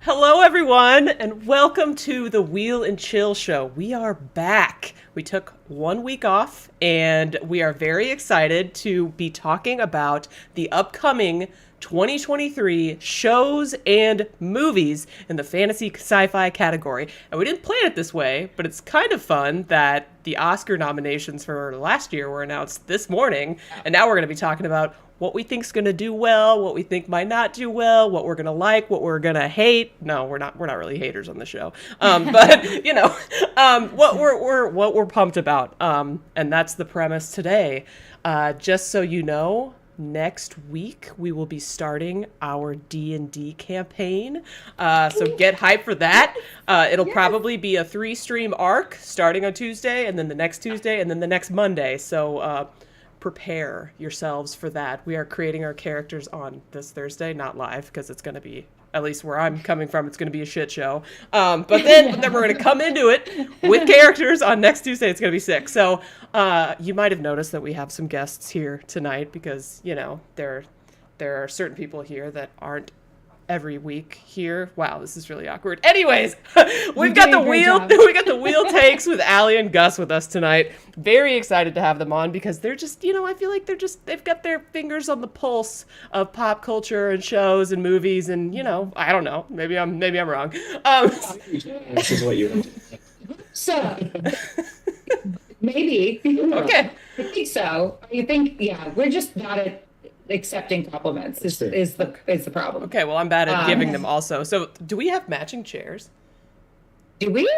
Hello, everyone, and welcome to the Wheel and Chill Show. We are back. We took 1 week off, and we are very excited to be talking about the upcoming 2023 shows and movies in the fantasy sci-fi category. And we didn't plan it this way, but it's kind of fun that the Oscar nominations for last year were announced this morning, and now we're going to be talking about what we think's going to do well, what we think might not do well, what we're going to like, what we're going to hate. No, we're not really haters on the show. But you know, what we're pumped about. And that's the premise today. Just so you know, next week we will be starting our D&D campaign. So get hyped for that. It'll probably be a 3-stream arc starting on Tuesday, and then the next Tuesday, and then the next Monday. So prepare yourselves for that. We are creating our characters on this Thursday, not live, because it's going to be, at least where I'm coming from, it's going to be a shit show. But then we're going to come into it with characters on next Tuesday. It's going to be sick. So you might have noticed that we have some guests here tonight because, you know, there are certain people here that aren't every week here. Wow, this is really awkward. Anyways, we got the wheel takes with Allie and Gus with us tonight. Very excited to have them on because they're just, you know, I feel like they've got their fingers on the pulse of pop culture and shows and movies, and you know, I don't know, maybe I'm wrong. This is what you So maybe. Okay. I think so. You think, yeah, we're just not accepting compliments is the problem. Okay, well, I'm bad at giving them also. So do we have matching chairs? Do we?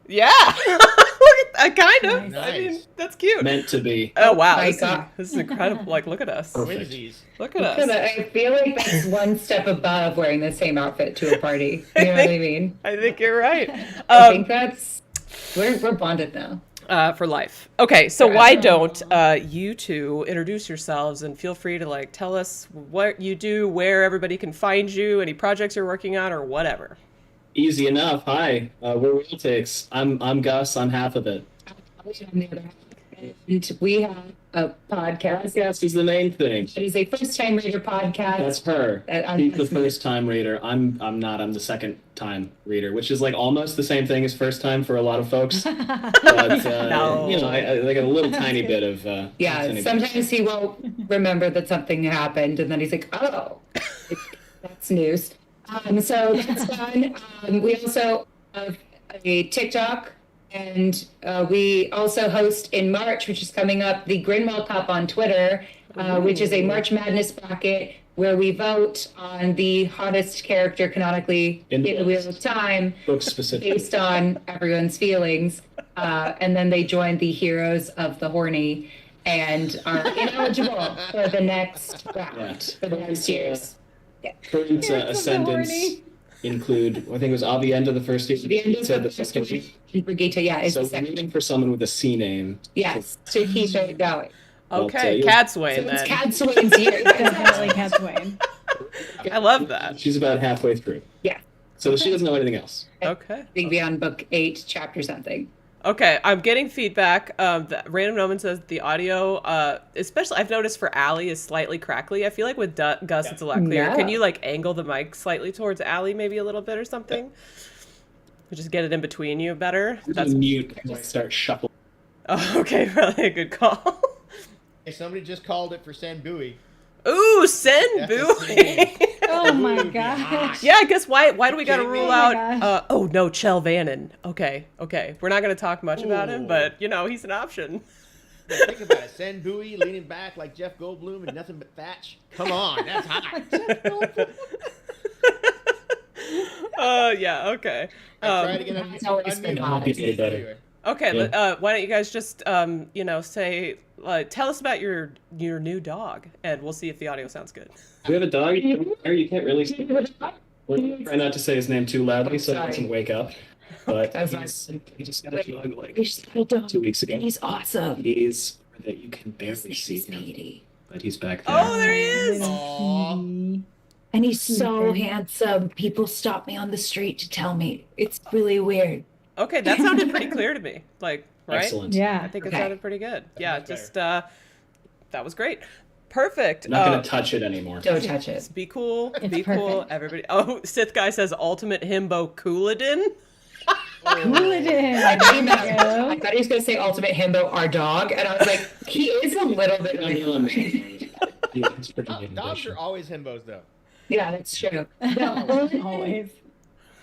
Yeah. Look at kind of. Nice. I mean, that's cute. meant to be. Oh wow, My this God. is incredible. Like, look at us. Twinsies. Look at us. I feel like that's one step above wearing the same outfit to a party. You know what I mean? I think you're right. I think that's we're bonded now. For life. Okay, so why don't you two introduce yourselves and feel free to like tell us what you do, where everybody can find you, any projects you're working on, or whatever. Easy enough. Hi, we're Wheel Takes. I'm Gus. I'm half of it. And we have a podcast. Podcast is the main thing. It is a first-time reader podcast. That's her. She's the first-time reader. I'm not. I'm the second-time reader, which is like almost the same thing as first-time for a lot of folks. But No. you know, I got a little tiny bit of. Yeah, sometimes he won't remember that something happened, and then he's like, "Oh, that's news." So that's fun. We also have a TikTok, and we also host in March, which is coming up, the Grinwell Cup on Twitter, which is a March Madness bracket where we vote on the hottest character canonically in the Wheel of Time, book specific. based on everyone's feelings. And then they join the Heroes of the Horny and are ineligible for the next round, for the next years. Current ascendants include, I think it was Avienda the first year. The end of the first Brigitte, yeah, is So the we're second. rooting for someone with a C name. Yes, to keep it going. Okay, Well, Cat So Swain it's then. Cad Swain's year. Definitely Cat Swain. I love that. She's about halfway through. Yeah. So she doesn't know anything else. Okay. Maybe on book 8, chapter something. Okay, I'm getting feedback. That Random Noman says the audio, especially I've noticed for Allie, is slightly crackly. I feel like with Gus, it's a lot clearer. Yeah. Can you like angle the mic slightly towards Allie, maybe a little bit or something? Just get it in between you better. That's mute when I start shuffling. Oh, okay, really a good call. Hey, somebody just called it for San Bowie. Ooh, send That's a boo. scene. Oh my Ooh, gosh. Yeah, I guess why do we gotta kidding me? rule Oh out? my gosh. Oh no, Chell Vannon. Okay. We're not gonna talk much about him, Ooh. but you know he's an option. Think about it. San Bowie leaning back like Jeff Goldblum and nothing but thatch. Come on, that's hot. Yeah. Okay. I tried to get on It's always been hot. Anyway. Okay. Yeah. Why don't you guys just say tell us about your new dog, and we'll see if the audio sounds good. Do we have a dog? Or you can't really see. We're trying not to say his name too loudly so he doesn't wake up. But he just got a dog like 2 weeks ago. He's awesome. He's that you can barely see him, but he's back there. Oh, there he is. Aw. And he's so handsome. People stop me on the street to tell me. It's really weird. Okay, that sounded pretty clear to me. Like, right? Excellent. I Yeah. think it Okay. sounded pretty good. Yeah, much just that was great. Perfect. I'm not going to touch it anymore. Don't touch it. Be cool. It's Be cool. perfect. Everybody. Oh, Sith guy says ultimate himbo Cooladin. Cool it in. I thought There he was going to say ultimate himbo, our dog, and I was like, he is a little bit like. It's pretty good Dogs ambition. are always himbos, though. Yeah, that's true. you No, go. Always.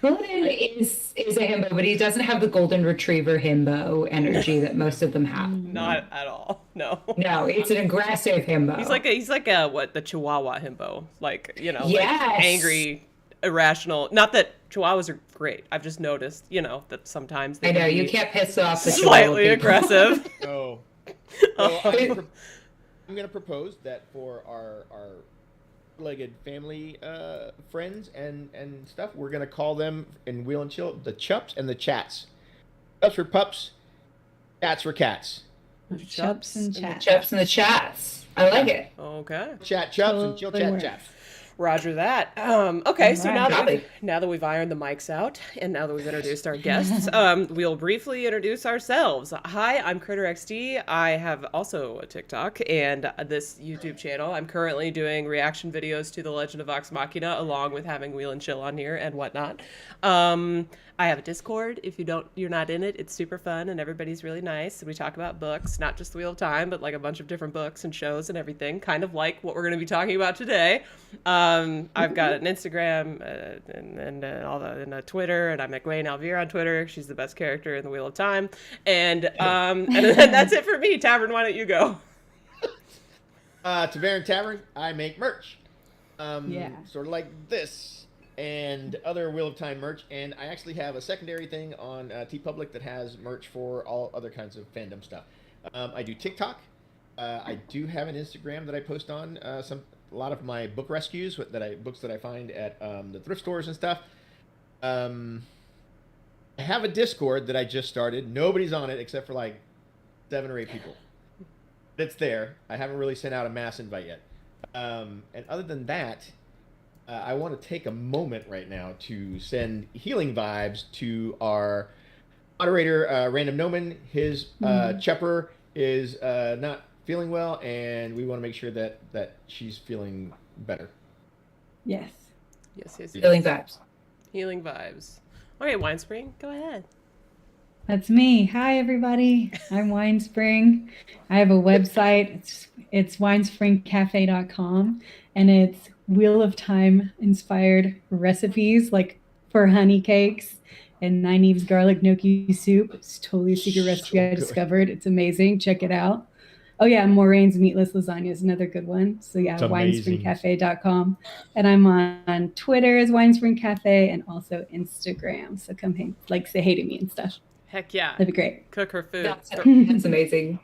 Cullen is a himbo, but he doesn't have the golden retriever himbo energy that most of them have. Not at all. No. No, it's an aggressive himbo. He's like a what, the Chihuahua himbo, like, you know, Yes. like angry, irrational. Not that Chihuahuas are great. I've just noticed, you know, that sometimes they I know can you be can't piss off the slightly Chihuahua people. aggressive. Oh. I'm going to propose that for our legged family friends and stuff, we're going to call them in Wheel and Chill the Chups and the Chats. Chups for pups, chats for cats. Chups and chats. Chips in the chats. I like it. Okay. Chat chups and chill Totally chat works. chats. Roger that. Okay, so Alright. now that we've ironed the mics out, and now that we've introduced our guests, we'll briefly introduce ourselves. Hi, I'm Kritter XD. I have also a TikTok and this YouTube channel. I'm currently doing reaction videos to The Legend of Vox Machina, along with having Wheel and Chill on here and whatnot. I have a Discord. If you're not in it, it's super fun and everybody's really nice. We talk about books, not just The Wheel of Time, but like a bunch of different books and shows and everything, kind of like what we're going to be talking about today. I've got an Instagram and a Twitter, and I'm McWayne Alvear on Twitter. She's the best character in The Wheel of Time. And that's it for me. Tavern, why don't you go? Tavern, I make merch. Yeah. Sort of like this and other Wheel of Time merch. And I actually have a secondary thing on TeePublic that has merch for all other kinds of fandom stuff. I do TikTok. I do have an Instagram that I post on a lot of my book rescues books that I find at the thrift stores and stuff. I have a Discord that I just started. Nobody's on it except for like 7 or 8 people. It's there. I haven't really sent out a mass invite yet. And other than that, I want to take a moment right now to send healing vibes to our moderator, Random Noman. His Chepper is not feeling well, and we want to make sure that she's feeling better. Yes. Yes. Feeling vibes. Healing vibes. Okay, Winespring, go ahead. That's me. Hi, everybody. I'm Winespring. I have a website. It's winespringcafe.com, and it's Wheel of Time inspired recipes, like for honey cakes and Nine Eves garlic gnocchi soup. It's totally a secret recipe I good. discovered. It's amazing. Check it out. Oh yeah, Moraine's meatless lasagna is another good one. So yeah, It's amazing. winespringcafe.com. And I'm on Twitter as Winespring Cafe and also Instagram. So come say hey to me and stuff. Heck yeah. That'd be great. Cook her food. That's amazing.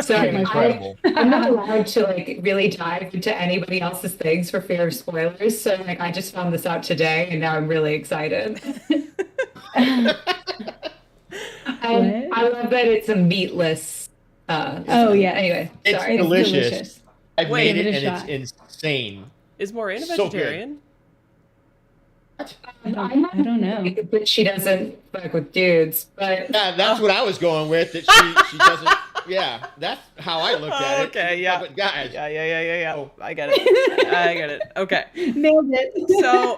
So Incredible. I'm not allowed to like really dive into anybody else's things for fear of spoilers. So like I just found this out today and now I'm really excited. And I love that it's a meatless. Oh yeah. Anyway, It's sorry. delicious. I've Wait, made give it it a and shot. it's insane. Is Moraine a So good. vegetarian? I don't know. But she doesn't fuck with dudes. But Yeah, that's what I was going with. That she doesn't. Yeah, that's how I looked at it. Okay, yeah. But guys, Yeah. Oh. I get it. I get it. Okay. Nailed it. So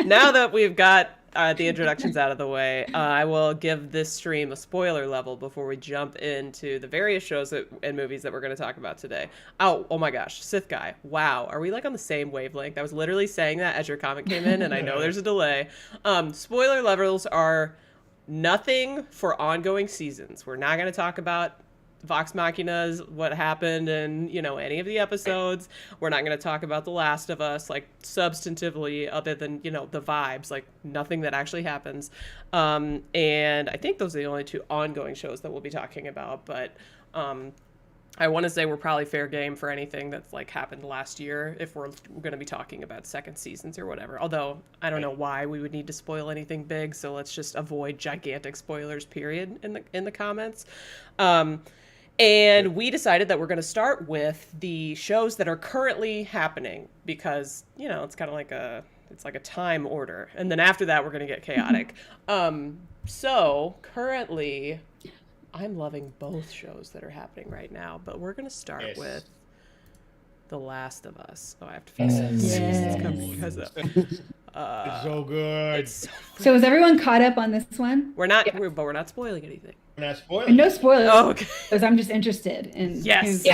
now that we've got the introductions out of the way, I will give this stream a spoiler level before we jump into the various shows and movies that we're going to talk about today. Oh my gosh, Sith Guy. Wow. Are we like on the same wavelength? I was literally saying that as your comment came in, and I know there's a delay. Spoiler levels are nothing for ongoing seasons. We're not going to talk about Vox Machina's what happened in, any of the episodes. We're not going to talk about The Last of Us, like, substantively, other than, the vibes, like, nothing that actually happens. And I think those are the only 2 ongoing shows that we'll be talking about, but I want to say we're probably fair game for anything that's, like, happened last year if we're going to be talking about second seasons or whatever. Although, I don't know why we would need to spoil anything big, so let's just avoid gigantic spoilers, period, in the comments. And we decided that we're going to start with the shows that are currently happening because, it's kind of like a time order. And then after that, we're going to get chaotic. So currently, I'm loving both shows that are happening right now, but we're going to start with The Last of Us. Oh, I have to fix it. Because It's so good. It's So is everyone caught up on this one? we're not spoiling anything. We're not spoiling. No spoilers. Oh, okay. Because I'm just interested in who's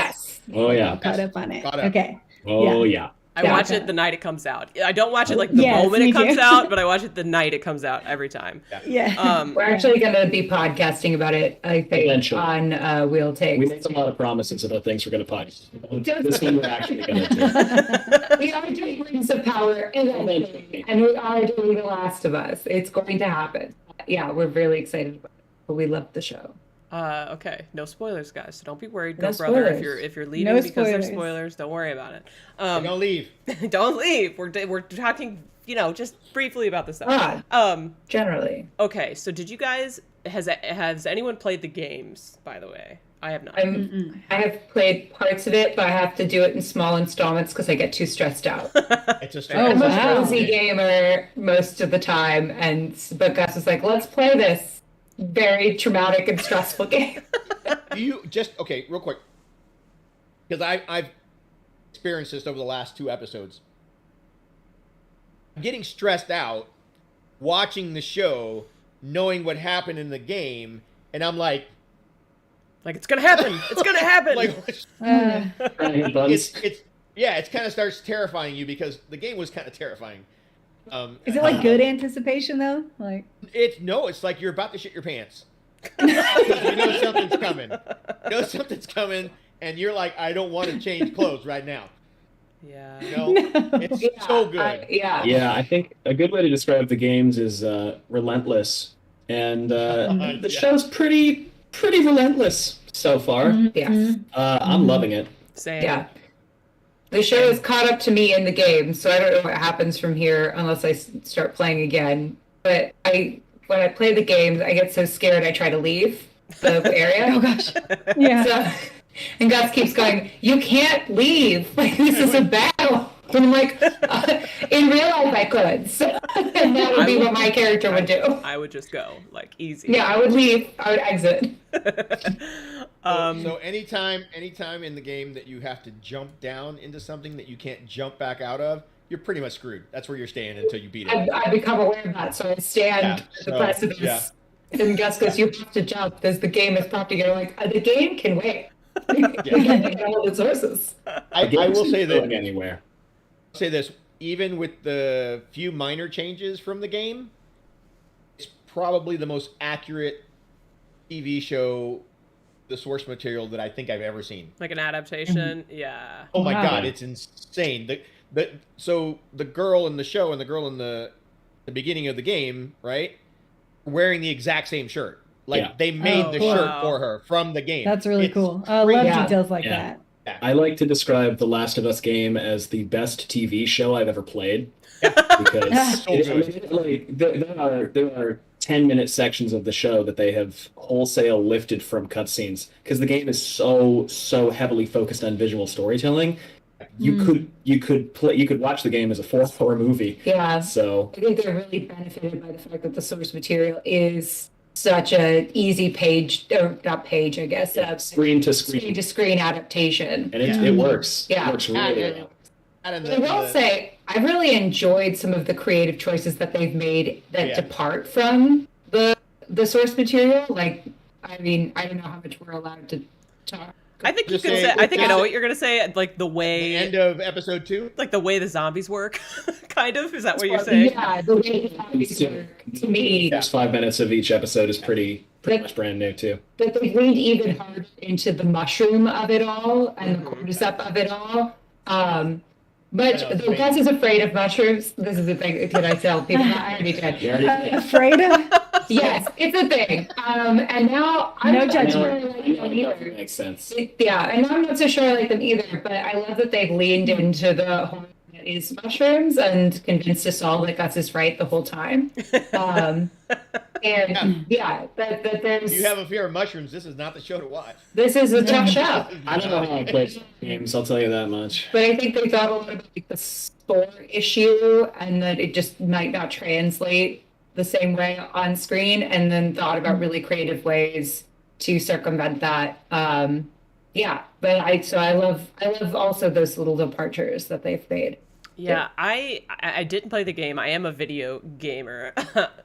Oh yeah. caught up on it. Caught up. Okay. Oh yeah. I watch it the night it comes out. I don't watch it like the moment me it comes too. out, but I watch it the night it comes out every time. Yeah. We're actually going to be podcasting about it, I think, Eventually. on Wheel Takes. We made a lot of promises about things we're going to podcast. This one we're actually going to do. We are doing Rings of Power eventually, and we are doing The Last of Us. It's going to happen. Yeah, we're really excited about it, but we love the show. Okay, no spoilers, guys. So don't be worried, No Go Brother. spoilers. If you're leaving No because there's spoilers. spoilers, don't worry about it. Don't leave. Don't leave. We're talking, just briefly about this stuff. Generally. Okay, so did you guys has anyone played the games? By the way, I have not. I have played parts of it, but I have to do it in small installments because I get too stressed out. It's a I'm a wow. cozy gamer most of the time, but Gus was like, let's play this very traumatic and stressful game. You just real quick, because I've experienced this over the last 2 episodes. I'm getting stressed out watching the show, knowing what happened in the game, and I'm like it's gonna happen. It's gonna happen. It kind of starts terrifying you because the game was kind of terrifying. Is it like good anticipation though? Like it's like you're about to shit your pants. Because you know something's coming. And you're like, I don't want to change clothes right now. Yeah. It's so good. Yeah, I think a good way to describe the games is relentless, and the show's pretty relentless so far. Yes. I'm loving it. Same. Yeah. The show is caught up to me in the game, so I don't know what happens from here unless I start playing again. But when I play the games, I get so scared I try to leave the area. oh gosh. Yeah. So, and Gus keeps going, you can't leave. Like, this is a battle. And I'm like, in real life I could. So, and that would be what my character would do. I would just go, easy. Yeah, I would leave. I would exit. So anytime in the game that you have to jump down into something that you can't jump back out of, you're pretty much screwed. That's where you're staying until you beat it. I become aware of that, so I stand at the precipice. Yeah. And Gus goes, you have to jump because the game is prompting you. Like, the game can wait. You can all the sources. I will say that anywhere. Say this, even with the few minor changes from the game, it's probably the most accurate TV show, the source material that I think I've ever seen. Like an adaptation. Yeah. Oh my God, it's insane. So the girl in the show and the girl in the beginning of the game, right, wearing the exact same shirt. They made the shirt for her from the game. That's really cool. I love details like that. I like to describe the Last of Us game as the best TV show I've ever played. Because there are 10-minute sections of the show that they have wholesale lifted from cutscenes because the game is so heavily focused on visual storytelling. You could watch the game as a 4-hour movie. Yeah. So I think they're really benefited by the fact that the source material is such a easy screen to screen adaptation. And it works. Yeah. It works really well. I will say, I really enjoyed some of the creative choices that they've made that depart from the source material. Like, I mean, I don't know how much we're allowed to talk. I think you can say. I think I know what you're gonna say. Like the way the end of episode 2, like the way the zombies work, kind of. Is that what you're saying? Yeah, the way the zombies work. To me, First 5 minutes of each episode is pretty much brand new too. That they leaned even harder into the mushroom of it all and the cordyceps of it all. But the Gus is afraid of mushrooms. This is the thing. Can I tell people? I already did. Afraid of? Yes, it's a thing. And now I'm No not judgment. sure I like them either. Makes sense. Yeah, and I'm not so sure I like them either. But I love that they've leaned into the horror that is mushrooms and convinced us all that Gus is right the whole time. And that there's. If you have a fear of mushrooms, this is not the show to watch. This is a tough show. I don't know how I play games, I'll tell you that much. But I think they thought a lot about the spore issue and that it just might not translate the same way on screen, and then thought about really creative ways to circumvent that. Yeah, but I love also those little departures that they've made. Yeah, I didn't play the game. I am a video gamer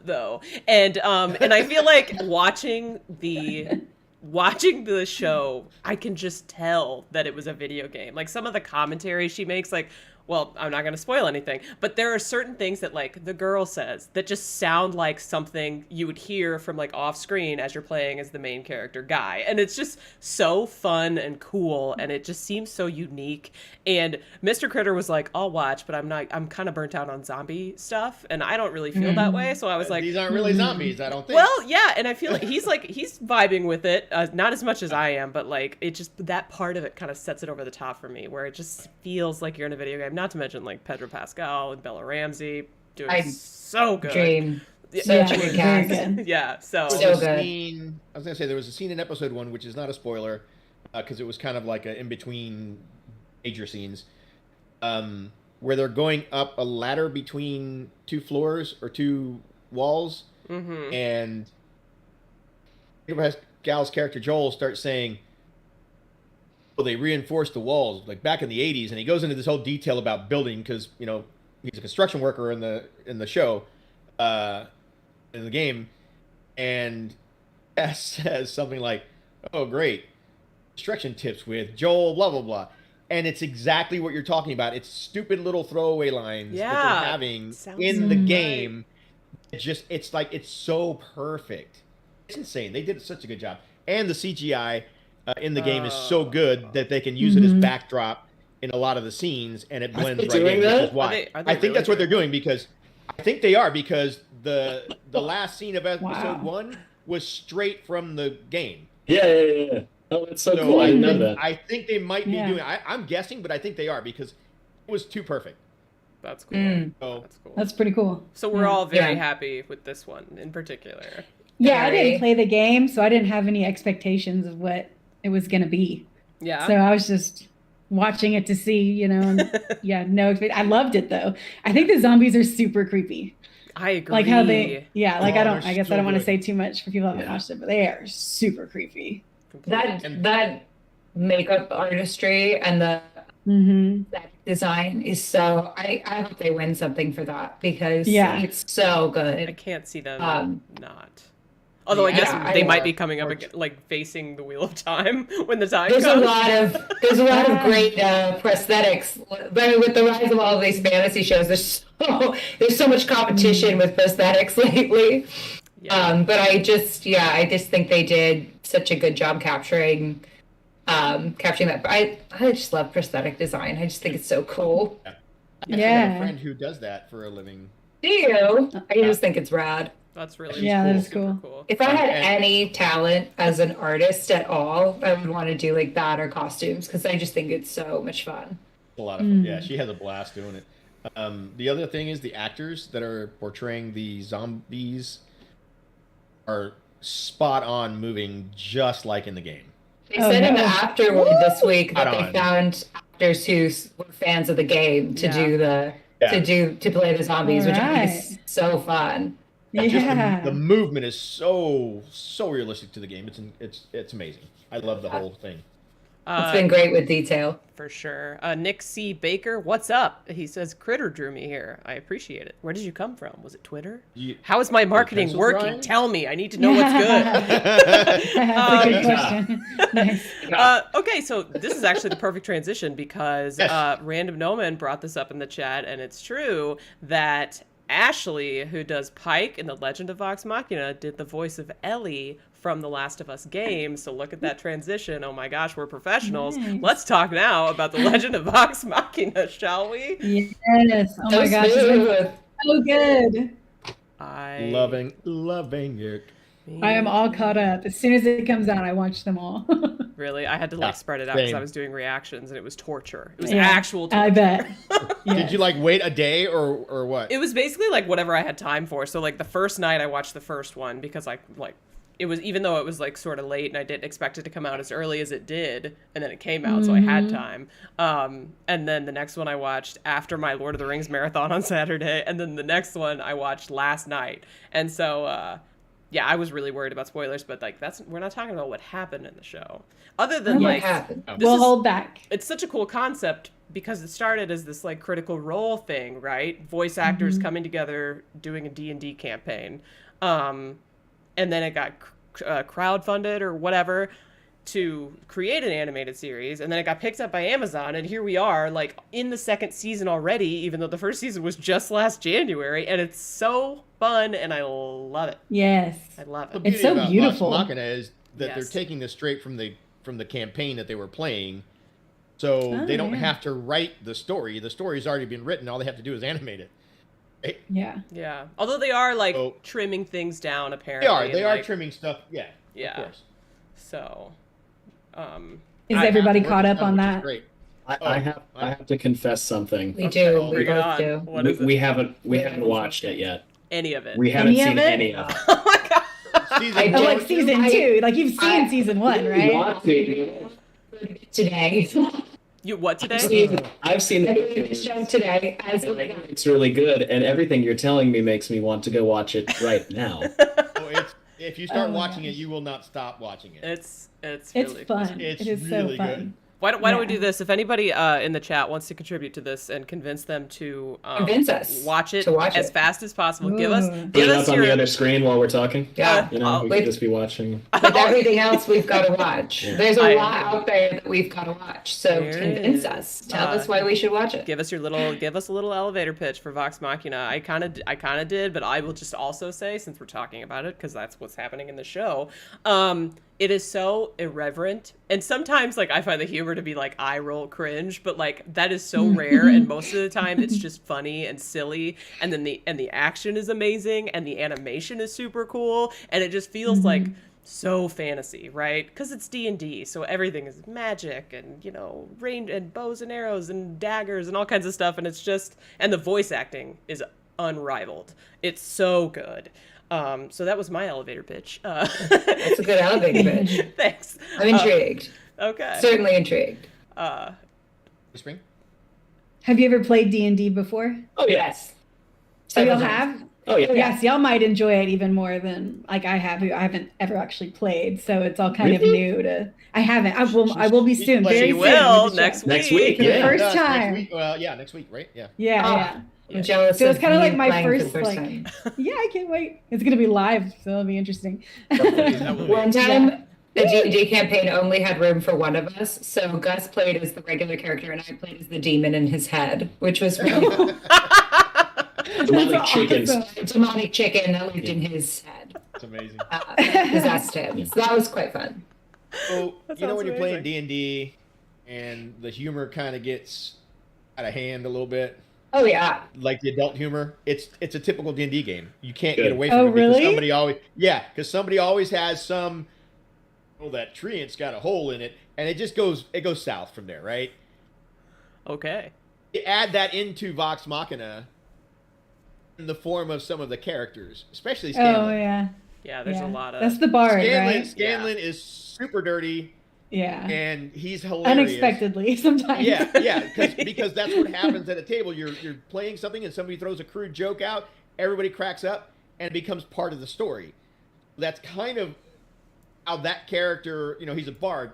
though. And I feel like watching the show, I can just tell that it was a video game. Like some of the commentary she makes, like, well, I'm not going to spoil anything, but there are certain things that like the girl says that just sound like something you would hear from like off screen as you're playing as the main character Guy. And it's just so fun and cool. And it just seems so unique. And Mr. Kritter was like, I'll watch, but I'm kind of burnt out on zombie stuff. And I don't really feel that way. So I was like, these aren't really zombies, I don't think. well, yeah. And I feel like he's vibing with it. Not as much as I am, but like it just, that part of it kind of sets it over the top for me, where it just feels like you're in a video game. Not to mention like Pedro Pascal and Bella Ramsey doing so good. Dream. Yeah, Such a good very cast. good. Yeah, so So There was a good. scene- I was gonna say there was a scene in episode 1, which is not a spoiler, because it was kind of like a in between major scenes, where they're going up a ladder between two floors or two walls, and Gal's character Joel starts saying, "Well, they reinforced the walls like back in the '80s," and he goes into this whole detail about building because he's a construction worker in the show, in the game, and Cass says something like, "Oh, great, construction tips with Joel, blah blah blah," and it's exactly what you're talking about. It's stupid little throwaway lines that Yeah, they're having sounds in so the right. game. It's like it's so perfect. It's insane. They did such a good job, and the CGI in the game is so good that they can use it as backdrop in a lot of the scenes, and it blends they right doing in. that? Which is why Are they I think really that's what they're doing doing, because I think they are, because the last scene of episode Wow. 1 was straight from the game. Yeah. Oh, that's so So cool. I didn't know that. I think they might be Yeah. doing. I'm guessing, but I think they are, because it was too perfect. that's cool. So That's cool. That's pretty cool. So we're Yeah. all very Yeah. happy with this one in particular. Yeah, I Very. didn't play the game, so I didn't have any expectations of what it was going to be. Yeah. So I was just watching it to see, and yeah, no expect. I loved it though. I think the zombies are super creepy. I agree. Like how they, yeah, like Oh, I don't, they're I guess so I don't want to good. say too much for people who haven't Yeah. watched it, but they are super creepy. That makeup artistry and the Mm-hmm. that design is so. I hope they win something for that, because Yeah. it's so I good. can't see them Um, Although I guess yeah, they I might know. be coming up again, like facing the Wheel of Time when the time There's a comes. lot of great prosthetics. But with the rise of all of these fantasy shows, there's so much competition with prosthetics lately. Yeah. But I just think they did such a good job capturing that. I just love prosthetic design. I just think it's so cool. I actually have a Yeah. friend who does that for a living. Do you? I just think it's rad. That's really Yeah, cool. that is Super cool. If I had And- any talent as an artist at all, I would want to do like that or costumes, because I just think it's so much fun. A lot of fun. Yeah, she has a blast doing it. The other thing is the actors that are portraying the zombies are spot on, moving just like in the game. They Oh, said in the no. afterward this week that Spot they on. found actors who were fans of the game to Yeah. do the Yeah. to play the zombies, which I think Alright. is so fun. Just Yeah. the movement is so realistic to the game. It's amazing. I love the whole thing. It's been great with detail. For sure. Nick C. Baker, what's up? He says, Kritter drew me here. I appreciate it. Where did you come from? Was it Twitter? How is my marketing pencil working? drawing? Tell me. I need to know what's good. That's a good question. Nice. Okay, so this is actually the perfect transition because Yes. Random Noman brought this up in the chat, and it's true that Ashley, who does Pike in The Legend of Vox Machina, did the voice of Ellie from the Last of Us game. So look at that transition. Oh my gosh, we're professionals. Nice. Let's talk now about The Legend of Vox Machina, shall we? Yes. Oh So my gosh, it's been smooth. so good. I loving it. I am all caught up. As soon as it comes out, I watch them all. Really, I had to Yeah, spread it out because same. I was doing reactions, and it was torture. It was Yeah, actual torture. I bet. Did Yes. you wait a day or what? It was basically like whatever I had time for. So like the first night I watched the first one because it was, even though it was sort of late and I didn't expect it to come out as early as it did, and then it came out, so I had time. And then the next one I watched after my Lord of the Rings marathon on Saturday, and then the next one I watched last night. And so yeah, I was really worried about spoilers, but like we're not talking about what happened in the show. Other than Okay. What like happened? We'll hold back. it's such a cool concept because it started as this like Critical Role thing, right? Voice actors coming together doing a D&D campaign. And then it got crowdfunded or whatever to create an animated series, and then it got picked up by Amazon, and here we are like in the second season already, even though the first season was just last January, and it's so fun and I love it. Yes. I love The it. beauty It's so about beautiful. Vox Machina is that they're Yes. taking this straight from the campaign that they were playing, so Oh, they don't yeah. have to write the story. The story's already been written. All they have to do is animate it. Right? Yeah. Yeah. Although they are like So- trimming things down They apparently. are. and, They are like, trimming stuff. Yeah. Yeah. Of course. So Is I- everybody Work caught is up done, on which is that? Great. I have to confess something. We Okay, do. We bring it both on. do. What is it? We haven't watched it yet. Any of it. We haven't Any of seen it? any of it. Oh my god. Season I Oh, don't- like season I- 2. Like you've seen I- season 1, right? Today. You what today? I've seen I did the show today. As it's really good, and everything you're telling me makes me want to go watch it right now. Oh, if you start Oh my watching gosh. it, you will not stop watching it. It's It's really cool. fun. It's It is really so fun. good. Why don't we Yeah. do this? If anybody in the chat wants to contribute to this and convince them to Convince us watch it to watch as it. fast as possible, Ooh. give us Put give it us up on your the other screen while we're talking. Yeah. You know, we Wait. could just be watching. With everything else we've got to watch. There's a I lot agree. out there that we've got to watch. So There convince is. us. Tell us why we should watch it. give us a little elevator pitch for Vox Machina. I kind of did, but I will just also say, since we're talking about it, because that's what's happening in the show. It is so irreverent, and sometimes like I find the humor to be like eye roll cringe, but like that is so rare, and most of the time it's just funny and silly, and then the action is amazing, and the animation is super cool, and it just feels like so fantasy, right? Because it's D&D, so everything is magic and range and bows and arrows and daggers and all kinds of stuff, and it's just, and the voice acting is unrivaled. It's so good. So that was my elevator pitch. That's a good elevator pitch. Thanks. I'm intrigued. Okay. Certainly intrigued. Spring? Have you ever played D&D before? Oh yeah. Yes. Oh, y'all Several times. have? Oh yeah. Yes, y'all might enjoy it even more than like I have. I haven't ever actually played, so it's all kind of Really? new to. I haven't. I will be She's soon. playing- Very She soon. will with the show. next week. Next week, For the yeah. first Next time. week. Well, yeah, next week, right? Yeah. Yeah, Oh, yeah. I'm jealous. So it's of kind of you like my playing for the first, first like, time. yeah, I can't wait. It's gonna be live, so it'll be interesting. One time, the D&D campaign only had room for one of us, so Gus played as the regular character, and I played as the demon in his head, which was really cool. Demonic That's chickens. awesome. Demonic chicken that lived in his head. It's amazing. Possessed him. So that was quite fun. So, That you know sounds when you're playing amazing. D&D and the humor kind of gets out of hand a little bit, Oh, yeah. like the adult humor, it's a typical D&D game. You can't Good. get away from Oh, it because really? somebody always has some, oh, that treant's got a hole in it, and it goes south from there, right? Okay. You add that into Vox Machina in the form of some of the characters, especially Scanlan. Oh yeah. Yeah, there's a lot of. That's the bard, right? Scanlan is super dirty, Yeah. and he's hilarious. Unexpectedly sometimes. Yeah, because that's what happens at a table. You're playing something, and somebody throws a crude joke out. Everybody cracks up, and it becomes part of the story. That's kind of how that character, he's a bard.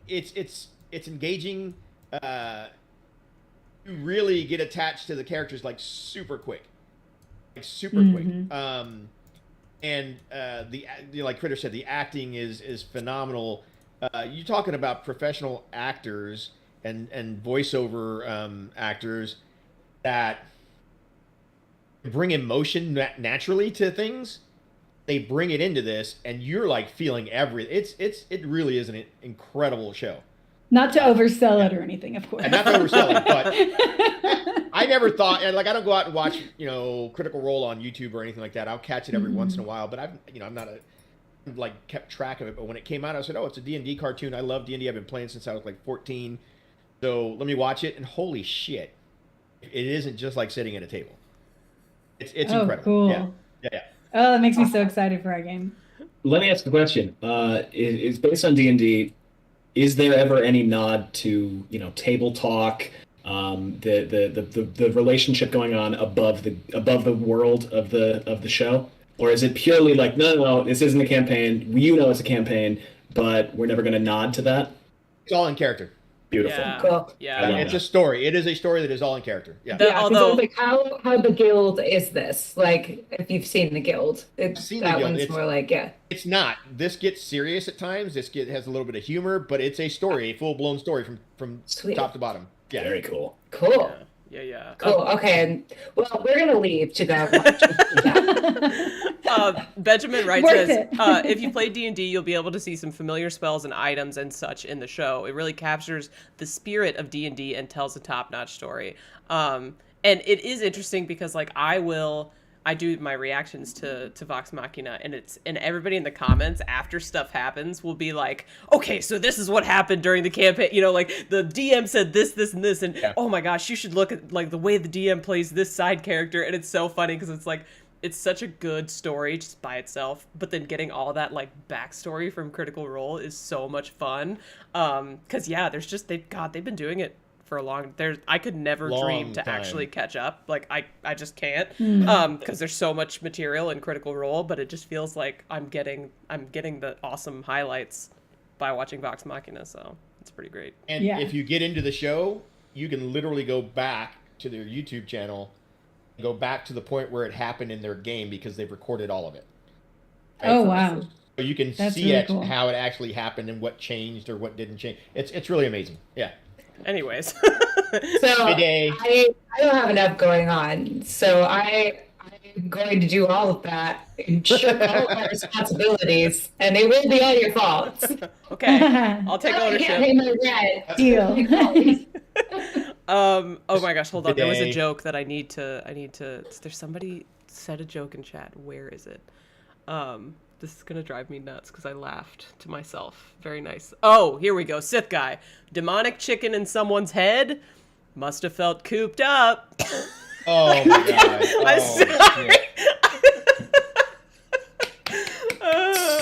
It's engaging. You really get attached to the characters like super quick, quick. And like Kritter said, the acting is phenomenal. You're talking about professional actors and voiceover actors that bring emotion naturally to things. They bring it into this, and you're like feeling everything. It really is an incredible show. Not to oversell it or anything, of course. And not to oversell it, but I never thought, and like I don't go out and watch, Critical Role on YouTube or anything like that. I'll catch it every once in a while, but I'm not kept track of it. But when it came out, I said, oh, it's a D&D cartoon. I love D&D. I've been playing since I was like 14. So let me watch it, and holy shit, it isn't just like sitting at a table. It's Oh, incredible. cool. Yeah. Oh, that makes me so excited for our game. Let me ask a question. It's based on D&D. Is there ever any nod to table talk, the relationship going on above the world of the show? Or is it purely like, no, this isn't a campaign. You know it's a campaign, but we're never going to nod to that? It's all in character. Beautiful. Yeah. Cool. Yeah. love It's that. a story. It is a story that is all in character. Yeah. That- Yeah, because although- like how the guild is this? Like, if you've seen the guild, it's seen the that Guild. one's It's- more like It's not. This gets serious at times. This has a little bit of humor, but it's a story, a full blown story from Sweet. top to bottom. Yeah. Very cool. cool. Yeah. Cool. Okay. Well, we're gonna leave to go watch that. Benjamin Wright Worth says, it. if you play D&D, you'll be able to see some familiar spells and items and such in the show. It really captures the spirit of D&D and tells a top-notch story. And it is interesting because, like, I do my reactions to Vox Machina, and everybody in the comments after stuff happens will be like, okay, so this is what happened during the campaign. You know, like the DM said this, and this, and oh my gosh, you should look at like the way the DM plays this side character, and it's so funny because it's like it's such a good story just by itself, but then getting all that like backstory from Critical Role is so much fun. Because yeah, there's just they've been doing it for a long I could never dream to time. actually catch up. Like I just can't. Hmm. Because there's so much material in Critical Role, but it just feels like I'm getting the awesome highlights by watching Vox Machina, so it's pretty great. And Yeah. if you get into the show, you can literally go back to their YouTube channel, go back to the point where it happened in their game because they've recorded all of it. Oh, wow. So you can That's see really it, cool. how it actually happened and what changed or what didn't change. It's really amazing. Yeah. Anyways. So Today. I don't have enough going on, so I'm going to do all of that and shirk all of my responsibilities, and it will be all your fault. Okay. I'll take I can't pay ownership. my rent. Deal. Oh my gosh, hold on. There was a Today. joke that I need to there's somebody said a joke in chat. Where is it? This is gonna drive me nuts because I laughed to myself. Very nice. Oh, here we go. Sith guy. Demonic chicken in someone's head must have felt cooped up. Oh my god. I'm Oh, sorry. shit.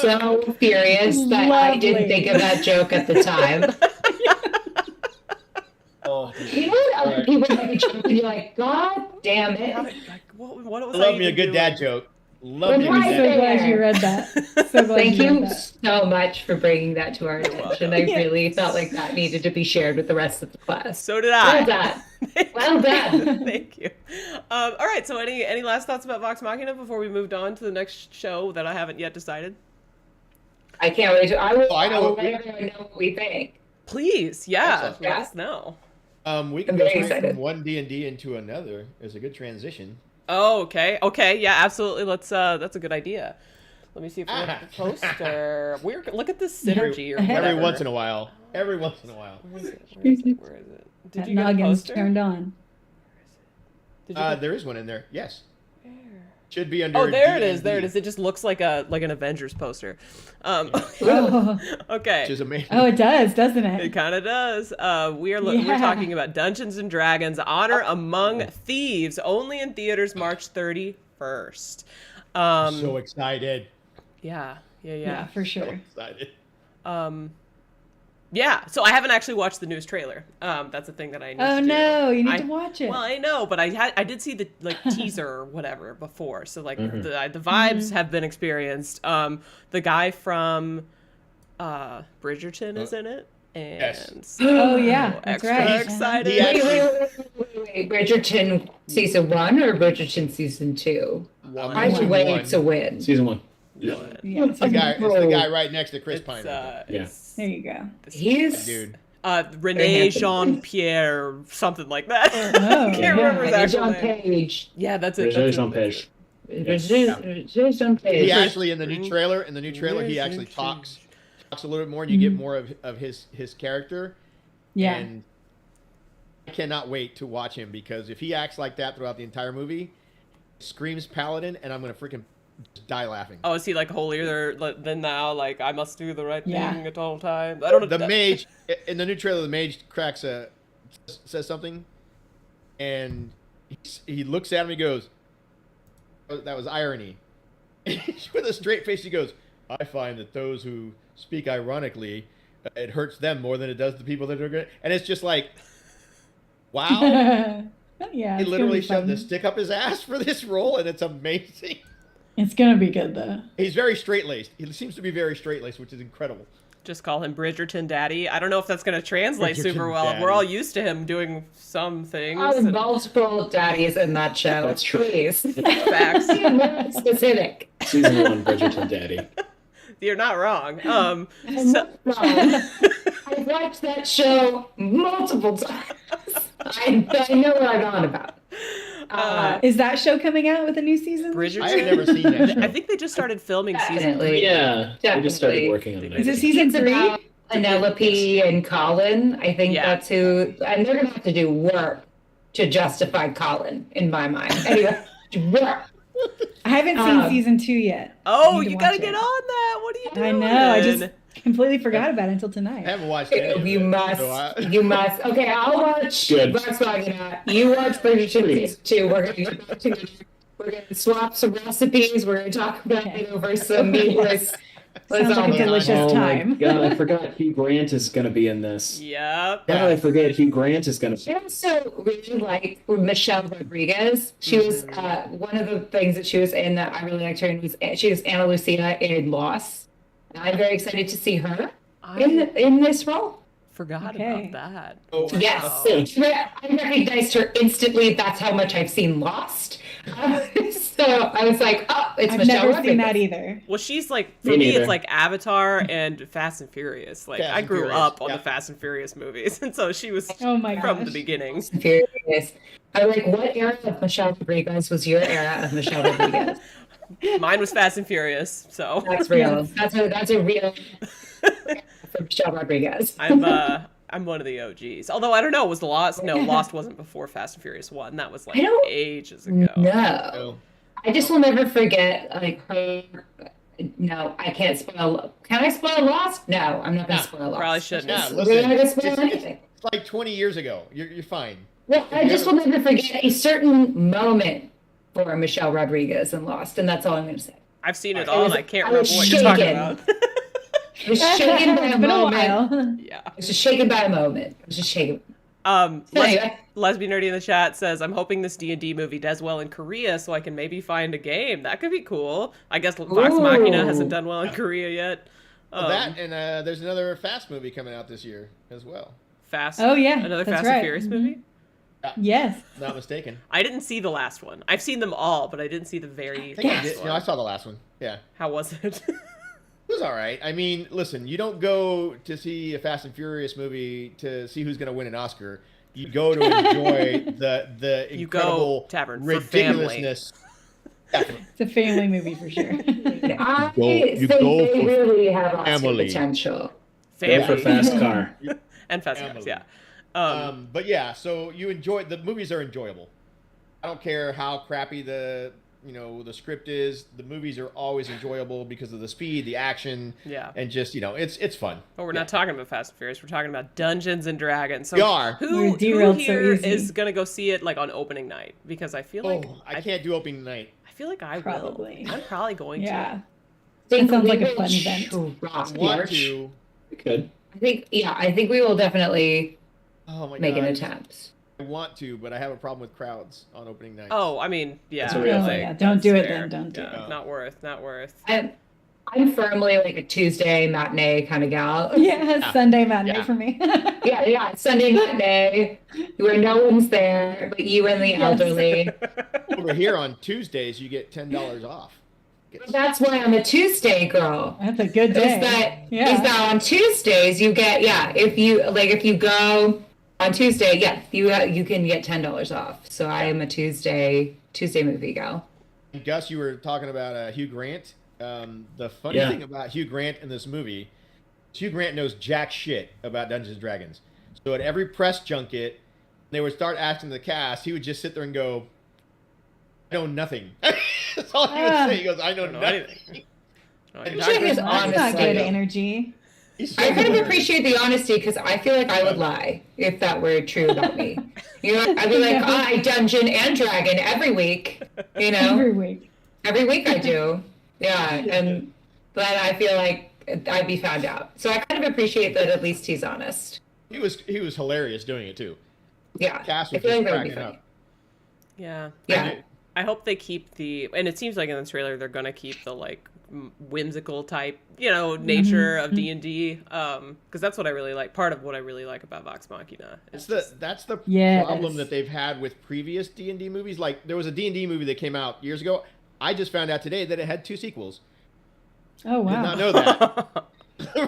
So furious that I didn't Lovely. think of that joke at the time. Oh, You know what other people make a joke and you're like, God damn it. Like, what was Love I me a even good doing? dad joke. Love When me a my good I'm so dad. glad you read that. So glad Thank you read you that. so much for bringing that to our attention. I really felt like that needed to be shared with the rest of the class. So did I. Well done. Well done. Thank you. All right. So, any last thoughts about Vox Machina before we moved on to the next show that I haven't yet decided? I can't wait to. I will I know I will what let everyone know what we think. Please, yeah, Excellent. let us know. We can I'm go very straight excited. from one D&D into another. It's a good transition. Oh, okay. Yeah, absolutely. Let's. That's a good idea. Let me see if we have the poster. Look at this synergy or Every whatever. Every once in a while. Every once in a while. Where is it? Where is it? Where is it? Did That you get a noggin's poster? turned on. Did you get... There is one in there. Yes. Where? Should be under. Oh, there it is. D&D, There it is. It just looks like an Avengers poster. Oh, Okay. Which is amazing. oh, it does, doesn't It it? kind of does. We're Yeah. talking about Dungeons and Dragons: Honor Among Thieves, only in theaters March 31st. So excited. Yeah. Yeah, for So sure. excited. Yeah. So I haven't actually watched the news trailer. That's a thing that I need Oh to do. no, you need I- to watch it. Well, I know, but I did see the teaser or whatever before, so like the vibes have been experienced. The guy from Bridgerton is in it, and Yes. so Oh, yeah, that's extra right. excited. He actually- Wait. Bridgerton season 1 or Bridgerton season 2? Either Season way, one. it's a win. Season 1. Yeah, It's the guy. It's the guy right next to Chris It's, Pine. it's there you go. He's Dude. Rene handsome. Jean Pierre, something like that. Oh, I can't yeah. remember his actual John name. Page. Yeah, that's it. There's That's on it. page. John Page. He actually in the new trailer. He actually talks a little bit more, and you get more of his character. Yeah. And I cannot wait to watch him because if he acts like that throughout the entire movie, screams paladin, and I'm gonna freaking just die laughing. Oh, is he like holier than thou? Like I must do the right Yeah. thing at all times. I don't know. The mage in the new trailer, the mage says something, and he looks at him. He goes, oh, "That was irony." With a straight face, he goes, "I find that those who speak ironically, it hurts them more than it does the people that are good." And it's just like, wow. Yeah. He it's literally gonna shoved be the stick up his ass for this role, and it's amazing. fun. It's gonna be good though. He's very straight-laced. He seems to be very straight-laced, which is incredible. Just call him Bridgerton Daddy. I don't know if that's going to translate super Bridgerton well. Daddy. We're all used to him doing some things. Multiple daddies in that show. That's true. Please. Facts. Be more specific. Season 1, Bridgerton Daddy. You're not wrong. I've watched that show multiple times. I know what I'm on about. Is that show coming out with a new season? Bridgerton. I have never seen that show. I think they just started filming season Definitely. 3. Yeah, they just started Definitely. working on it. Is it season It's 3? about Penelope and Colin. I think Yeah. that's who, and they're gonna have to do work to justify Colin in my mind. Anyway, work. I haven't seen Um, season 2 yet. Oh, Need to you got to watch get it. on that. What are you I doing? know. I just completely forgot about it until I tonight. haven't watched any of You it, must. so I- You must. Okay, I'll watch Good. Vox Machina. You watch Bridgerton season 2. We're gonna get back together. We're gonna swap some recipes. We're gonna talk about it over some meals. Sounds like a delicious Oh time. my god, I forgot Hugh Grant is going to be in this. Yep. How did I forget Hugh Grant is going I to... also really like Michelle Rodriguez. She was one of the things that she was in that I really liked her in was she was Anna Lucia in Lost. And I'm very excited to see her I in this role. forgot Okay. about that. Oh, Yes, I recognized her instantly. That's how much I've seen Lost. So I was like, oh, it's I've Michelle never seen Rodriguez. that either. Well, she's like, for Me me, neither. it's like Avatar and Fast and Furious. Like, Fast I and grew Furious, up on yeah. the Fast and Furious movies. And so she was Oh my from gosh. the beginning. Furious. I'm like, what era of Michelle Rodriguez was your era of Michelle Rodriguez? Mine was Fast and Furious. So That's real. That's a real for Michelle Rodriguez. I'm one of the OGs. Although I don't know, was Lost? No, Lost wasn't before Fast and Furious 1. That was like I don't ages ago. No. Oh. I just will never forget, like, her. No, I can't spoil. Can I spoil Lost? No, I'm not going to No, spoil Lost. probably shouldn't. Yeah, We're listen, not going to spoil it's anything. like 20 years ago. You're fine. Well, I just will never forget a certain moment for Michelle Rodriguez in Lost, and that's all I'm going to say. I've seen it I all was- and I can't I remember was what you're talking shaken. about. I was shaken by a It's been a moment. while. Yeah. I was just shaken by a moment. I was just shaken. Les- Anyway. Lesbian Nerdy in the chat says, I'm hoping this D&D movie does well in Korea so I can maybe find a game. That could be cool. I guess Vox Machina Ooh. hasn't done well in Korea yet. That and there's another Fast movie coming out this year as well. Fast. Oh, yeah, Another that's Fast and right. Furious Mhm. movie? Yes. Not mistaken. I didn't see the last one. I've seen them all, but I didn't see the very I think I last did. one. No, I saw the last one. Yeah. How was it? It was all right. I mean, listen, you don't go to see a Fast and Furious movie to see who's going to win an Oscar. You go to enjoy the You go incredible Tavern for family. ridiculousness. Definitely. It's a family movie for sure. I you think go they for really have Oscar family. potential. Go for Family. fast car. And Fast Family. Cars, yeah. But yeah, so you enjoy the movies are enjoyable. I don't care how crappy the script is. The movies are always enjoyable because of the speed, the action, Yeah. and just it's fun. But we're not talking about Fast and Furious. We're talking about Dungeons and Dragons. So We are. Who We're derailed so here easy. is going to go see it like on opening night? Because I feel like I can't do opening night. I feel like I Probably. will. I'm probably going Yeah. to. That sounds like a we fun will event. try. Want to? Good. I think we will definitely Oh my make god! an attempt. I want to, but I have a problem with crowds on opening night. Oh, I mean, yeah. That's a real Oh, thing. yeah. Don't That's do it fair. then. Don't do Yeah, it. Not worth. Not worth. I'm firmly like a Tuesday matinee kind of gal. Yeah, Sunday matinee Yeah. for me. Yeah, Sunday matinee where no one's there but you and the Yes. elderly. Over here on Tuesdays, you get $10 off. That's why I'm a Tuesday girl. That's a good day. Is that on Tuesdays you get if you go on Tuesday, you can get $10 off. So I am a Tuesday movie gal. And Gus, you were talking about Hugh Grant. The funny Yeah. thing about Hugh Grant in this movie, is Hugh Grant knows jack shit about Dungeons and Dragons. So at every press junket, they would start asking the cast, he would just sit there and go, "I know nothing." That's all he would say. He goes, "I know I don't know nothing." anything. No, I'm you're sure not his gonna- That's not honestly, good energy. He's so I kind of hilarious. appreciate the honesty because I feel like I would lie if that were true about me. I'd be like, I dungeon and dragon every week. Every week. Every week I do. Yeah, and then I feel like I'd be found out. So I kind of appreciate that at least he's honest. He was hilarious doing it too. Yeah, Cast I was feel just like that would be cracking funny. up. Yeah. Yeah, I hope they keep and it seems like in the trailer they're gonna keep the like whimsical type, nature of D&D, because that's what I really like. Part of what I really like about Vox Machina is That's the Yes. problem that they've had with previous D&D movies. Like there was a D&D movie that came out years ago. I just found out today that it had 2 sequels. Oh wow! Did not know that.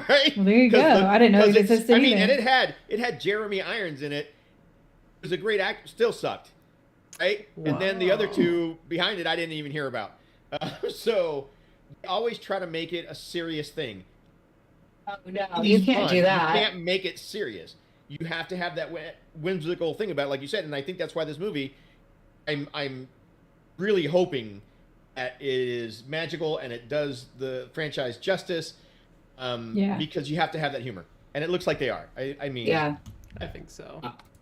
Right? Well, there you go. I didn't know it existed I mean, either. and it had Jeremy Irons in it. It was a great actor. Still sucked, right? And then the other 2 behind it, I didn't even hear about. So they always try to make it a serious thing. Oh no, you can't do that. You can't make it serious. You have to have that whimsical thing about it, like you said. And I think that's why this movie, I'm really hoping that it is magical and it does the franchise justice. Because you have to have that humor, and it looks like they are. I mean, Yeah. I think so.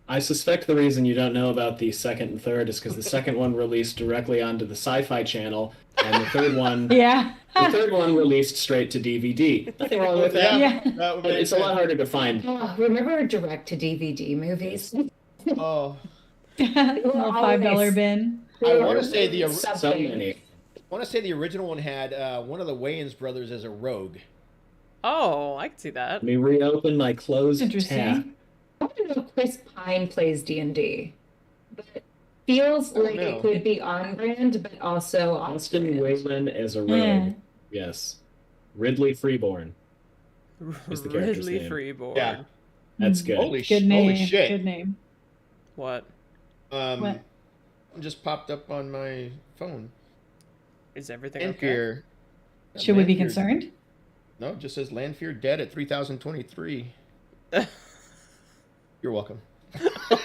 I suspect the reason you don't know about the second and third is because the second one released directly onto the Sci-Fi Channel, and the third one, Yeah. the third one released straight to DVD. Nothing wrong with that. Yeah. that would But make it's a lot harder to find. Oh, remember direct-to-DVD movies? Oh, Little $5 bin. I want to say the So many. I want to say the original one had one of the Wayans brothers as a rogue. Oh, I can see that. Let me reopen my closed tab. Interesting. I don't know if Chris Pine plays D&D, but it feels like know. it could be on brand, but also off Austin brand. Whalen as a rogue. Yeah. Yes. Ridley Freeborn. Is the character's Ridley name. Freeborn. Yeah. That's good. Good name. Holy shit! Good name. What What? Just popped up on my phone. is everything okay? Lanfear. Should we be Lanfear- concerned? No, it just says Lanfear dead at 3023. You're welcome.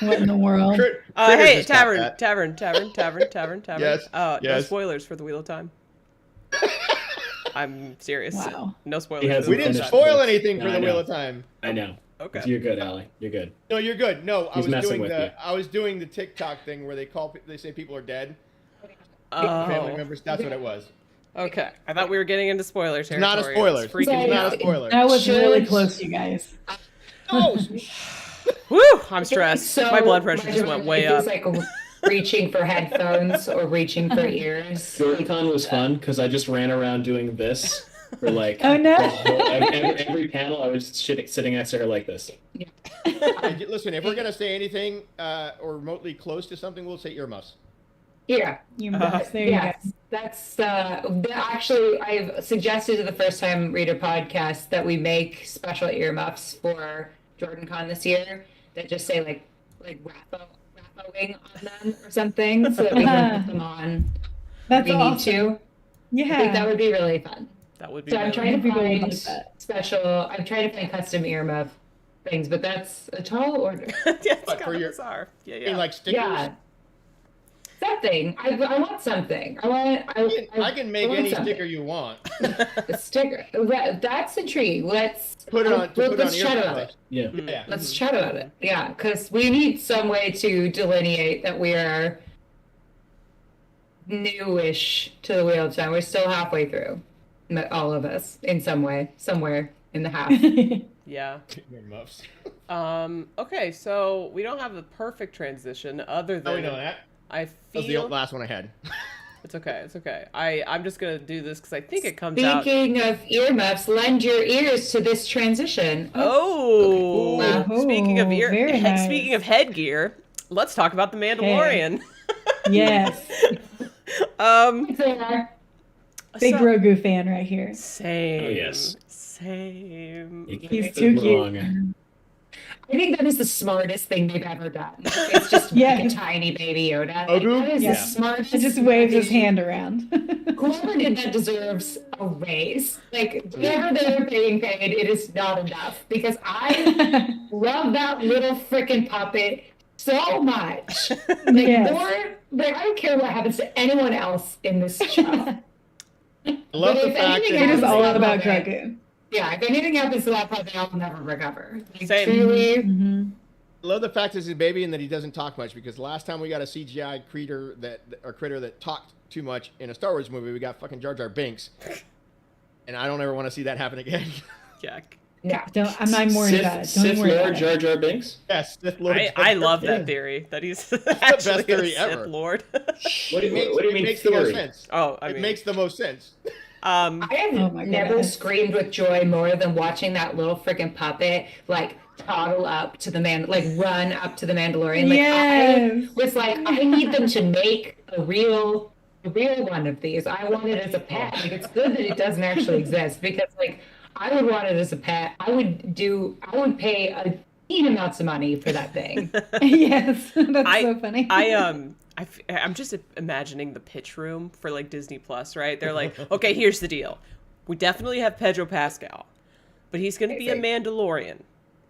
What in the world? Critter Hey, just got Tavern. that. Yes, No yes. spoilers for the Wheel of Time. I'm serious. Wow. No spoilers. He has for We the didn't Wheel of finished Time. spoil this. anything for No, the I Wheel know. of Time. I know. Okay. You're good, Allie. You're good. No, you're good. No, I He's was messing doing with you. I was doing the TikTok thing where they say people are dead. Family Oh, members. That's what it was. okay. I thought we were getting into spoiler It's not a territory. spoiler. It's freaking It's me not out. a spoiler. That was Should- really close, you guys. No, Woo! I'm stressed. So My blood pressure much just of went it way feels up. like reaching for headphones or reaching for ears. JordanCon was fun because I just ran around doing this for like Oh, no. the whole, every panel. I was sitting next to her like this. listen. If we're gonna say anything or remotely close to something, we'll say earmuffs. Yeah. You must. There you Yes, go. that's actually I've suggested to the First Time Reader podcast that we make special earmuffs for JordanCon this year that just say like rappoing on them or something, so that we can put them on That's if we awesome. need to. Yeah. I think that would be really fun. That would be. So I'm really trying to People would find like that. special. I'm trying to find custom earmuff things, but that's a tall order. yeah, it's But kind for of your- bizarre. Yeah, I yeah. mean, like stickers. Yeah. Something. I want something. I can make want any something. sticker you want. A sticker. That's intriguing. Let's Put it on. Let's chat about it. Yeah. Yeah. Let's chat about it. Yeah, because we need some way to delineate that we are newish to the Wheel of Time. We're still halfway through, all of us, in some way, somewhere in the half. Yeah. Earmuffs. Okay, so we don't have the perfect transition other Oh, than we know that. I That was the feel last one I had. it's okay. It's okay. I'm just gonna do this because I think it comes out. Speaking of earmuffs, lend your ears to this transition. Oh, Okay. speaking of Very nice. speaking of headgear, let's talk about the Mandalorian. Yes. There. Big So- Grogu fan right here. Same. Oh, yes. Same. You can't He's get too it cute. wrong. I think that is the smartest thing they've ever done. It's just Yeah. like a tiny baby Yoda. Grogu? That is Yeah. the smartest. He just waves his thing. hand around. Whoever did that deserves a raise. Like, whatever they're being paid, it is not enough. Because I love that little freaking puppet so much. Like, Yes. I don't care what happens to anyone else in this show. I love But the if fact anything that It is happens all to that about puppet, Grogu. Yeah, if anything happens to that puppet, I'll never recover. Like, Same. truly. Mhm. I love the fact that he's a baby and that he doesn't talk much, because last time we got a CGI critter that talked too much in a Star Wars movie, we got fucking Jar Jar Binks, and I don't ever want to see that happen again. Yeah. No. I'm not more into that. Don't Sith worry Lord about Jar it. Jar Binks. Yes, Sith Lord. I love that theory that he's best actually theory a Sith ever. Lord. What do It you mean makes the most theory? sense. Oh, I It mean, makes the most sense. um, I have Oh my never goodness. screamed with joy more than watching that little freaking puppet like toddle up to the run up to the Mandalorian. Like Yes. I was like, I need them to make a real one of these. I want it as a pet. Like it's good that it doesn't actually exist because like I would want it as a pet. I would pay obscene amounts of money for that thing. Yes, that's so funny. I'm just imagining the pitch room for like Disney Plus, right? They're like, okay, here's the deal. We definitely have Pedro Pascal, but he's going to be a Mandalorian.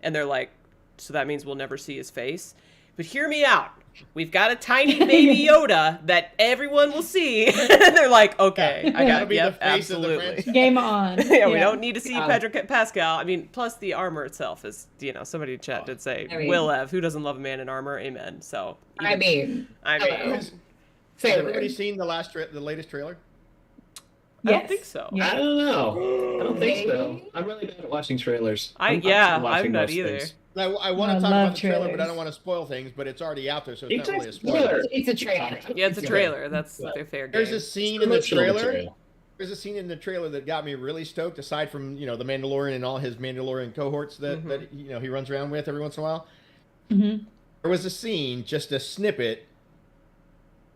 And they're like, so that means we'll never see his face. But hear me out. We've got a tiny baby Yoda that everyone will see. And they're like, okay, I got That'll it. be the Yep, face of the absolutely. franchise. Game on. Yeah, we don't need to see Yeah. Pedro Pascal. I mean, plus the armor itself is, somebody in chat did say, I mean- Will Ev, who doesn't love a man in armor? Amen. So, I mean, hello. Has everybody seen the latest trailer? I don't think so. Yeah. I don't know. I don't think so. I'm really bad at watching trailers. I'm watching not most either. things. I want I to talk love about the trailer, but I trailers. don't want to spoil things. But it's already out there, so it's It's not really a a spoiler. trailer. it's a trailer. Yeah, it's a trailer. That's their fair game. There's a scene in the Promotional trailer. material. There's a scene in the trailer that got me really stoked. Aside from the Mandalorian and all his Mandalorian cohorts that he runs around with every once in a while. Mm-hmm. There was a scene, just a snippet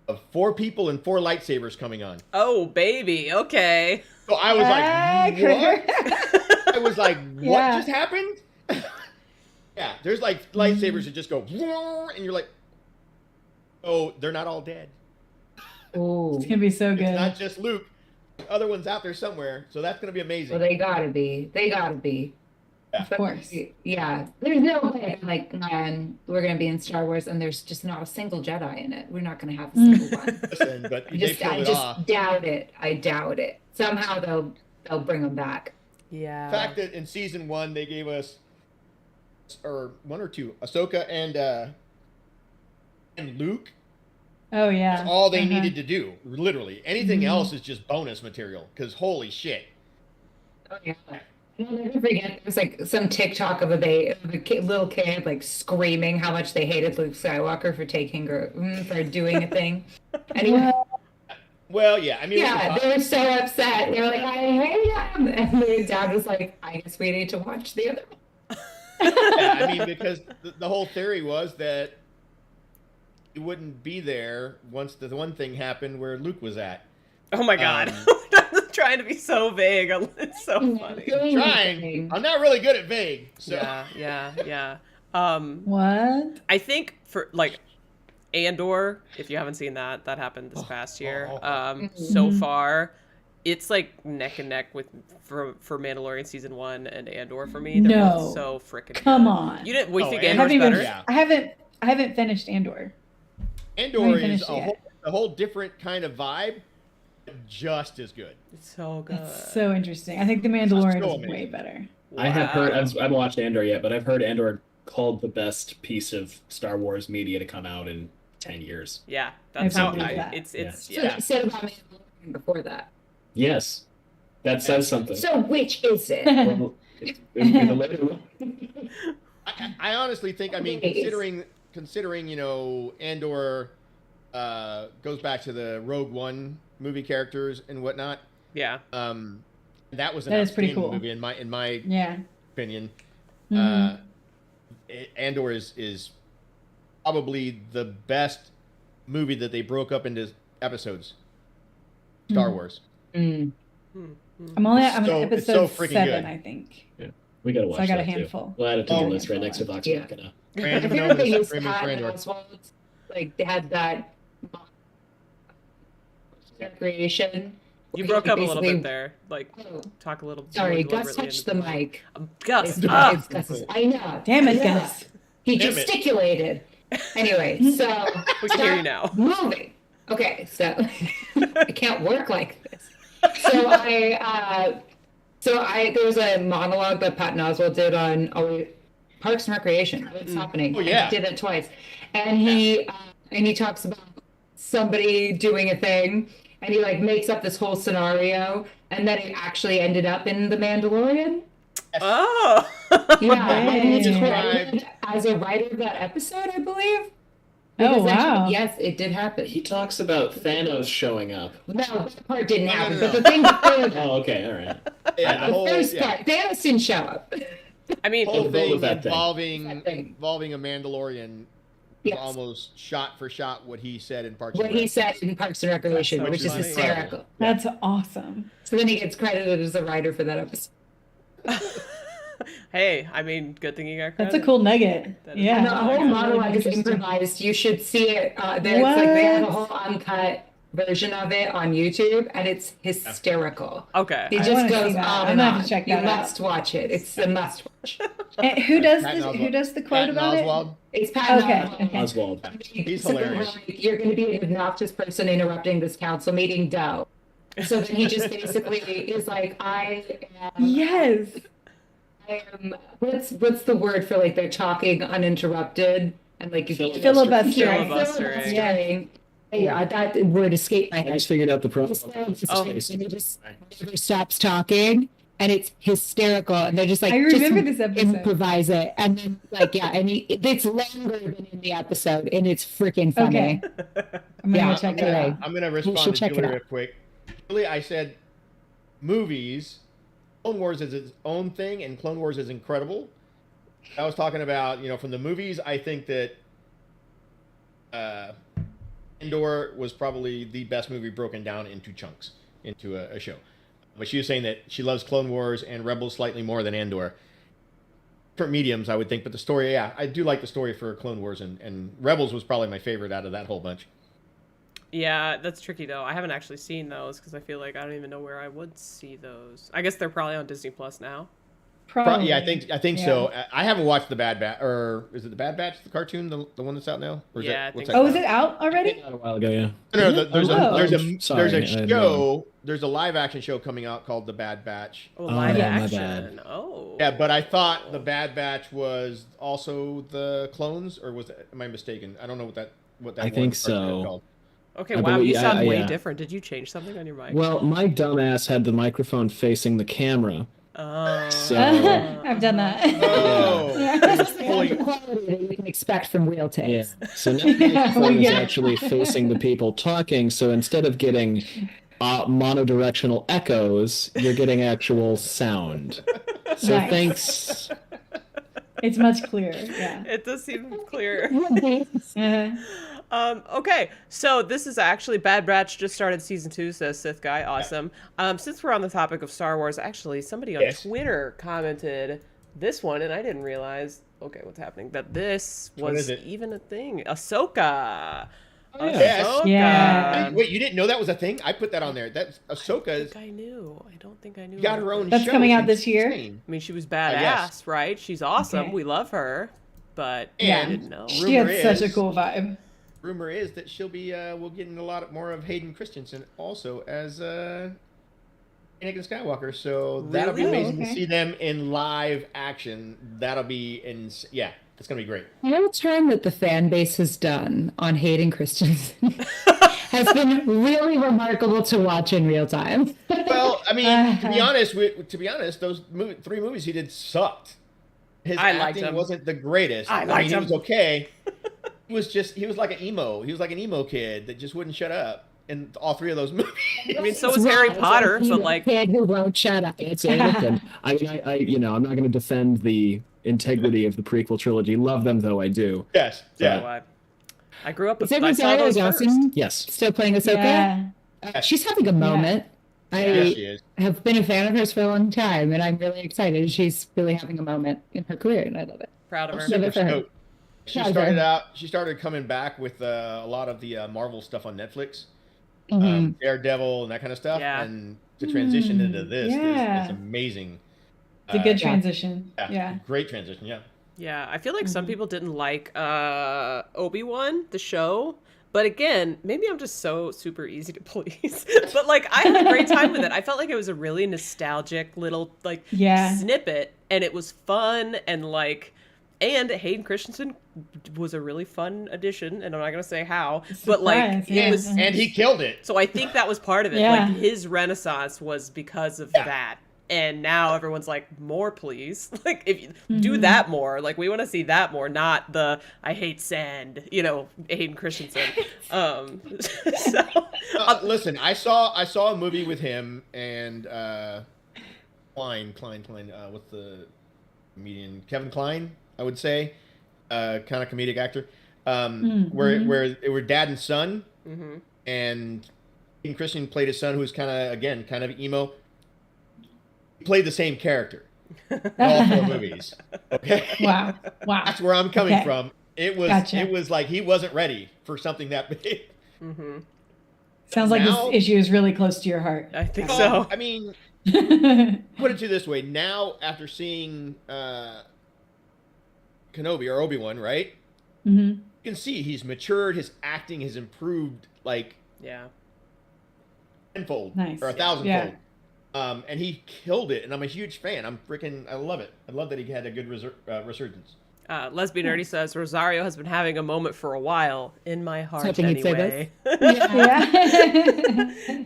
of 4 people and 4 lightsabers coming on. Oh, baby. Okay. So I was like, what? I was like, what Yeah. just happened? Yeah, there's like lightsabers that just go, and you're like, oh, they're not all dead. Ooh. It's gonna be so It's good. not just Luke. Other ones out there somewhere, so that's gonna be amazing. Well, they gotta be. Of course. Yeah. There's no way, like, we're gonna be in Star Wars and there's just not a single Jedi in it. We're not gonna have a single one. Listen, but I they pulled I it just off. doubt it. I doubt it. Somehow they'll bring them back. Yeah. The fact that in season 1 they gave us, or 1 or 2, Ahsoka and Luke. Oh yeah. That's all they Uh-huh. needed to do. Literally, anything else is just bonus material. Because holy shit. Oh yeah. I'll never forget. There was like some TikTok of a little kid like screaming how much they hated Luke Skywalker for doing a thing. And he, Well, yeah, I mean, yeah, they were so upset. They were like, I hate him. And their dad was like, I guess we need to watch the other one. yeah, I mean, because the whole theory was that he wouldn't be there once the one thing happened where Luke was at. Oh my god. Trying to be so vague. It's so funny. Trying. I'm not really good at vague. So. Yeah. What? I think for like Andor, if you haven't seen that happened this past year. So far, it's like neck and neck for Mandalorian season 1 and Andor for me. They're No. both so freaking Come good. on. You didn't? We think Andor's Andor's better. Yeah. I haven't finished Andor. Andor is finished it a whole different kind of vibe, but just as good. It's so good. It's so interesting. I think The Mandalorian so is way amazing. better. I have Wow. heard. I haven't watched Andor yet, but I've heard Andor called the best piece of Star Wars media to come out in 10 years. Yeah, that's how believe that. it's So yeah. they said about Mandalorian before that. Yes, that says something. So which is it? Well, in the later one. I honestly think, I mean, Please. considering Andor goes back to the Rogue One movie characters and whatnot. Yeah. That was an That is pretty outstanding cool. movie in my Yeah. opinion. Mhm. Andor is probably the best movie that they broke up into episodes. Star Mhm. Wars. Mm. I'm on It's so episode freaking 7, good. I think. We gotta watch I got that a handful. Too. We'll add it to Oh, the list right next to Vox yeah. Machina. Random I feel Gnome like they is used Framing Patton Andor. Oswalt, like they had that creation. You broke up a little Basically- bit there. Like, Oh, talk a little. sorry, more Gus deliberately touched into the mic. Gus. It's, Ah! it's Gus's. I know. Damn it, I know. Gus. He Damn it. gesticulated. Anyway, so We can hear you now. moving. Okay, so I can't work like this. So there was a monologue that Patton Oswalt did on Parks and Recreation. What's happening? Oh, yeah. He did it twice, and he talks about somebody doing a thing, and he like makes up this whole scenario, and then it actually ended up in The Mandalorian. Oh. Yeah, and he's Dang. credited as a writer of that episode, I believe. Oh, Because actually, wow. yes, it did happen. He talks about Thanos showing up. No, that part didn't No, no, happen. no, But the no. thing before Oh, okay, all right. Yeah, the the whole, first yeah, part, Thanos didn't show up. I mean, whole What thing was that thing? involving a Mandalorian Yes. almost shot for shot what he said in Parks and What he Rec. said in Parks and Recreation, That's so which is funny. hysterical. That's awesome. So then he gets credited as a writer for that episode. hey, I mean, good thing you got That's credit. a cool nugget. That is Yeah. And the whole really monologue is interesting. improvised. You should see it. There's like they have a What? whole uncut version of it on YouTube, and it's hysterical. Okay. He I just wanna see goes that. on I'm and gonna have on. to check You that out. must watch it. It's a must watch. And who does Patton this? Oswalt. Who does the quote Patton about Oswalt. It's Patton Okay, Oswalt. okay. Oswald. He's Something hilarious. like, you're going to be an obnoxious person interrupting this council meeting, Doe. So then he just basically is like, it? Yes. I am. What's the word for like they're talking uninterrupted and like you Filibustering. filibustering. Yeah, that word escaped my I head. just figured out the And problem. he just never stops talking, and it's hysterical. And they're just like, I remember just this episode. improvise it, and then like yeah, and it's longer than in the episode, and it's freaking funny. Okay. I'm gonna Yeah, go check okay. it out. I'm gonna You respond should to check it Julie out. real quick. Julie, I said movies. Clone Wars is its own thing, and Clone Wars is incredible. I was talking about, from the movies, I think that Andor was probably the best movie broken down into chunks, into a show. But she was saying that she loves Clone Wars and Rebels slightly more than Andor. Different mediums, I would think, but the story, yeah, I do like the story for Clone Wars, and Rebels was probably my favorite out of that whole bunch. Yeah, that's tricky though. I haven't actually seen those because I feel like I don't even know where I would see those. I guess they're probably on Disney Plus now. Probably. Yeah, I think Yeah. so. I haven't watched the Bad Batch, or is it the Bad Batch, the cartoon, the one that's out now? Or is Yeah, that, I what's think that Oh, is called? it out already? A while ago, yeah. No, there's Oh. there's a Sorry, there's I a didn't show. know. There's a live action show coming out called The Bad Batch. Oh, live yeah, my action. bad. Oh. Yeah, but I thought the Bad Batch was also the clones, or am I mistaken? I don't know what that I one think cartoon is so. called. Okay, I wow, believe- you sound way yeah. different. Did you change something on your mic? Well, my dumbass had the microphone facing the camera. Oh. So- I've done that. Oh, Yeah. it was fully. The quality that you can expect from real Yeah. tapes. So now the microphone is Yeah. actually facing the people talking. So instead of getting monodirectional echoes, you're getting actual sound. So Nice. thanks. It's much clearer. Yeah. It does seem clear. Uh-huh. Okay, so this is actually Bad Batch just started season 2, says Sith Guy. Awesome. Since we're on the topic of Star Wars, actually, somebody on Yes. Twitter commented this one, and I didn't realize, okay, what's happening, that this What was is it? even a thing. Ahsoka. Oh, yeah. Yes. Ahsoka. Yeah. Wait, you didn't know that was a thing? I put that on there. That's I Ahsoka. think I knew. I don't think I knew. Got about her own this. That's show. coming out It's this year? insane. I mean, she was guess. badass, right? She's awesome. Okay. We love her, but Yeah. I didn't know. She had Rumor such a is- cool vibe. Rumor is that she'll be. We'll get a lot more of Hayden Christensen also as Anakin Skywalker. So that'll be Really? amazing Okay. to see them in live action. That'll be yeah, it's gonna be great. No turn that the fan base has done on Hayden Christensen has been really remarkable to watch in real time. Well, I mean, to be honest, those three movies he did sucked. His I liked acting him. wasn't the greatest. I mean, liked he him. was okay. He was like an emo. He was like an emo kid that just wouldn't shut up in all three of those movies. I mean, so was Harry Potter, He's but a like, kid who won't shut up. It's Anakin. I mean, I'm not going to defend the integrity of the prequel trilogy. Love them though, I do. Yes, so yeah. I grew up Is with. I saw Rosario those first. Dawson Yes. still playing Ahsoka? Yeah. She's having a moment. Yes, she is. I have been a fan of hers for a long time, and I'm really excited. She's really having a moment in her career, and I love it. Proud of I'm her. Love super it for her. stoked. She started coming back with a lot of the Marvel stuff on Netflix, Mhm. Daredevil and that kind of stuff. Yeah. And to transition into this yeah. is amazing. It's a good Yeah. transition. Yeah. Great transition. Yeah. Yeah, I feel like some people didn't like Obi-Wan, the show. But again, maybe I'm just so super easy to please. But like, I had a great time with it. I felt like it was a really nostalgic little like Yeah. snippet, and it was fun and like, and Hayden Christensen was a really fun addition. And I'm not gonna say how, but like Surprise, yeah. it was. And he killed it. So I think that was part of it. Yeah. Like his renaissance was because of Yeah. that. And now everyone's like, more, please. Like, if you do that more, like, we want to see that more, not the I hate sand, Hayden Christensen. Listen, I saw a movie with him and Klein, what's the comedian? Kevin Klein, I would say, kind of comedic actor, where they were dad and son, and Hayden Christensen played his son, who's kind of emo. Played the same character in all 4 movies. Okay. Wow. That's where I'm coming from. It was like he wasn't ready for something that big. Sounds like this issue is really close to your heart. I think so. I mean, put it to this way: now, after seeing Kenobi or Obi-Wan, right? You can see he's matured. His acting has improved, like tenfold or 1,000-fold. Yeah. And he killed it, and I'm a huge fan. I love it. I love that he had a good resurgence. Lesbian Nerdy says, Rosario has been having a moment for a while, in my heart Hoping you'd say anyway.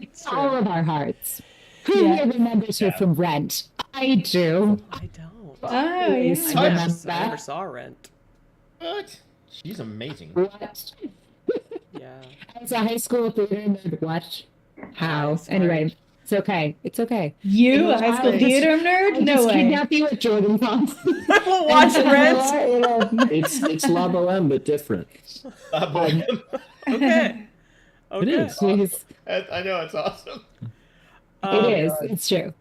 It's all of our hearts. Who here remembers her from Rent? I do. I don't. Oh, yeah. I never saw Rent. What? She's amazing. What? Yeah. As a high school theater nerd, what? How? Sorry. Anyway, it's okay. It's okay. You, a high school theater nerd? No way. Kidnap you with Jordan Thompson. We'll watch Rent. It's La Boheme, but different. Okay. It is. I know, it's awesome. It is. It's true.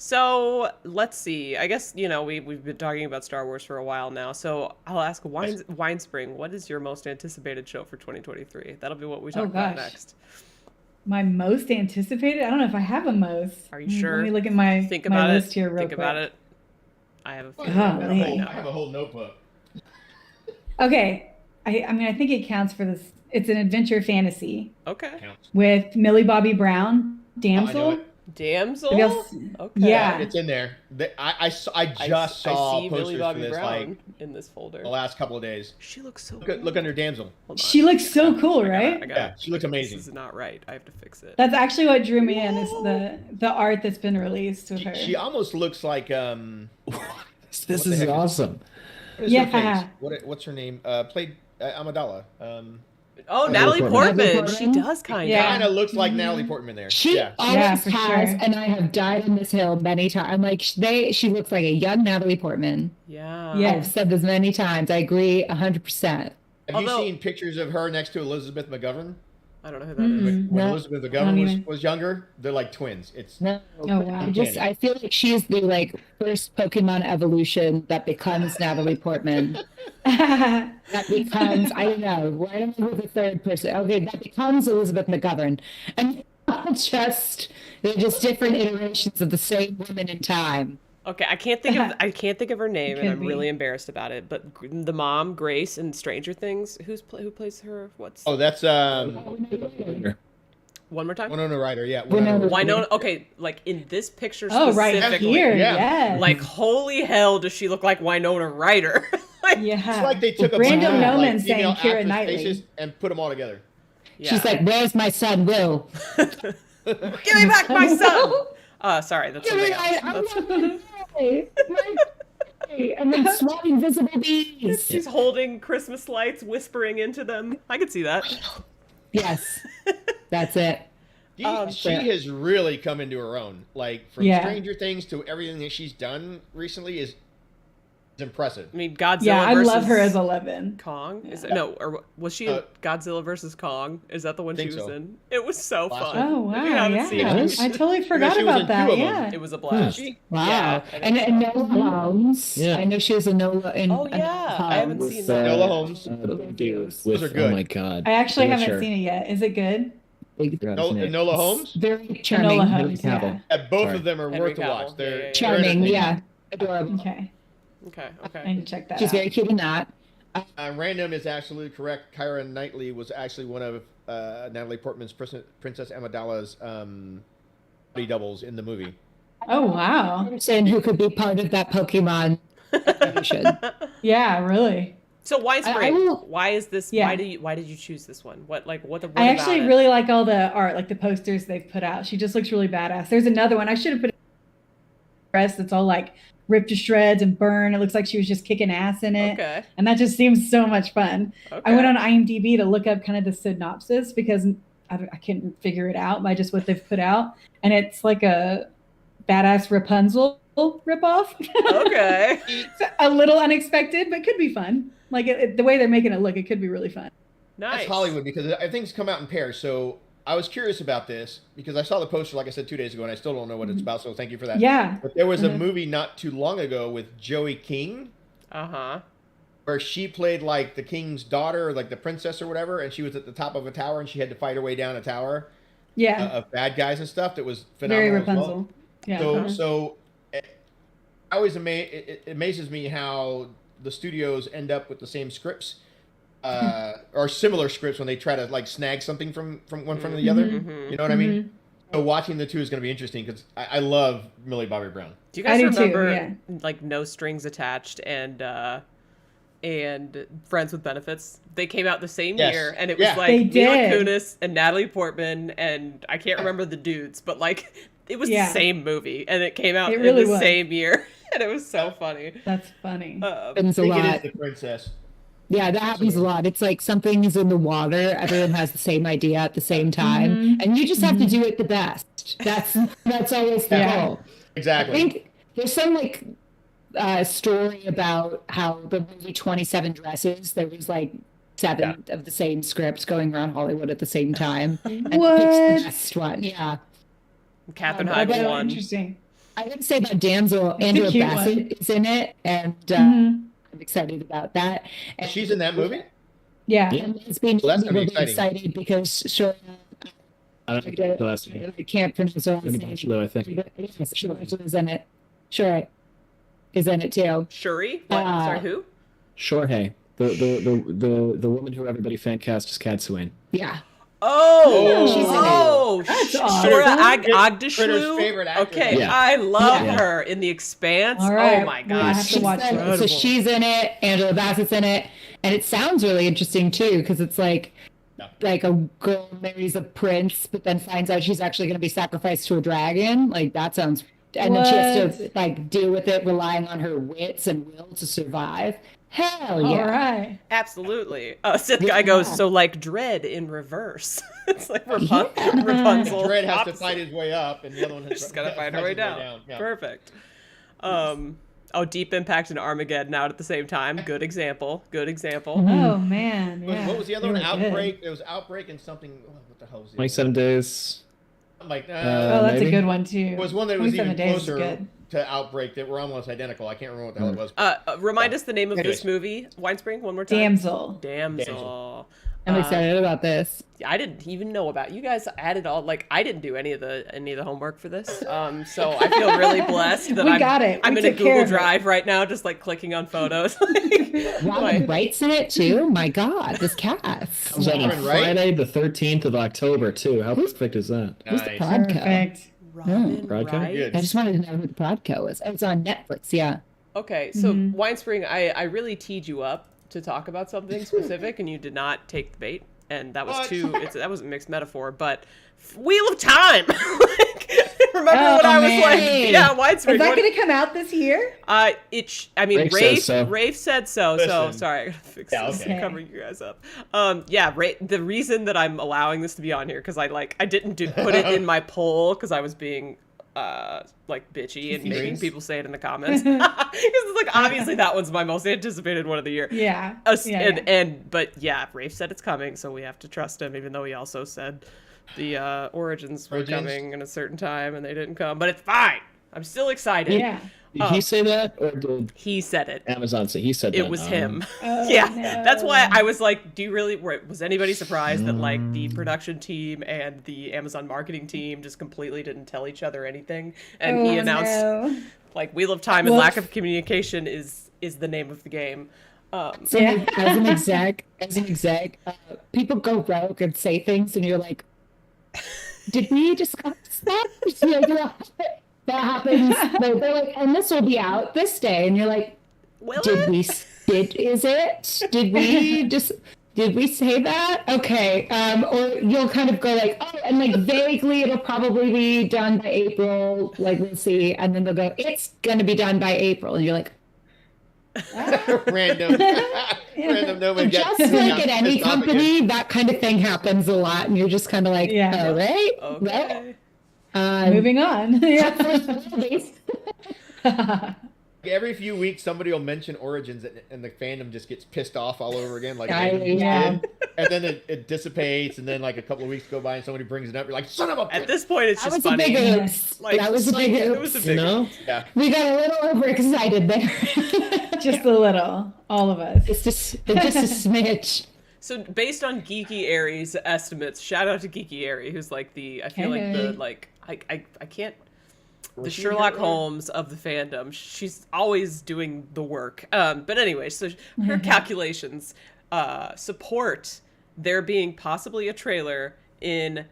So let's see. I guess, we've been talking about Star Wars for a while now. So I'll ask Winespring, what is your most anticipated show for 2023? That'll be what we talk about next. My most anticipated? I don't know if I have a most. Are you sure? Let me look at my list here real quick. Think about it. I have a feeling. I have a whole notebook. Okay. I mean, I think it counts for this. It's an adventure fantasy. Okay. With Millie Bobby Brown, Damsel. Damsel? Okay. Yeah. It's in there. I just saw see posters Millie for Bobby this Brown in this folder. the last couple of days. She looks so Look under Damsel. She looks so cool, right? Yeah, she looks amazing. This is not right. I have to fix it. That's actually what drew me in is the art that's been released with her. She almost looks like This is awesome. What's her name? Played Amidala. Natalie Portman. She does kind of. Kind of looks like Natalie Portman there. She always has, and I have died on this hill many times. I'm like, she looks like a young Natalie Portman. Yeah. I've said this many times. I agree 100%. Have you seen pictures of her next to Elizabeth McGovern? I don't know who that is. When Elizabeth McGovern was younger, they're like twins. No. Oh wow. I feel like she's the first Pokemon evolution that becomes Natalie Portman. That becomes, I don't know, I don't know who the third person. Okay, that becomes Elizabeth McGovern. And they're just different iterations of the same woman in time. Okay, I can't think of her name, and I'm really embarrassed about it. But the mom, Grace, in Stranger Things, who plays her? That's one more time. Winona Ryder, yeah. Winona. Okay, like in this picture specifically. Right here, yes. Like holy hell, does she look like Winona Ryder? Yeah. It's like they took Brandon Noman saying female Keira actress' Knightley faces and put them all together. Yeah. She's like, "Where's my son, Will? Give me back my son." Sorry, that's something else. And then swat invisible bees. She's holding Christmas lights, whispering into them. I could see that. Yes, that's it. She has really come into her own. Like from Stranger Things to everything that she's done recently is impressive. I mean, Godzilla. Yeah, I versus love her as 11. Kong. Is it, no, or was she in Godzilla versus Kong? Is that the one she was in? It was so fun. Oh wow! If you haven't seen it. I totally forgot about that. Yeah, it was a blast. Wow! Yeah, and Nola Holmes. Yeah, I know she was a Nola. I haven't seen that. Nola Holmes. Those are good. Oh my god! I actually haven't seen it yet. Is it good? Nola Holmes. Very charming. Nola Holmes. Yeah. Both of them are worth a watch. They're charming. Yeah, adorable. Okay. I need to check that. She's very cute in that. Random is absolutely correct. Keira Knightley was actually one of Natalie Portman's Princess Amidala's body doubles in the movie. Oh wow! Person who could be part of that Pokemon evolution. Yeah, really. So Winespring, why is this? Yeah. Why did you choose this one? What I actually really like all the art, like the posters they've put out. She just looks really badass. There's another one I should have put. dress that's all like ripped to shreds and burned. It looks like she was just kicking ass in it. Okay. And that just seems so much fun. Okay. I went on IMDb to look up kind of the synopsis because I couldn't figure it out by just what they've put out. And it's like a badass Rapunzel ripoff. Okay. It's a little unexpected, but could be fun. Like the way they're making it look, it could be really fun. Nice. That's Hollywood because things come out in pairs. So I was curious about this because I saw the poster, like I said, 2 days ago, and I still don't know what it's about. So thank you for that. Yeah. But there was a movie not too long ago with Joey King. Uh-huh. Where she played like the king's daughter, or like the princess or whatever, and she was at the top of a tower and she had to fight her way down a tower. Yeah. Of bad guys and stuff. That was phenomenal. Very as well. Rapunzel. Yeah. So I always it amazes me how the studios end up with the same scripts. Or similar scripts when they try to like snag something from one from the other. You know what I mean? So watching the two is going to be interesting because I love Millie Bobby Brown. Do you guys remember yeah. like No Strings Attached and Friends with Benefits? They came out the same year, and it was like Mila Kunis and Natalie Portman, and I can't remember the dudes, but like it was the same movie, and it came out in the same year, and it was so funny. That's funny. I think it is the princess. Yeah, that happens a lot. It's like something is in the water. Everyone has the same idea at the same time, and you just have to do it the best. That's always the goal. Exactly. I think there's some like story about how the movie 27 Dresses. There was like 7 of the same scripts going around Hollywood at the same time, and picked the best one. Yeah. Katherine Heigl won. Interesting. I would say that damsel Angela Bassett is in it, and I'm excited about that. And she's in that movie? Yeah. And it's been really excited because sure. I don't know the last name. I can't pronounce her last name. I think. Yes, Shuri is in it. Shuri is in it too. Shuri? What? Sorry, who? Shorehey. The woman who everybody fan cast as Katsuyane. Yeah. Oh, that's Shora awesome. Critter's favorite actor. Okay, I love her in The Expanse. All right. Oh my gosh, I have to watch it. So she's in it. Angela Bassett's in it, and it sounds really interesting too because it's like a girl marries a prince, but then finds out she's actually going to be sacrificed to a dragon. Like that sounds. And then she has to like deal with it, relying on her wits and will to survive. Hell yeah! All right. Absolutely. Sith guy goes, so like Dread in reverse. It's like Rapunzel. Dread has to fight his way up, and the other one has just gotta fight her way down. Yeah. Perfect. Deep Impact and Armageddon out at the same time. Good example. Oh man. Yeah. What was the other one? Outbreak. There was Outbreak and something. What the hell was it? 27 Days. Like, that's maybe? a good one too. It was one that was even 27 Days is closer good. to Outbreak that were almost identical. I can't remember what the hell it was. Remind us the name of this movie, Winespring, one more time. Damsel. I'm excited about this. I didn't even know about you guys. Added all I didn't do any of the homework for this. So I feel really blessed that I'm in a Google Drive right now, just like clicking on photos. Robin Wright's in it too. My God, this cast. Comes out on Friday, the 13th of October too. How perfect is that? Who's the Podco? Perfect. Robin Wright? Wright. I just wanted to know who the Podco was. It's on Netflix. Yeah. Okay, so Winespring, I really teed you up to talk about something specific, and you did not take the bait. And that was that was a mixed metaphor, but Wheel of Time. Remember when I was like, yeah, Winespring. Is that going to come out this year? Rafe said so. Listen. So sorry, I gotta fix this. okay. I'm covering you guys up. The reason that I'm allowing this to be on here because I didn't put it in my poll because I was being bitchy and making people say it in the comments because it's like obviously that one's my most anticipated one of the year. Yeah. But Rafe said it's coming, so we have to trust him, even though he also said the origins were coming in a certain time and they didn't come. But it's fine. I'm still excited. Yeah. Did he say that, or did he said it? Amazon say he said that? It was him. Oh, yeah, no. that's why I was like, was anybody surprised that like the production team and the Amazon marketing team just completely didn't tell each other anything? And he announced like Wheel of Time and lack of communication is the name of the game. As an exec, people go rogue and say things, and you're like, "Did we discuss that?" That happens. They're like, and this will be out this day, and you're like, "Did we did we say that? Okay. Or you'll kind of go like, oh, and like vaguely it'll probably be done by April. Like we'll see. And then they'll go, it's going to be done by April. And you're like, Random. Random. Nobody gets just like at any pissed off again. company, that kind of thing happens a lot. And you're just kind of like, Yeah. all right. Okay. Well, Moving on. Yeah. Every few weeks, somebody will mention Origins, and the fandom just gets pissed off all over again. Like, Yeah. and then it dissipates, and then like a couple of weeks go by, and somebody brings it up. You're like, son of a At bitch. this point, it's that just was a funny. big oops. Like, That was a big it oops. was a You big know? Yeah. We got a little overexcited there. Just a little. All of us. just a smidge. So based on Geeky Aries estimates, shout out to Geeky Airy, who's like I feel like the I can't the Was she Sherlock here? Holmes of the fandom. She's always doing the work. But anyway, so her calculations support there being possibly a trailer in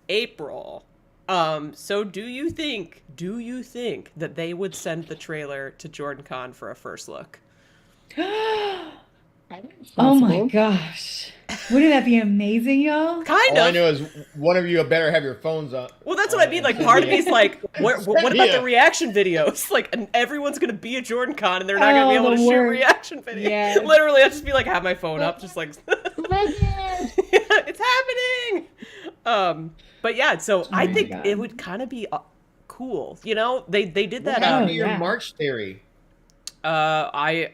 April. So do you think that they would send the trailer to Jordan Con for a first look? Oh my gosh. Wouldn't that be amazing, y'all? Kind All I of. know is one of you better have your phones on. Well, that's what I mean. Like, part of me is like, what about Yeah. the reaction videos? Like, and everyone's gonna be at Jordan Con, and they're not gonna be Oh, able to the shoot worst. reaction videos. Yes. Literally, I'll just be like, have my phone up, just like, it's happening. But yeah, so I my think God. it would kind of be cool. You know, they did What that. happened Oh, to your yeah. March theory? I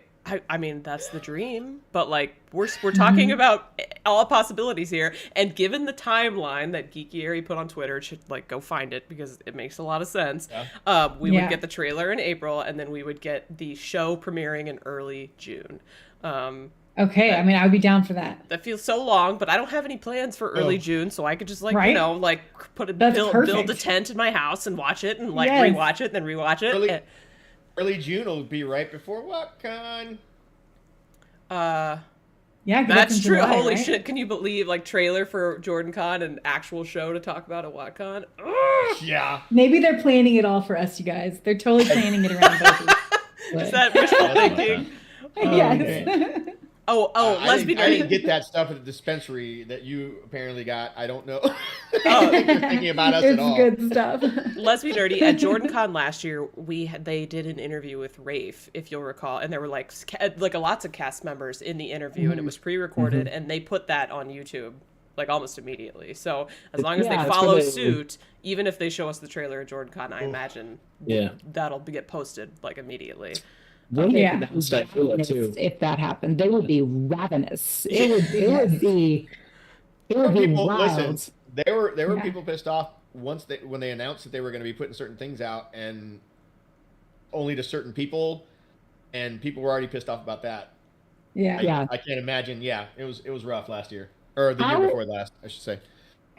mean, that's the dream, but like we're talking about all possibilities here, and given the timeline that Geeky Airy put on Twitter, should like go find it because it makes a lot of sense. Yeah. We Yeah. would get the trailer in April, and then we would get the show premiering in early June. Okay, I mean, I would be down for that. That feels so long, but I don't have any plans for early Oh. June, so I could just like Right? like That's build perfect. a tent in my house and watch it and like Yes. rewatch it, and then rewatch it. Early- And- Early June will be right before WhatCon. Yeah, 'cause That's in true. July, Holy right? shit! Can you believe like trailer for Jordan Con and actual show to talk about at WhatCon? Yeah. Maybe they're planning it all for us, you guys. They're totally planning it around both of us. Is that wishful That's not thinking? Yes. Oh, lesbian I didn't nerdy. get that stuff at the dispensary that you apparently got. I don't know. Oh. I think you're thinking about us at It's all. good stuff. Lesbian nerdy at Jordan Con last year. They did an interview with Rafe, if you'll recall, and there were like lots of cast members in the interview, and it was pre-recorded, and they put that on YouTube like almost immediately. So as long as Yeah, they that's follow where they- suit, even if they show us the trailer at Jordan Con, I imagine Yeah. that'll get posted like immediately. When they Yeah. announced Ila too. If that happened, they would be ravenous. It would be People, wild. listen, there were Yeah. people pissed off when they announced that they were going to be putting certain things out and only to certain people, and people were already pissed off about that. Yeah. Yeah. I can't imagine. Yeah, it was rough last year, or the How- year before last, I should say.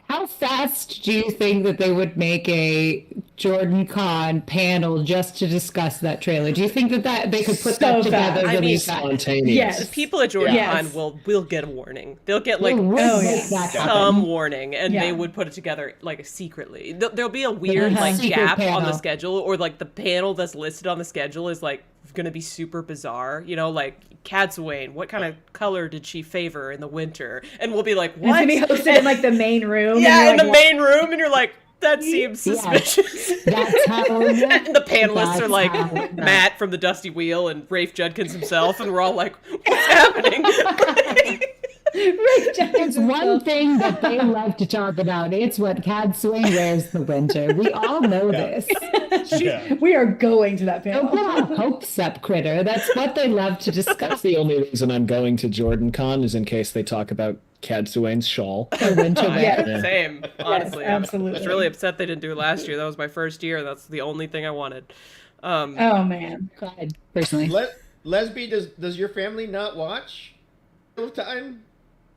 How fast do you think that they would make a Jordan Con panel just to discuss that trailer? Do you think that they could put So that together fast. I really mean, fast? Spontaneous. Yes. The people at Jordan Yes. Con will get a warning. They'll get like They would Oh, make yeah. that some happen. warning, and Yeah. they would put it together like secretly. There'll be a weird Uh-huh. like Secret gap on the panel. schedule, or like the panel that's listed on the schedule is like gonna be super bizarre. You know, like Cadsuane, what kind of color did she favor in the winter? And we'll be like, It's what? gonna be hosted in like the main room. yeah, in and the you're like, main room, and you're like, that seems Yeah. suspicious. That's how. And the panelists are That's like how- Matt from the Dusty Wheel and Rafe Judkins himself, and we're all like, what's happening? It's one thing that they love to talk about. It's what Cad Swain wears in the winter. We all know this. Yeah. We are going to that Don't panel. get our hopes up, Critter. That's what they love to discuss. That's the only reason I'm going to Jordan Con is in case they talk about Cad Suwain's shawl. The winter Yeah. wear. Same, honestly. I absolutely. was really upset they didn't do it last year. That was my first year. That's the only thing I wanted. Oh man. Cried, personally. Lesby, does your family not watch Time?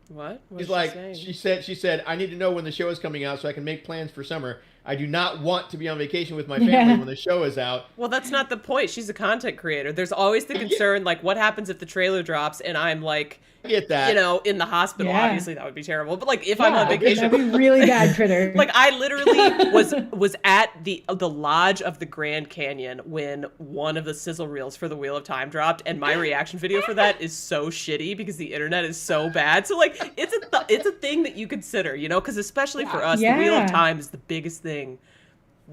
What? What She's is she like, saying? she said, I need to know when the show is coming out so I can make plans for summer. I do not want to be on vacation with my family when the show is out. Well, that's not the point. She's a content creator. There's always the concern, like, what happens if the trailer drops and I'm like, I get that. you know, in the hospital? Yeah. Obviously, that would be terrible. But like, if I'm on vacation, that'd be really bad, Kritter. like, I literally was at the lodge of the Grand Canyon when one of the sizzle reels for the Wheel of Time dropped, and my reaction video for that is so shitty because the internet is so bad. So like, it's a thing that you consider, you know, because especially for us, the Wheel of Time is the biggest thing.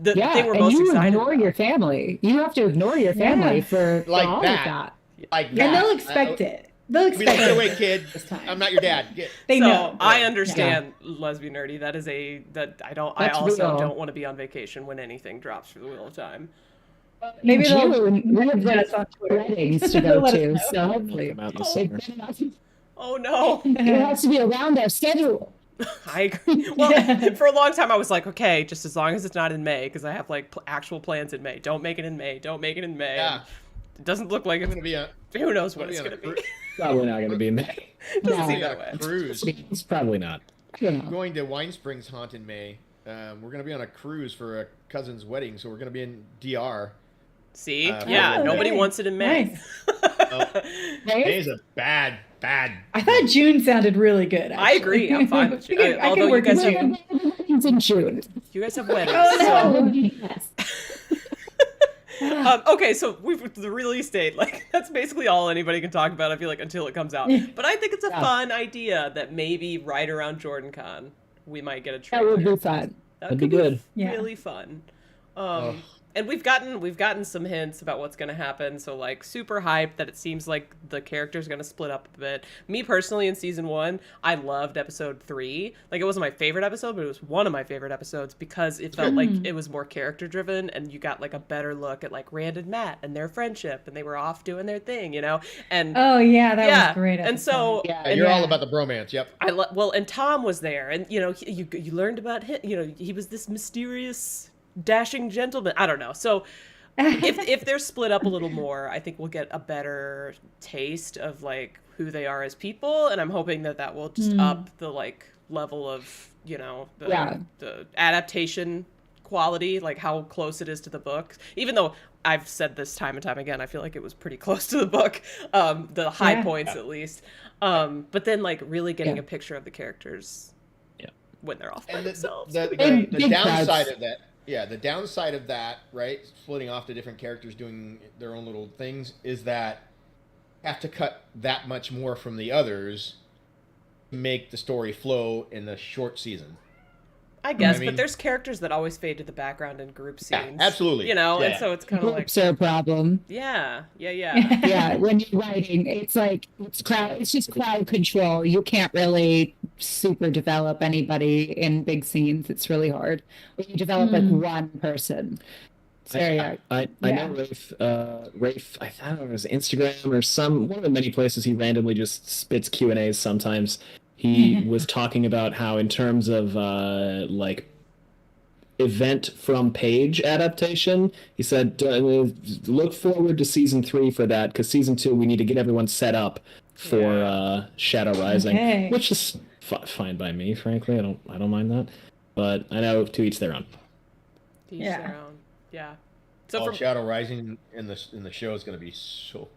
The thing we're most excited ignore about. your family. You have to ignore your family for Like all that. of that. Like that. And they'll expect it. They'll Be expect like, it. "Get away, kid. This time. I'm not your dad." They So know. I understand lesbian nerdy. That is I That's also real. don't want to be on vacation when anything drops for the Wheel of Time. Maybe In they'll June, we have let us on Twitter. weddings to go Let us to, know. so hopefully Come out in the summer. Oh no. it has to be around our schedule. I agree. Well, for a long time I was like, okay, just as long as it's not in May, because I have like actual plans in May. Don't make it in May. Don't make it in May. Yeah. And it doesn't look like I'm it's gonna be on. who knows what I'm it's gonna gonna be be. Probably not going to be in May. Doesn't No. seem on that a way. cruise. It's probably not. You know. Going to Winespring's haunt in May. We're gonna be on a cruise for a cousin's wedding, so we're gonna be in DR. See? Yeah, nobody okay. wants it in May. Nice. May is a bad. I thought June sounded really good. I agree. I'm fine with June. I can Although you work in guys June. Weddings in June. You guys have weddings. Oh, no. Yes. Okay, so we've the release date. Like that's basically all anybody can talk about. I feel like until it comes out. But I think it's a fun idea that maybe right around JordanCon we might get a That trailer. would be fun. That That'd could be good. Yeah. Really fun. And we've gotten some hints about what's going to happen. So like super hyped that it seems like the character's going to split up a bit. Me personally in season 1, I loved episode 3. Like it wasn't my favorite episode, but it was one of my favorite episodes because it felt like it was more character driven and you got like a better look at like Rand and Matt and their friendship and they were off doing their thing, you know? And Oh yeah, that was great. And so Yeah. You're all about the bromance. Yep. well, and Tom was there, and you know, you learned about him. You know, he was this mysterious, dashing gentleman. I don't know. So, if they're split up a little more, I think we'll get a better taste of like who they are as people, and I'm hoping that will just up the like level of the adaptation quality, like how close it is to the book. Even though I've said this time and time again, I feel like it was pretty close to the book, the high points at least. But then like really getting a picture of the characters when they're off by And themselves. the Big downside crowds. of that, the downside of that, right, splitting off to different characters doing their own little things, is that you have to cut that much more from the others to make the story flow in the short season. I guess, I mean- but there's characters that always fade to the background in group Yeah, scenes. absolutely. You know, and Yeah. so it's kind of like, Groups are a problem. yeah. Yeah, when you're writing, it's like it's just crowd control. You can't really super develop anybody in big scenes. It's really hard. When you develop like one person, it's very hard. I know Rafe, I don't know if it was Instagram or one of the many places he randomly just spits Q&As sometimes. He was talking about how in terms of like event from page adaptation, he said look forward to season 3 for that, because season 2 we need to get everyone set up for Shadow Rising, which is fine by me, frankly. I don't mind that, but I know to each their own. Yeah. So Shadow Rising in the show is going to be so.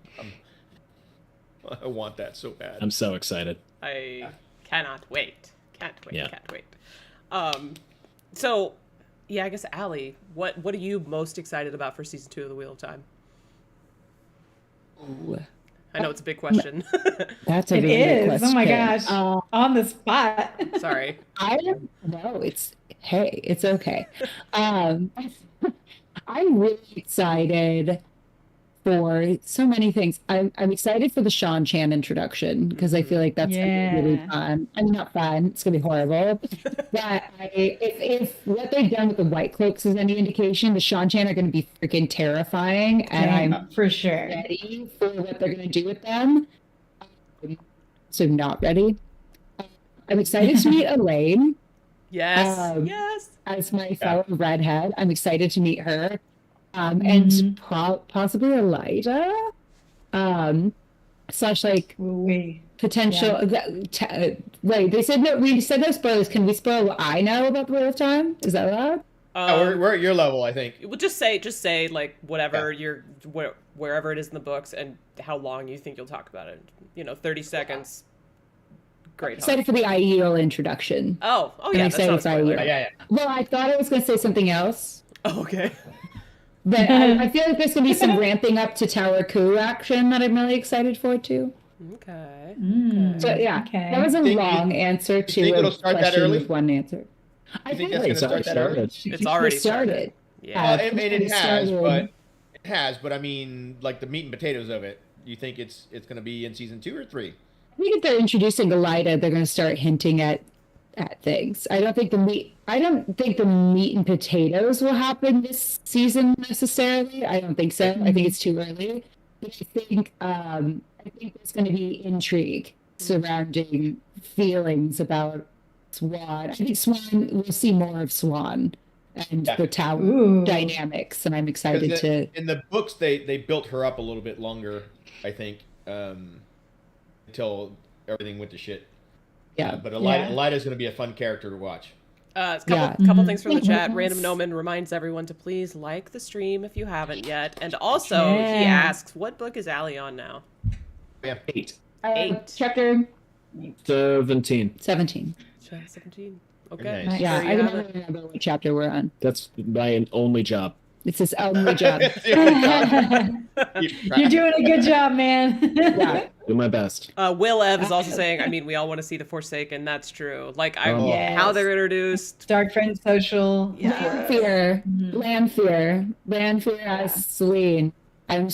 I want that so bad. I'm so excited. I cannot wait. Can't Yeah. wait. So, yeah, I guess Allie, what are you most excited about for season 2 of The Wheel of Time? Ooh, I know it's a big question. that's a It really is. good question. Oh my gosh. On the spot. Sorry. I don't know. It's okay. I'm really excited for so many things. I'm excited for the Sean Chan introduction because I feel like that's gonna be really fun. I mean, not fun. It's gonna be horrible. But if what they've done with the White Cloaks is any indication, the Sean Chan are gonna be freaking terrifying, and I'm for sure ready for what they're gonna do with them. So not ready. I'm excited to meet Elaine. Yes. Yes. As my fellow redhead. I'm excited to meet her. And possibly Elijah. Slash like potential. Wait, they said no. We said no spoilers. Can we spoil what I know about the Wheel of Time? Is that allowed? we're at your level, I think. Well, just say like whatever wherever it is in the books and how long you think you'll talk about it. 30 seconds. Great. Excited for the IEL introduction. Oh I'm yeah, that excited sounds for spoiler. IEL. Yeah. Well, I thought I was going to say something else, Oh, okay. but I feel like there's going to be some ramping up to Tower Coup action that I'm really excited for too. Okay. So yeah, Okay. that was a Think- long answer to think a it'll start that question early? with one answer. I think think that's It's gonna already start that early? started. It's already started. Yeah. Well, I mean, it it has, but I mean, like the meat and potatoes of it. You think it's going to be in season 2 or 3? I think if they're introducing Elida, they're going to start hinting at things. I don't think the meat and potatoes will happen this season necessarily. I don't think so. I think it's too early. But I think there's going to be intrigue surrounding feelings about Swan. I think Swan. We'll see more of Swan and the tower Ooh. dynamics, and I'm excited Because to. in the books, they built her up a little bit longer, I think, until everything went to shit. Yeah, But Elida's going to be a fun character to watch. A Yeah. couple things from the Mhm. chat. Random Noman reminds everyone to please like the stream if you haven't yet. And also, he Yeah. asks, what book is Allie on now? Yeah. 8. 8. Chapter 17. 17. 17. Okay. Nice. Yeah, There I you don't have it. remember what chapter we're on. That's my only job. It's his only job. You're doing a good job, man. Yeah. Do my best. Will Ev is also saying, I mean, we all want to see the Forsaken. That's true. Like, Yes. how they're introduced. Dark Friend Social. Lanfear. Lanfear as Celine. I hope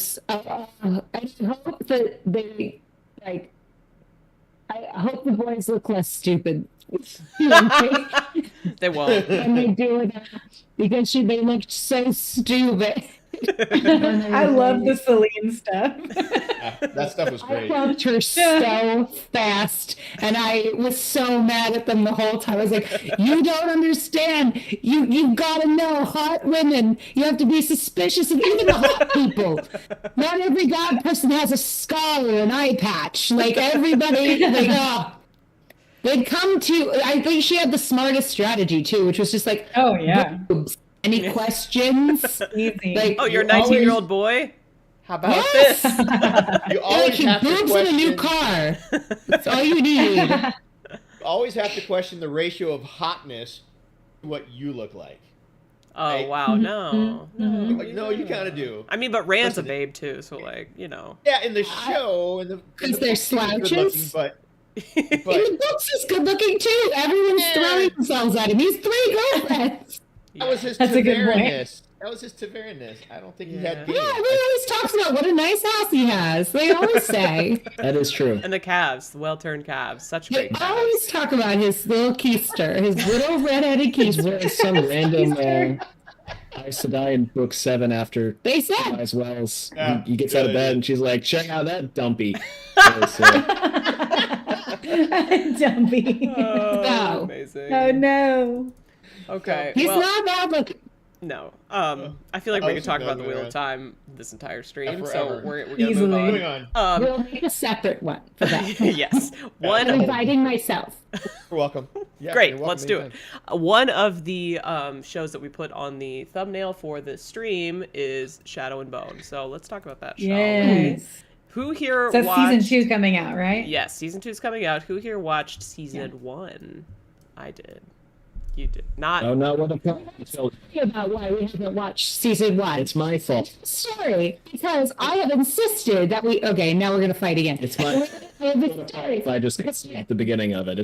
that they, like, I hope the boys look less stupid. They won't. When they do that, because they looked so stupid. I love the Celine stuff. That stuff was I great. loved her so fast, and I was so mad at them the whole time. I was like, "You don't understand. You've got to know hot women. You have to be suspicious of even the hot people. Not every god person has a scar or an eye patch. Like everybody, like oh." They'd come to. I think she had the smartest strategy too, which was just like, Oh yeah. boobs. Any questions? Easy. Like, Oh, you're a You always- 19-year-old boy? How about Yes! this? You like always your have to boobs in a new question. car. That's all you need. Always have to question the ratio of hotness to what you look like. Oh, Right. wow. No. Like, no, you kind of do. I mean, but Rand's a Listen, babe, too. So, like, you know. Yeah, in the show, in the Because they're books, he's good slouches? looking, In the books, he's good looking too. Everyone's throwing themselves at him. He's 3 girlfriends. that was his That's a good point. Taverness. That was his Taverness. I don't think he had Yeah. game. Yeah, everyone always talks about what a nice house he has. They always say. That is true. And the calves, the well-turned calves. Such They great always calves. talk about his little keister, his little redheaded keister. There's some random Aes Sedai in book 7 after They said. As Wells. Yeah. He gets out of Yeah, bed yeah. and she's like, check out that dumpy. So, Dumpy. Oh, No. amazing. Oh no. Okay. He's well, not bad looking. no. I feel like we could talk about the Wheel of Yeah. Time this entire stream, so Forever. we're gonna move Easily. Moving on. on. We'll make a separate one for that. Yes. I'm One. inviting myself. You're welcome. Yeah, Great. you're welcome Let's do it. anytime. One of the shows that we put on the thumbnail for this stream is Shadow and Bone. So let's talk about that. Shall we? Yes. Who here So watched? season 2 coming out, right? Yes, season 2 is coming out. Who here watched season 1? I did. You did not. oh no, what a problem. So About why we haven't watched season 1. it's my fault. Sorry, because I have insisted that we. Okay, now we're gonna fight again. It's my I have insisted I just at the beginning of it.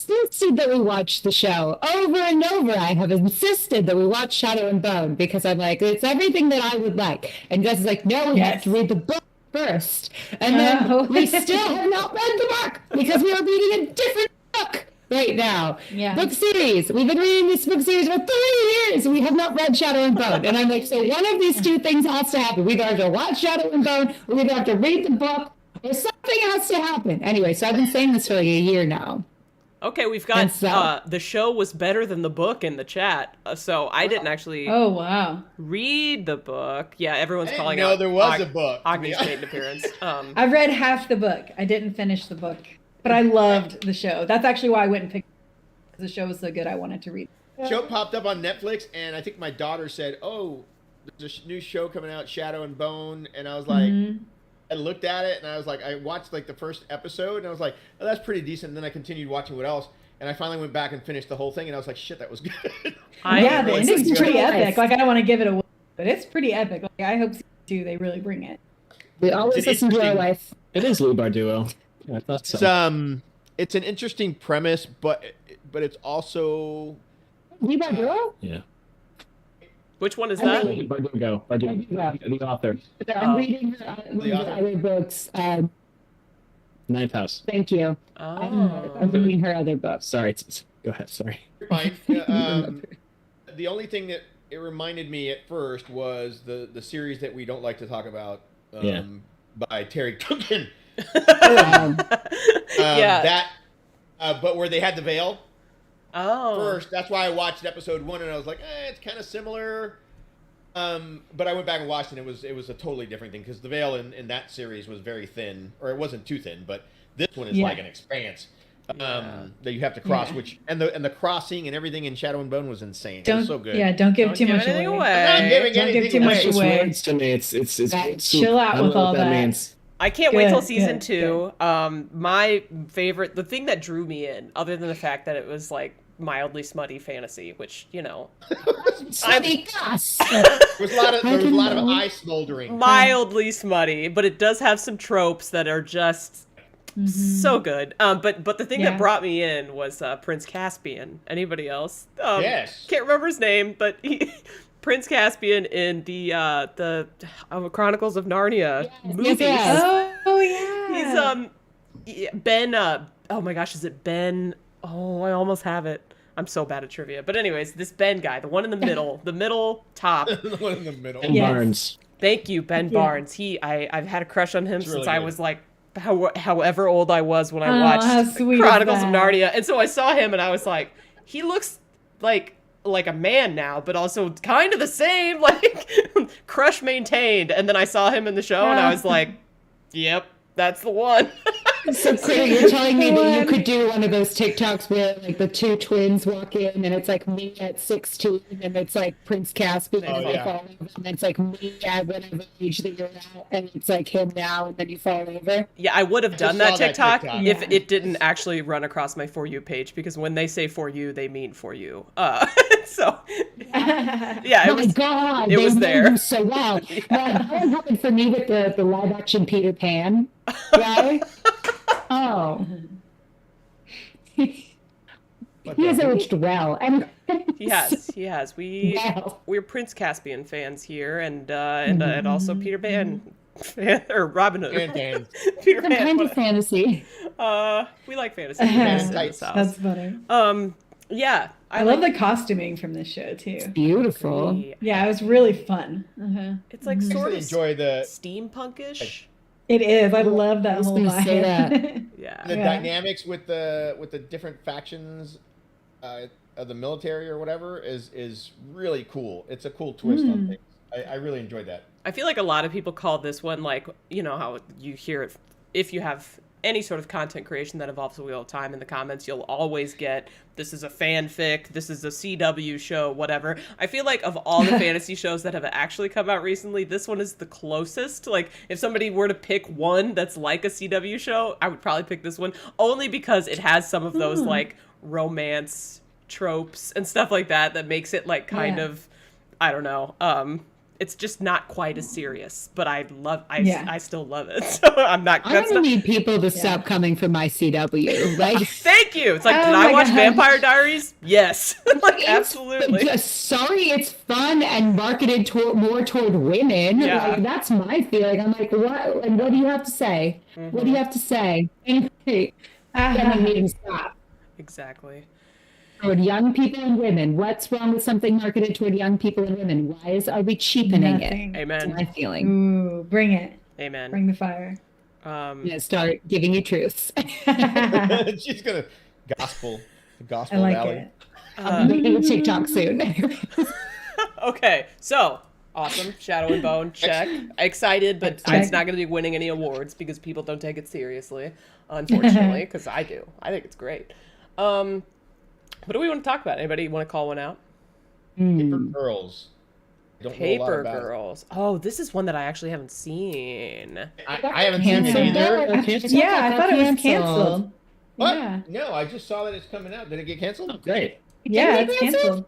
that we watch the show over and over. I have insisted that we watch Shadow and Bone because I'm like, it's everything that I would like. And Gus is like, no, we have to read the book first. And then Oh. we still have not read the book because we are reading a different book right now. Yeah. Book series. We've been reading this book series for 3 years. We have not read Shadow and Bone. And I'm like, so one of these two things has to happen. We either have to watch Shadow and Bone, or we either have to read the book, or something has to happen. Anyway, so I've been saying this for like a year now. Okay, we've got And so- the show was better than the book in the chat. So I didn't actually Oh wow. read the book. Yeah, everyone's I didn't calling know out. there was a book. Agni's made an appearance. I've read half the book. I didn't finish the book, but I loved the show. That's actually why I went and picked. The show was so good, I wanted to read. show popped up on Netflix, and I think my daughter said, "Oh, there's a new show coming out, Shadow and Bone," and I was like, I looked at it, and I was like, I watched like the first episode, and I was like, oh, that's pretty decent. And then I continued watching what else, and I finally went back and finished the whole thing, and I was like, shit, that was good. Yeah, the It's ending's pretty good. epic. Like, I don't want to give it away, but it's pretty epic. Like, I hope season 2 they really bring it. We always It's listen to our interesting. wife. It is Lou Barduo. Yeah, I thought so. It's an interesting premise, but it's also You got girl? Yeah. Which one is I that? mean- Bardugo. Bardugo. The author. I'm Oh. reading her, one of The the author. other books. Ninth House. Thank you. Oh. I'm reading her other books. Sorry. Go ahead. Sorry. fine. The only thing that it reminded me at first was the series that we don't like to talk about, Yeah. by Terry Cookin. Um, Yeah. That, but where they had the veil. Oh. First, that's why I watched episode 1, and I was like, it's kind of similar. But I went back and watched, and it was a totally different thing, because the veil in that series was very thin, or it wasn't too thin, but this one is Yeah. like an expanse Yeah. that you have to cross, Yeah. which and the crossing and everything in Shadow and Bone was insane. It Don't was so good. Yeah, don't give Don't too give much anything away. away. I'm not giving Don't give anything too away. much It's just away. words to me. It's That- soup. chill out I don't with know all what that that. means. I can't wait Good, till season good, 2. My favorite, the thing that drew me in, other than the fact that it was like mildly smutty fantasy, which, you know, Sweaty Gus. There was a lot of know. eye smoldering. mildly smutty, but it does have some tropes that are just so good. But the thing Yeah. that brought me in was Prince Caspian. Anybody else? Yes. Can't remember his name, but Prince Caspian in the Chronicles of Narnia movies. yes. Oh yeah. He's Ben. Oh my gosh, is it Ben? Oh, I almost have it. I'm so bad at trivia. But anyways, this Ben guy, the one in the middle, the middle top. The one in the middle. And Yes. Barnes. Thank you, Ben Yeah. Barnes. I've had a crush on him It's since really I good. was like however old I was when I Oh, watched how sweet is Chronicles of that? Narnia. And so I saw him and I was like, he looks like a man now, but also kind of the same, like crush maintained. And then I saw him in the show and I was like, yep, that's the one. So Kritter, you're telling me that you could do one of those TikToks where like the two twins walk in and it's like me at 16 and it's like Prince Caspian Oh, and I yeah. fall over and it's like me at whatever age that you're at and it's like him now and then you fall over. Yeah, I would have done just that saw that TikTok, TikTok. if Yeah. it didn't actually run across my For You page, because when they say For You, they mean For You. So, yeah, it Oh my was, God, it they was know there. you so well. Well, that one happened for me with the live action Peter Pan, right? Oh. He has aged well. And he has. Wow. We're Prince Caspian fans here, and also Peter Pan fan, or Robin Hood. And Peter some Pan. kind of fantasy. We like fantasy movies in this house. That's funny. Yeah, I love the costuming from this show too. Beautiful. Yeah, it was really fun. It's like I sort really of enjoy the steampunkish. It is. I love that was whole gonna say vibe. Yeah. the Yeah. dynamics with the different factions of the military or whatever is really cool. It's a cool twist on things. I really enjoyed that. I feel like a lot of people call this one, like, you know how you hear it, if you have any sort of content creation that involves the Wheel of Time in the comments, you'll always get, this is a fanfic, this is a CW show, whatever. I feel like of all the fantasy shows that have actually come out recently, this one is the closest. Like, if somebody were to pick one that's like a CW show, I would probably pick this one, only because it has some of those, like, romance tropes and stuff like that makes it, like, kind of, I don't know, it's just not quite as serious, but I still love it. So I'm not. I'm That's gonna not. need people to stop coming for my CW, right? Thank you. It's like, Oh did I my watch gosh. Vampire Diaries? Yes. Like, absolutely. Sorry, it's fun and marketed more toward women. Yeah. Like, that's my feeling. I'm like, what? And what do you have to say? What do you have to say? Hey, then you need to stop. Exactly. Toward young people and women. What's wrong with something marketed toward young people and women? Are we cheapening it? Nothing. That's Amen. my feeling. Ooh, bring it. Amen. Bring the fire. I'm gonna start giving you truths. She's gonna gospel I like valley. it. I'm making a TikTok soon. Okay. So awesome. Shadow and Bone. Check. Excited, but Check. it's not going to be winning any awards because people don't take it seriously, unfortunately. Because I do. I think it's great. What do we want to talk about? Anybody want to call one out? Paper Girls. I don't know a lot Paper about it. Girls. Oh, this is one that I actually haven't seen. I haven't seen it Canceled. either. Yeah, I thought it was canceled. What? Yeah. No, I just saw that it's coming out. Did it get canceled? Oh, great. Yeah, Did it it's get canceled.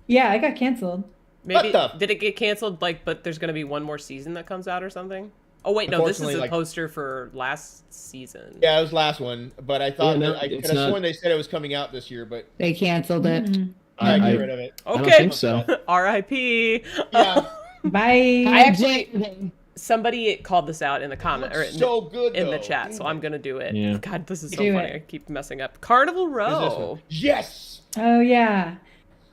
Yeah, it got canceled. Maybe What the- did it get canceled? But there's going to be one more season that comes out or something. Oh wait, no, this is Unfortunately, a like- poster for last season. Yeah, it was last one, but I thought Yeah, no, I could it's have not- sworn they said it was coming out this year, but They canceled it. Mm. I I- get rid of it. I don't Okay. think so. R.I.P. Yeah, Bye. I actually somebody called this out in the comment or so good in the though. chat, so I'm gonna do it. Yeah. God, this is so Do funny. it. I keep messing up. Carnival Is this Row. one? Yes. Oh yeah,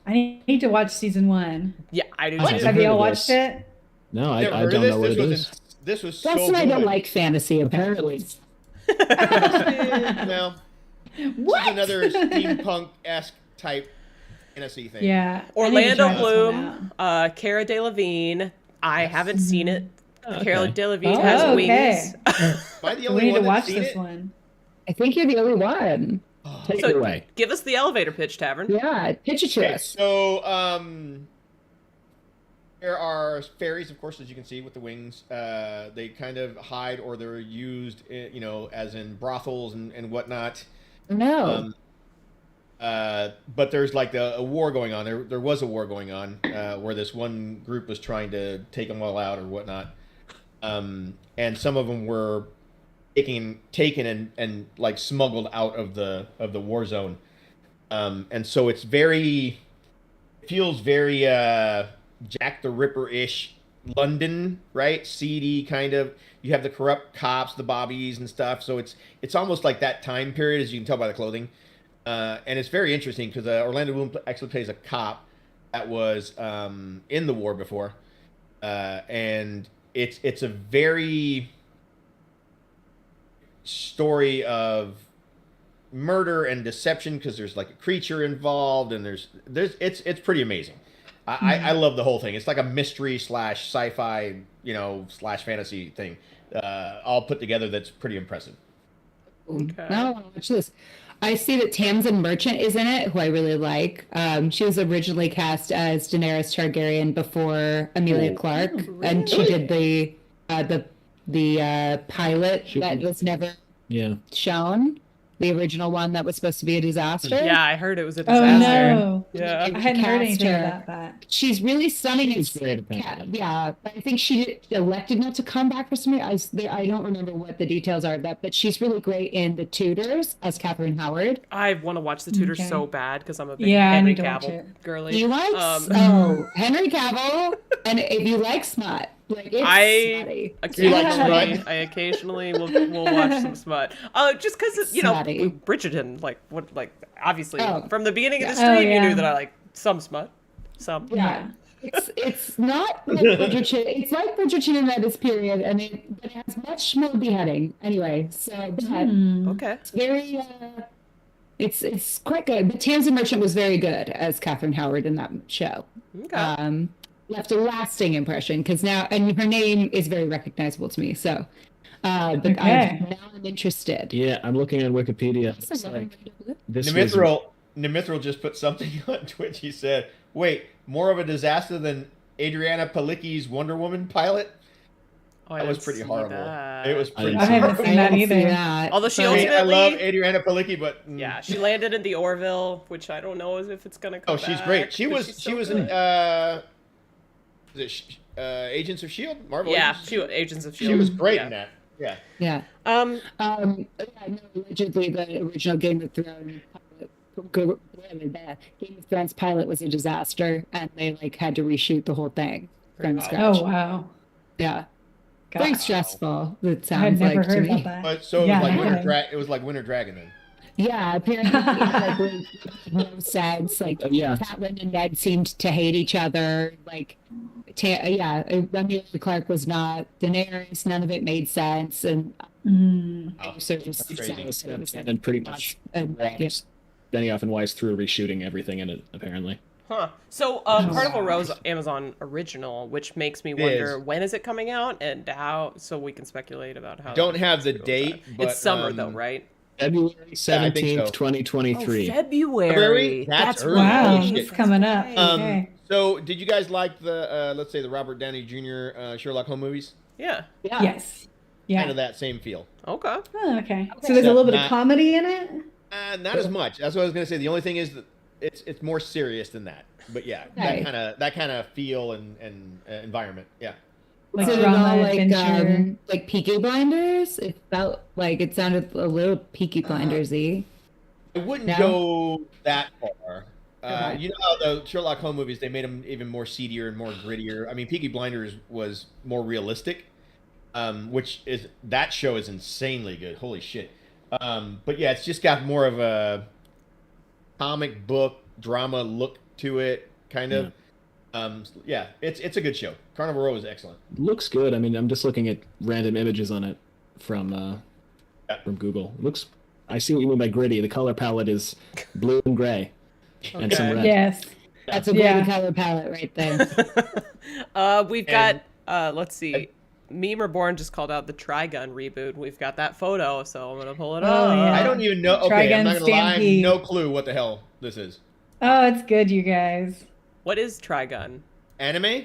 I need to watch season 1. Yeah, I do What? too. Have heard you all of watched this. it? No, I Never don't heard of know what it this. is. This was That's so why I good. don't like fantasy, apparently. No, What? it's another steampunk-esque type fantasy thing. Yeah. I need to Orlando try this one Bloom, Cara Delevingne. I haven't seen it. Okay. Cara Delevingne Oh, has okay. wings. Am I the out. only We need to one that's watch seen this it? one. I think you're the only one. Take So- it away. Give us the elevator pitch, Tavern. Yeah, pitch it to Okay, us. so there are fairies, of course, as you can see with the wings. They kind of hide, or they're used, as in brothels and whatnot. No. But there's like a war going on. There was a war going on where this one group was trying to take them all out or whatnot. And some of them were taken and like smuggled out of the war zone. And so it feels very Jack the Ripper-ish London, right? Seedy kind of. You have the corrupt cops, the bobbies and stuff. So it's almost like that time period, as you can tell by the clothing. And it's very interesting because Orlando Bloom actually plays a cop that was in the war before, and it's a very story of murder and deception because there's like a creature involved, and it's pretty amazing. I love the whole thing. It's like a mystery / sci-fi, / fantasy thing, all put together. That's pretty impressive. Okay. Now I want to watch this. I see that Tamsin Merchant is in it, who I really like. She was originally cast as Daenerys Targaryen before Emilia Oh. Clarke, Oh, and she really? did the pilot She- that was never Yeah. shown, the original one that was supposed to be a disaster. Yeah, I heard it was a Oh disaster. no. Yeah. I hadn't heard Cast anything her. about that. She's really stunning. She's as great at Cat. that. Yeah, but I think she elected not to come back for some reason. I don't remember what the details are of that, but she's really great in The Tudors as Catherine Howard. I want to watch The Tudors Okay. so bad because I'm a big Yeah, I Henry need to watch Cavill it. girly. He likes Henry Cavill, and if you like smut, like it's smutty. You like Occasionally, smut? I occasionally will watch some smut. Just because Smutty. Bridgerton, obviously Oh, from the beginning of the yeah. Oh, stream, you yeah. knew that I like some smut, some. Yeah. It's not like Bridgerton. It's like Bridgerton in that this period, but it has much more beheading. Anyway, so but Hmm. Okay. it's very it's quite good. But Tamsin Merchant was very good as Catherine Howard in that show. Okay. Left a lasting impression because now, and her name is very recognizable to me. So, but Okay. now I'm interested. Yeah, I'm looking on Wikipedia. It's like this was Nimithril just put something on Twitch. He said, "Wait, more of a disaster than Adriana Palicki's Wonder Woman pilot." Oh, I That was didn't pretty see horrible. that. It was I pretty. didn't I haven't horrible. seen that I didn't see either. that. Although she I mean, I ultimately, love Adriana Palicki, but yeah, she landed in the Orville, which I don't know if it's gonna come oh, she's back, great. She but was she's she so was good. in Agents of Shield, Marvel. Yeah, Agents of Agents of She Shield. was great yeah. in that. Yeah. Yeah. Um, Yeah, no, allegedly the original Game of Thrones pilot was a disaster, and they had to reshoot the whole thing from Wow. scratch. Oh wow. Yeah, very God. stressful. It I had sounds never like to heard me. about that. But so Yeah, it was like neither. It was like Winter Dragon then. Yeah, apparently it had, no sense. Yeah. Catelyn and Ned seemed to hate each other. Emilia Clarke was not Daenerys. None of it made sense, and Mm. Oh, so it was crazy. and pretty much Benioff and Weiss through reshooting everything in it, apparently. huh. So, Carnival Row's Amazon original, which makes me wonder is. when is it coming out and how, so we can speculate about how. Don't have the it's date, but It's summer though, right? February Yeah, I think 17th, so. 2023. February. That's early. Wow, Holy shit. it's coming up. right. Okay. So, did you guys like the, let's say, the Robert Downey Jr. Sherlock Holmes movies? Yeah. Yeah. Yes. Yeah. Kind of that same feel. Okay. Oh, okay. So there's a little bit of Not- comedy in it? Not as much. That's what I was gonna say. The only thing is that it's more serious than that. But yeah, Right. that kind of feel and environment. Yeah. Like So drama, all adventure. like Peaky Blinders. It felt like it sounded a little Peaky Blinders-y. I wouldn't No? go that far. Okay. You know how the Sherlock Holmes movies, they made them even more seedier and more grittier. I mean, Peaky Blinders was more realistic, that show is insanely good. Holy shit. But yeah, it's just got more of a comic book drama look to it, kind of. Yeah, it's a good show. Carnival Row is excellent. Looks good. I mean, I'm just looking at random images on it from Google. Looks. I see what you mean by gritty. The color palette is blue and gray, and some Okay. red. Yes. That's a Yeah. great color palette right there. We've got let's see. Meme Reborn just called out the Trigun reboot. We've got that photo, so I'm gonna pull it Oh, up. yeah. I don't even know. Okay, I'm Trigun not gonna lie. I have Stampede. no clue what the hell this is. Oh, it's good, you guys. What is Trigun? Anime?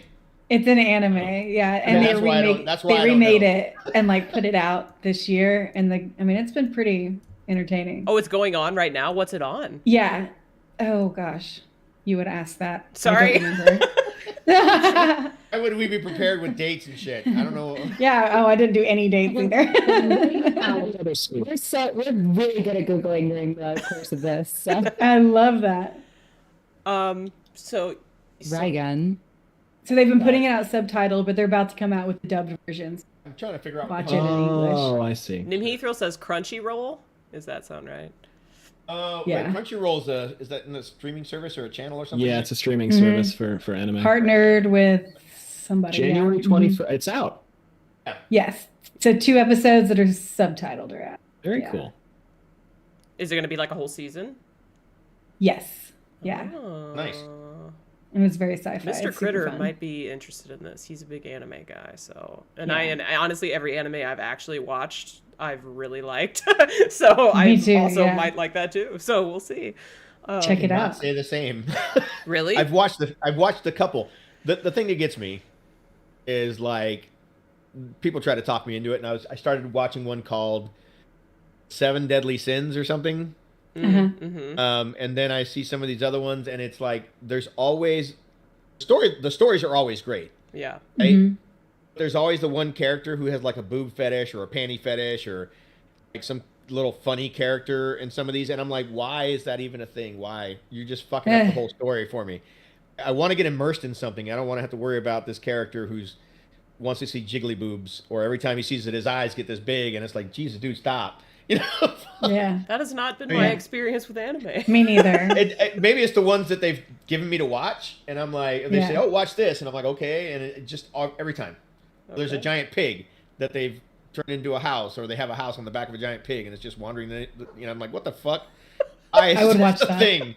It's an anime, yeah, and that's why I don't- that's why I they don't remade know. it and like put it out this year, and I mean, it's been pretty entertaining. Oh, it's going on right now. What's it on? Yeah. Oh gosh, you would ask that. Sorry. I don't remember. Why would we be prepared with dates and shit? I don't know. Yeah. Oh, I didn't do any dates either. We're really good at Googling during the course of this. So. I love that. So Trigun. So they've been putting it out subtitled, but they're about to come out with the dubbed versions. I'm trying to figure out. Watch it in English. Oh, I see. Nimheathrill says Crunchyroll. Does that sound right? Yeah. Wait, Crunchyroll's is that in a streaming service or a channel or something? Yeah, it's a streaming Mm-hmm. service for anime. Partnered with somebody. January yeah. 21st. It's out. Yes. So 2 episodes that are subtitled are out. Very Yeah. cool. Is it going to be like a whole season? Yes. Yeah. Oh. Nice. It was very sci-fi. Mr. It's super Kritter fun. might be interested in this. He's a big anime guy, so Yeah. and honestly, every anime I've actually watched, I've really liked. So Me I too, also yeah. might like that too. So we'll see. Check it Not out. say the same. Really? I've watched a couple. The thing that gets me is like people try to talk me into it, and I started watching one called Seven Deadly Sins or something. Uh-huh. And then I see some of these other ones, and it's like there's always the stories are always great. Yeah. Right? Mhm. There's always the one character who has like a boob fetish or a panty fetish or like some little funny character in some of these, and I'm like, why is that even a thing? Why? You're just fucking up the whole story for me. I want to get immersed in something. I don't want to have to worry about this character who's wants to see jiggly boobs, or every time he sees it, his eyes get this big, and it's like, Jesus, dude, stop. You know? Yeah. That has not been Yeah. my experience with anime. Me neither. Maybe it's the ones that they've given me to watch, and I'm like, they say, Yeah. "Oh, watch this," and I'm like, "Okay," and it just every time there's a Okay. giant pig that they've turned into a house, or they have a house on the back of a giant pig, and it's just wandering. I'm like, "What the fuck?" I would watch the that. thing.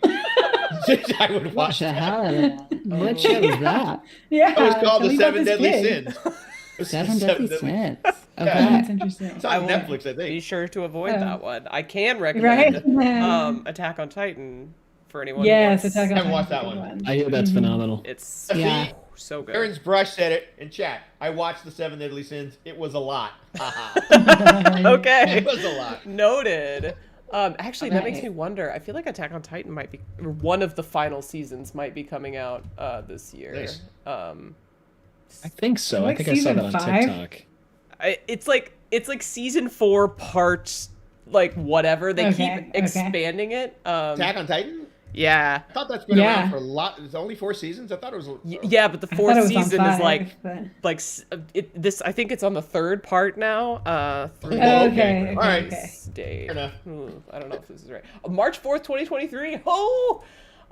I would watch Watch the that. hell out of that. What show is that? Yeah. It was called tell The me about Seven this Deadly pig. Sins. It was Seven Deadly Sins. Yeah. Okay. That's interesting. It's on Netflix, I Be think. sure to avoid Oh. that one. I can recommend Right? Attack on Titan for anyone. Yes, who wants. Attack on I haven't Titan's watched a that good one. I hear that's Mhm. phenomenal. It's Yeah. so good. Aaron's Brush said it in chat. I watched The Seven Deadly Sins. It was a lot. Okay. It was a lot. Noted. Actually, that makes Okay. me wonder. I feel like Attack on Titan might be, or one of the final seasons might be coming out this year. Nice. I think so. Like I think I saw season that on 5? TikTok. It's like season 4 parts, like whatever. They Okay, keep okay. expanding it. Attack on Titan? Yeah. I thought that's been Yeah. around for a lot. It's only 4 seasons? I thought it was. Yeah, but the I fourth thought it was on season is 5, but- this. I think it's on the 3rd part now. Through Oh, okay. All right. this date. Fair enough. I don't know if this is right. March 4th, 2023. Oh,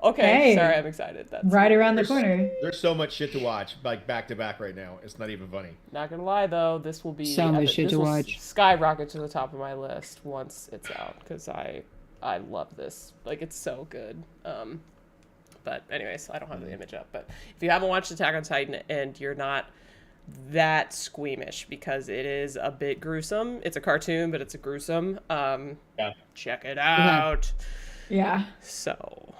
okay. Hey. Sorry, I'm excited. That's right around the There's- corner. There's so much shit to watch, like back to back right now. It's not even funny. Not gonna lie though, this will be So much shit this to will watch. Skyrocket to the top of my list once it's out because I love this. Like it's so good. But anyways, I don't have the image up. But if you haven't watched Attack on Titan and you're not that squeamish because it is a bit gruesome. It's a cartoon, but it's a gruesome. Yeah. Check it out. Yeah. So.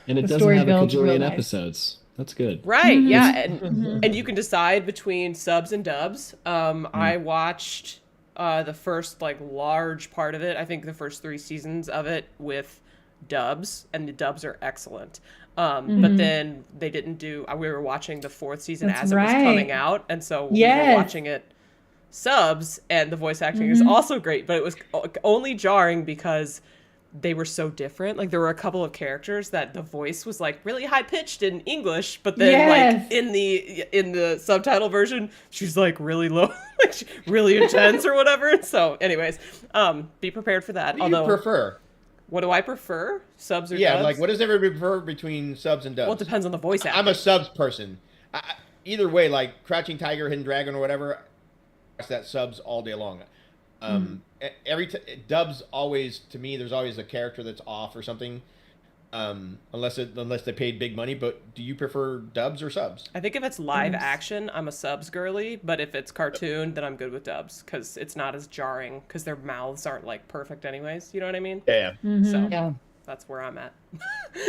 And it The doesn't story have a builds real cajillion nice. episodes. That's good. Right, Mhm. yeah, Mhm. and you can decide between subs and dubs. I watched the first like large part of it. I think the first 3 seasons of it with dubs, and the dubs are excellent. But then they didn't do. We were watching the 4th season That's as it was coming right. out, and so we were Yes. watching it subs, and the voice acting is also great. But it was only jarring because they were so different. Like there were a couple of characters that the voice was like really high pitched in English, but then Yes. like in the subtitle version, she's like really low, like really intense or whatever. So, anyways, be prepared for that. What do you Although, prefer? what do I prefer? Subs or Yeah, dubs? like what does everybody prefer between subs and dubs? Well, it depends on the voice acting. I'm a subs person. Either way, like Crouching Tiger, Hidden Dragon, or whatever, watch that subs all day long. Dubs always, to me, there's always a character that's off or something, unless they paid big money. But do you prefer dubs or subs? I think if it's live action, I'm a subs girly, but if it's cartoon, then I'm good with dubs because it's not as jarring because their mouths aren't like perfect anyways. You know what I mean? Yeah. So Yeah. that's where I'm at.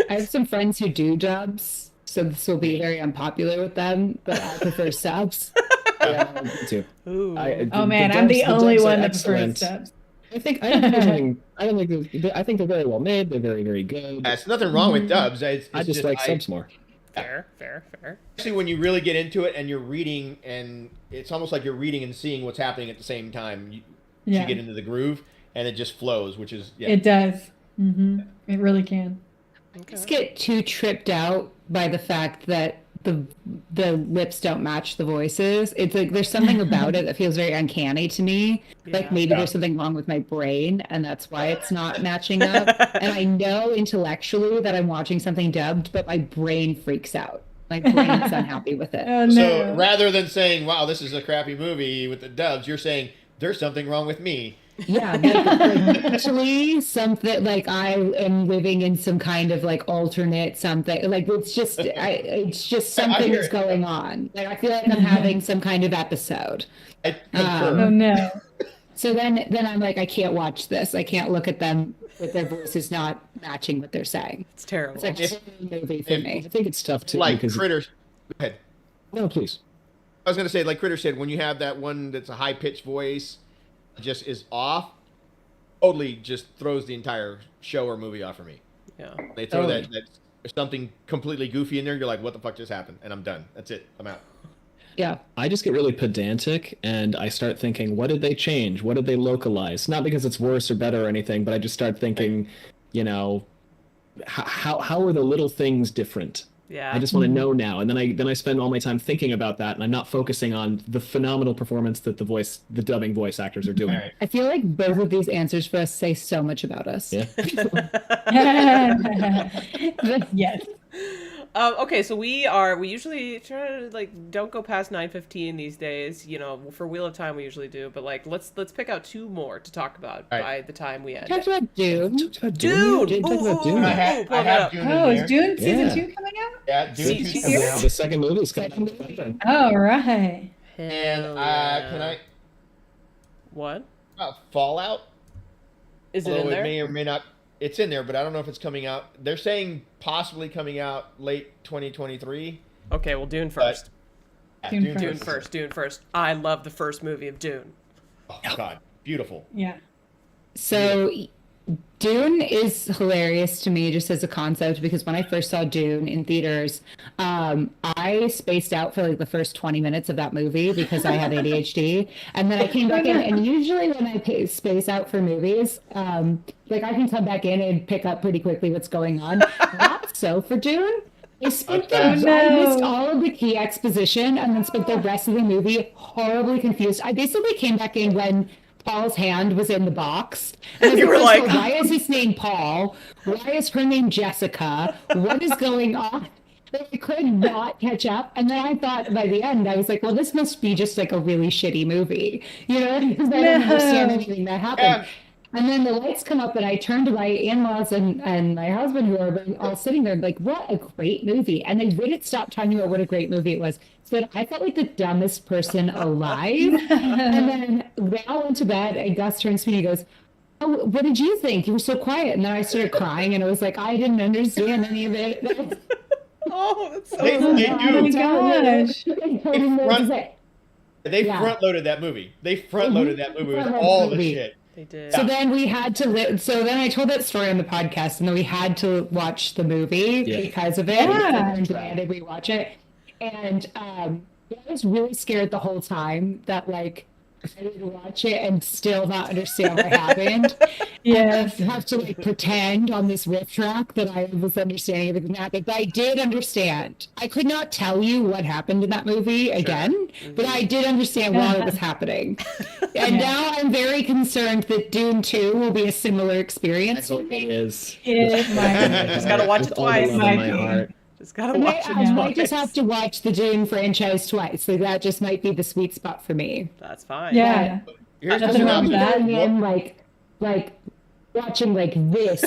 I have some friends who do dubs, so this will be very unpopular with them, but I prefer subs. Yeah, me too. Ooh. Oh man, I'm the only dubs are one that prefers excellent. subs. I think I think they're very well made. They're very, very good. There's nothing wrong with dubs. It's I just like subs more. Fair. Especially when you really get into it and you're reading, and it's almost like you're reading and seeing what's happening at the same time. You Yeah. get into the groove, and it just flows, which is It does. It really can. Just get too tripped out by the fact that the lips don't match the voices. It's like there's something about it that feels very uncanny to me. Yeah. Like maybe there's something wrong with my brain and that's why it's not matching up. And I know intellectually that I'm watching something dubbed, but my brain freaks out. My brain's unhappy with it. Oh no. So rather than saying, "Wow, this is a crappy movie" with the dubs, you're saying there's something wrong with me. Yeah, like actually something like I am living in some kind of like alternate something. Like it's just something hear is it. going on. Like I feel like I'm having some kind of episode. I concur. Oh no. So then I'm like, I can't watch this. I can't look at them with their voices not matching what they're saying. It's terrible. It's like a whole movie for me. I think it's tough too Like because Critter. Go ahead. no, please. I was gonna say, like Critter said, when you have that one that's a high pitched voice, just is off, totally just throws the entire show or movie off for me. Yeah. They throw Totally. that something completely goofy in there. You're like, what the fuck just happened? And I'm done. That's it. I'm out. Yeah. I just get really pedantic and I start thinking, what did they change? What did they localize? Not because it's worse or better or anything, but I just start thinking, you know, how are the little things different? Yeah. I just want to know now, and then I spend all my time thinking about that, and I'm not focusing on the phenomenal performance that the dubbing voice actors are doing. I feel like both of these answers for us say so much about us. Yeah. Yes. Okay, so we usually try to like don't go past 9:15 these days. You know, for Wheel of Time we usually do, but like let's pick out 2 more to talk about All right. by the time we end. Talked about Dune. Dude, Didn't talk about Dune. I yet. have Dune Oh, in is there. Dune season Yeah. 2 coming out? Yeah, Dune See- 2's see- coming here? out. The second movie is coming out. Oh, right. And Hell can yeah. I What? Fallout? Is it Although in there? it may or may not. It's in there, but I don't know if it's coming out. They're saying possibly coming out late 2023. Okay, well, Dune first. Yeah, Dune Dune first. I love the first movie of Dune. Oh God, beautiful. Yeah. So Dune is hilarious to me just as a concept because when I first saw Dune in theaters, I spaced out for like the first 20 minutes of that movie because I had ADHD. And then I came back in, and usually when I space out for movies, like I can come back in and pick up pretty quickly what's going on. Not so for Dune. I spent Okay. I missed No. all of the key exposition and then spent the rest of the movie horribly confused. I basically came back in when Paul's hand was in the box. And I was You were first like- of all, why is his name Paul? Why is her name Jessica? What is going on? I could not catch up. And then I thought by the end, I was like, well, this must be just like a really shitty movie. You know, because I didn't No. understand anything that happened. Yeah. And then the lights come up, and I turn to my in-laws and my husband, who are all sitting there, like, "What a great movie!" And they wouldn't stop talking about what a great movie it was. So I felt like the dumbest person alive. And then they all went to bed, and Gus turns to me and he goes, "Oh, what did you think? You were so quiet." And then I started crying, and I was like, "I didn't understand any of it." Oh, that's so They Oh do. my gosh. They Yeah. front loaded that movie. They front loaded that movie with Front-loaded all the movie. shit. They did. So then we had to so then I told that story on the podcast, and then we had to watch the movie Yeah. because of it. Yeah. And demanded we watch it. And I was really scared the whole time that like I would watch it and still not understand what happened. Yes. I have to like pretend on this riff track that I was understanding everything that happened, but I did understand. I could not tell you what happened in that movie again, but I did understand while it was happening. And now I'm very concerned that Dune 2 will be a similar experience. It is. It might. Just gotta watch it With all the twice. love in Might my be. heart. Just gotta I watch might, it I might just twice. have to watch the Dune franchise twice. Like that just might be the sweet spot for me. That's fine. Yeah. Here's Nothing the wrong with synopsis. that. And then like watching like this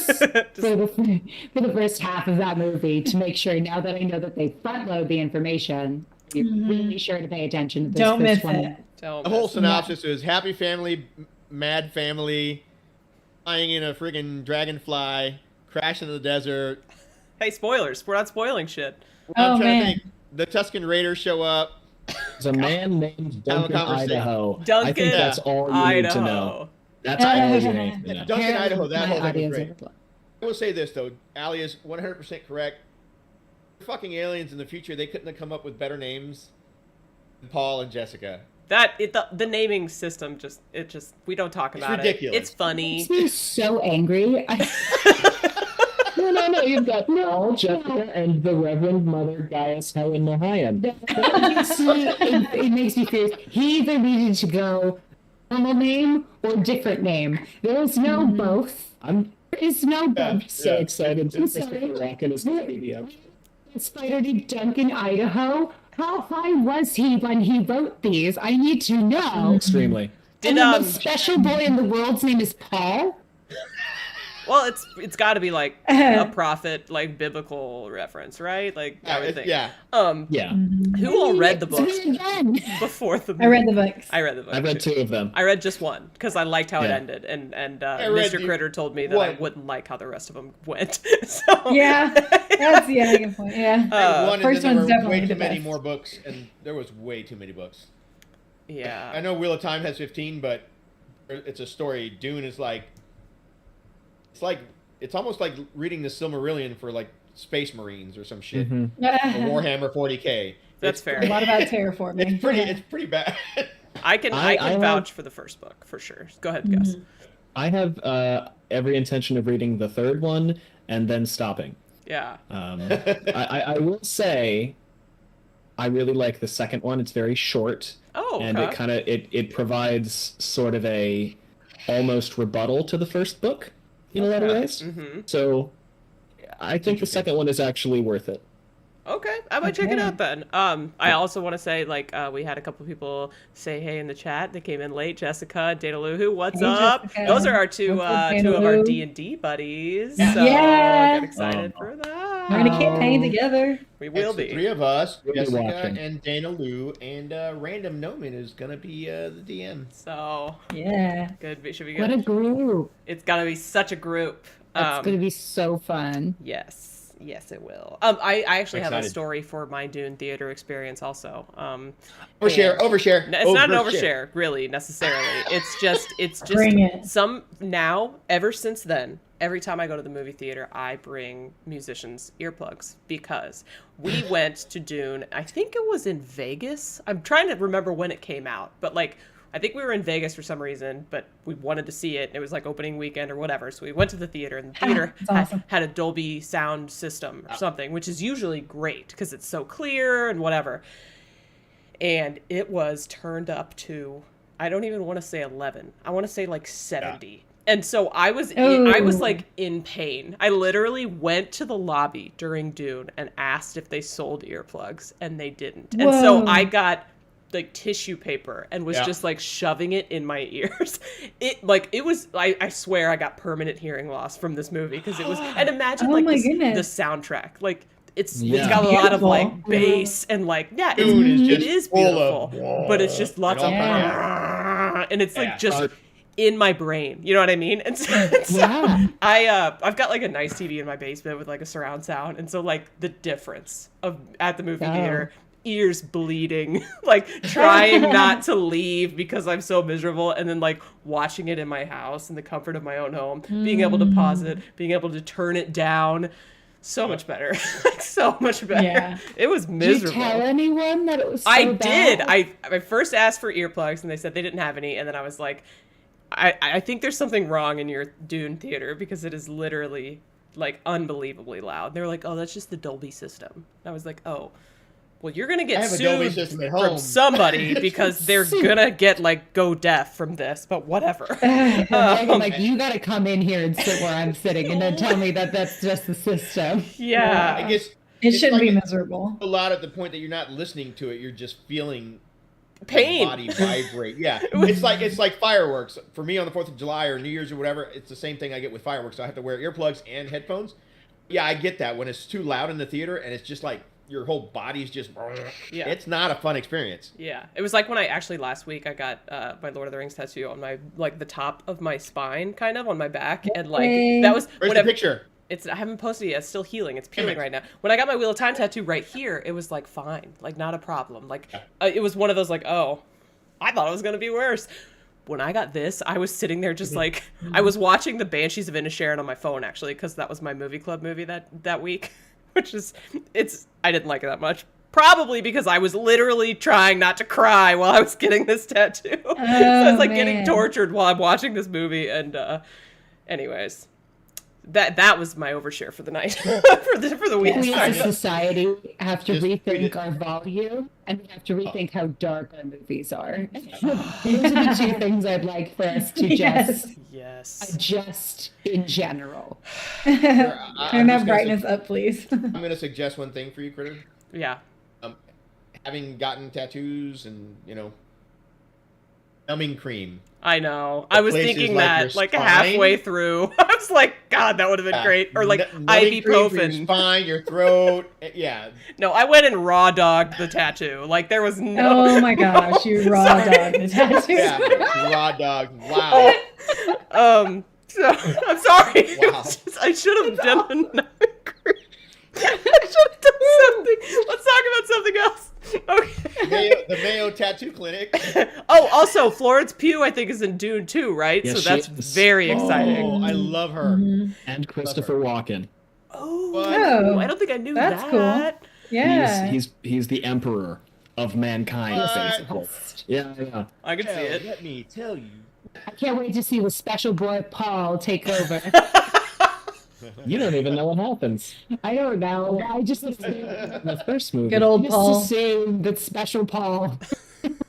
for the first half of that movie to make sure now that I know that they front load the information, you're really sure to pay attention to this. Don't this miss one. it. Don't The whole miss it. synopsis is happy family, mad family, flying in a friggin' dragonfly, crash into the desert. Hey, spoilers. We're not spoiling shit. Oh, I'm trying man. to think. The Tuscan Raiders show up. There's a man named Duncan, conversation. Idaho. I Duncan, think that's all you need to know. Idaho. That's all you need to know. Duncan, Idaho, that My whole thing was audience great. overflow. I will say this, though. Ali is 100% correct. Fucking aliens in the future, they couldn't have come up with better names than Paul and Jessica. The naming system just we don't talk about ridiculous. it. It's funny. Makes me so angry. No, you've got Paul, Jessica, and the Reverend Mother Gaius Helen Mahayan. It makes me furious. He either needed to go normal name or different name. There is no both. There is no both. So excited to I'm Christopher sorry. Rockin is Wikipedia. Spider named Duncan, Idaho. How high was he when he wrote these? I need to know. Extremely. Did And the most special boy in the world's name is Paul. well, it's got to be like a prophet, like biblical reference, right? Like I would think. Yeah. Yeah. Who all read the Do books it again. before the movie? I read the books. I read the books. I've read two of them. I read just one because I liked how it Yeah. ended, and read Mr. the Kritter told me that I one. wouldn't like how the rest of them went. So Yeah. That's a good point. Yeah. One, first and then one's there were definitely way the too many best. more books, and there was way too many books. I yeah. know Wheel of Time has 15, but it's a story. Dune is like, it's almost like reading the Silmarillion for like Space Marines or some shit. Or Warhammer 40K. That's It's fair. A lot about terraforming. It's pretty bad. I can I have- vouch for the first book for sure. Go ahead, Gus. I have every intention of reading the third one and then stopping. Yeah. I will say, I really like the second one. It's very short, Oh, okay. and it kind of it provides sort of a almost rebuttal to the first book in a lot of ways. Mm-hmm. So I think the second one is actually worth it. Okay, I might check it out then. I also want to say, like, we had a couple people say hey in the chat. They came in late. Jessica, Danaluhu, what's Hey, up? Jessica. Those are our two What's up, of our Danalu? D&D buddies. Yeah. So Yeah. get excited for that. We're in a campaign together. We will It's the be. three of us, We'll be Jessica watching. and Dana Lou, and Random Noman is gonna be the DM. So Yeah. good. It should be What good. a group. It's gonna be such a group. That's going to be so fun. Yes, it will. I actually have a Excited. story for my Dune theater experience also. Overshare. No, it's not an overshare, really, necessarily. It's just Bring it. some now. Ever since then, every time I go to the movie theater, I bring musicians earplugs because we went to Dune. I think it was in Vegas. I'm trying to remember when it came out, but like I think we were in Vegas for some reason, but we wanted to see it. It was like opening weekend or whatever, so we went to the theater, and the theater That's awesome. had a Dolby sound system or something, which is usually great because it's so clear and whatever. And it was turned up to, I don't even want to say 11. I want to say like 70. And so I was like in pain. I literally went to the lobby during Dune and asked if they sold earplugs, and they didn't. And so Whoa. I got like tissue paper and was Yeah. just like shoving it in my ears. It was I swear I got permanent hearing loss from this movie because it was, and imagine Oh like my the goodness. soundtrack. Like it's Yeah. got a lot of Beautiful. like bass and like Dune is it just is full beautiful, of but it's just lots of and all and it's like Yeah. just in my brain, you know what I mean? And so, Yeah. I've got like a nice TV in my basement with like a surround sound, and so like the difference of at the movie theater, ears bleeding, like trying not to leave because I'm so miserable, and then like watching it in my house in the comfort of my own home, being able to pause it, being able to turn it down, so much better, like so much better. Yeah. It was Did miserable. you tell anyone that it was so I bad? did. I first asked for earplugs and they said they didn't have any, and then I was like, I think there's something wrong in your Dune theater because it is literally like unbelievably loud. They were like, oh, that's just the Dolby system. And I was like, oh, well, you're gonna I get have a Dolby sued system at from home. somebody because they're gonna get like go deaf from this. But whatever. I'm like, you got to come in here and sit where I'm sitting, and then tell me that that's just the system. Yeah. I guess It it's shouldn't like be miserable. a lot at the point that you're not listening to it, you're just feeling Pain. your body vibrate. Yeah, it's like fireworks for me on the 4th of July or New Year's or whatever. It's the same thing I get with fireworks. So I have to wear earplugs and headphones. Yeah, I get that when it's too loud in the theater and it's just like your whole body's just. Yeah. It's not a fun experience. Yeah, it was like when I actually last week I got my Lord of the Rings tattoo on my like the top of my spine, kind of on my back, and like that was Where's the whatever. picture? I haven't posted it yet. It's still healing. It's peeling right now. When I got my Wheel of Time tattoo right here, it was like fine, like not a problem. Like it was one of those like, oh, I thought it was gonna be worse. When I got this, I was sitting there just like I was watching the Banshees of Inisherin on my phone actually because that was my movie club movie that week, which is I didn't like it that much. Probably because I was literally trying not to cry while I was getting this tattoo. So I was like getting man. tortured while I'm watching this movie. And anyways, that was my overshare for the night for the week. We as a Sorry. society have to Just read rethink it. our volume, and we have to rethink how dark our movies are. Those are the two things I'd like for us to just Yes. adjust in general. I'm Turn just that gonna brightness up, please. I'm going to suggest one thing for you, Critter. Yeah. Having gotten tattoos and, numbing cream. I know. I was places thinking like that your like spine. halfway through. I was like, God, that would have been great. Or like Numbing cream for your ibuprofen. spine, your throat. Yeah. No, I went and raw dogged the tattoo. Like there was no. Oh my gosh, you raw dog the tattoo. Yeah. Raw dog. Wow. So I'm sorry. It was just- I should have done another cream. I should have done something. Let's talk about something else. Okay. The Mayo Tattoo Clinic. Oh, also Florence Pugh, I think, is in Dune too, right? Yes, so she that's is. very Oh, exciting. I love her. And Christopher Walken. Oh, Oh, I don't think I knew that's that. Yeah. He's the emperor of mankind, What? basically. Yeah. I can see Hell, it. let me tell you. I can't wait to see the special boy Paul take over. You don't even know what happens I don't know. I just assume, in the first movie. Good old just Paul. assume that special Paul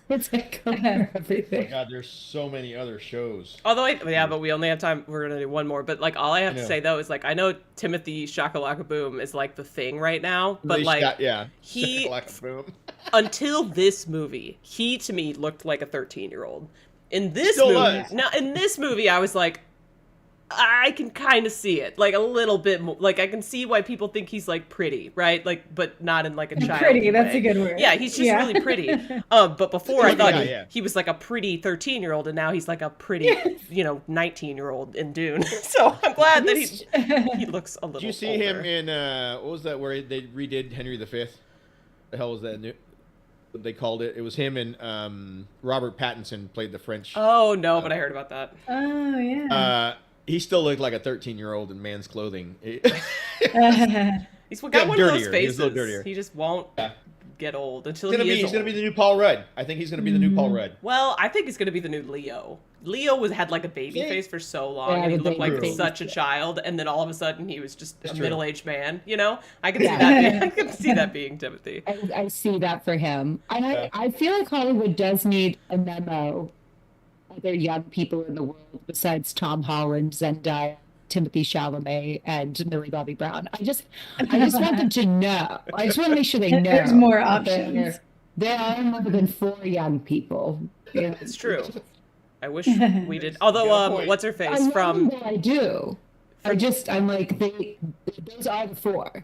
would take over Oh my everything. God, there's so many other shows. Although, but we only have time. We're gonna do one more. But like, all I have to know. say though is like, I know Timothy Shakalaka Boom is like the thing right now, but They like, shot- yeah. he- Shakalaka-boom. until this movie, he to me looked like a 13-year-old. In this Still movie, does. now in this movie, I was like, I can kind of see it, like a little bit more. Like I can see why people think he's like pretty, right? Like, but not in like a child. Pretty, that's a good word. Yeah, he's just Yeah. really pretty. But before I thought Yeah. he was like a pretty 13-year-old, and now he's like a pretty, 19-year-old in Dune. So I'm glad that he looks a little. Did you see older. him in what was that where they redid Henry V? The hell was that new? What they called it? It was him and Robert Pattinson played the French. Oh no, but I heard about that. Oh yeah. He still looked like a 13-year-old in man's clothing. He's got Getting one of those dirtier. He's a faces. little dirtier. He just won't get old until He's gonna be the new Paul Rudd. I think he's gonna be the new Paul Rudd. Well, I think he's gonna be the new Leo. Leo had like a baby Yeah. face for so long, Yeah, and he the looked like baby face. such a child, and then all of a sudden he was just a true. middle-aged man. I can see Yeah. that. I can see that being Timothy. I see that for him. And I feel like Hollywood does need a memo. Other young people in the world besides Tom Holland, Zendaya, Timothy Chalamet, and Millie Bobby Brown. I just want them to know. I just want to make sure they know. There's more that options. There are more than 4 young people. Yeah. It's true. I wish we did. Got a Although, point. what's her I face love from what I do. I'm like, those are the 4.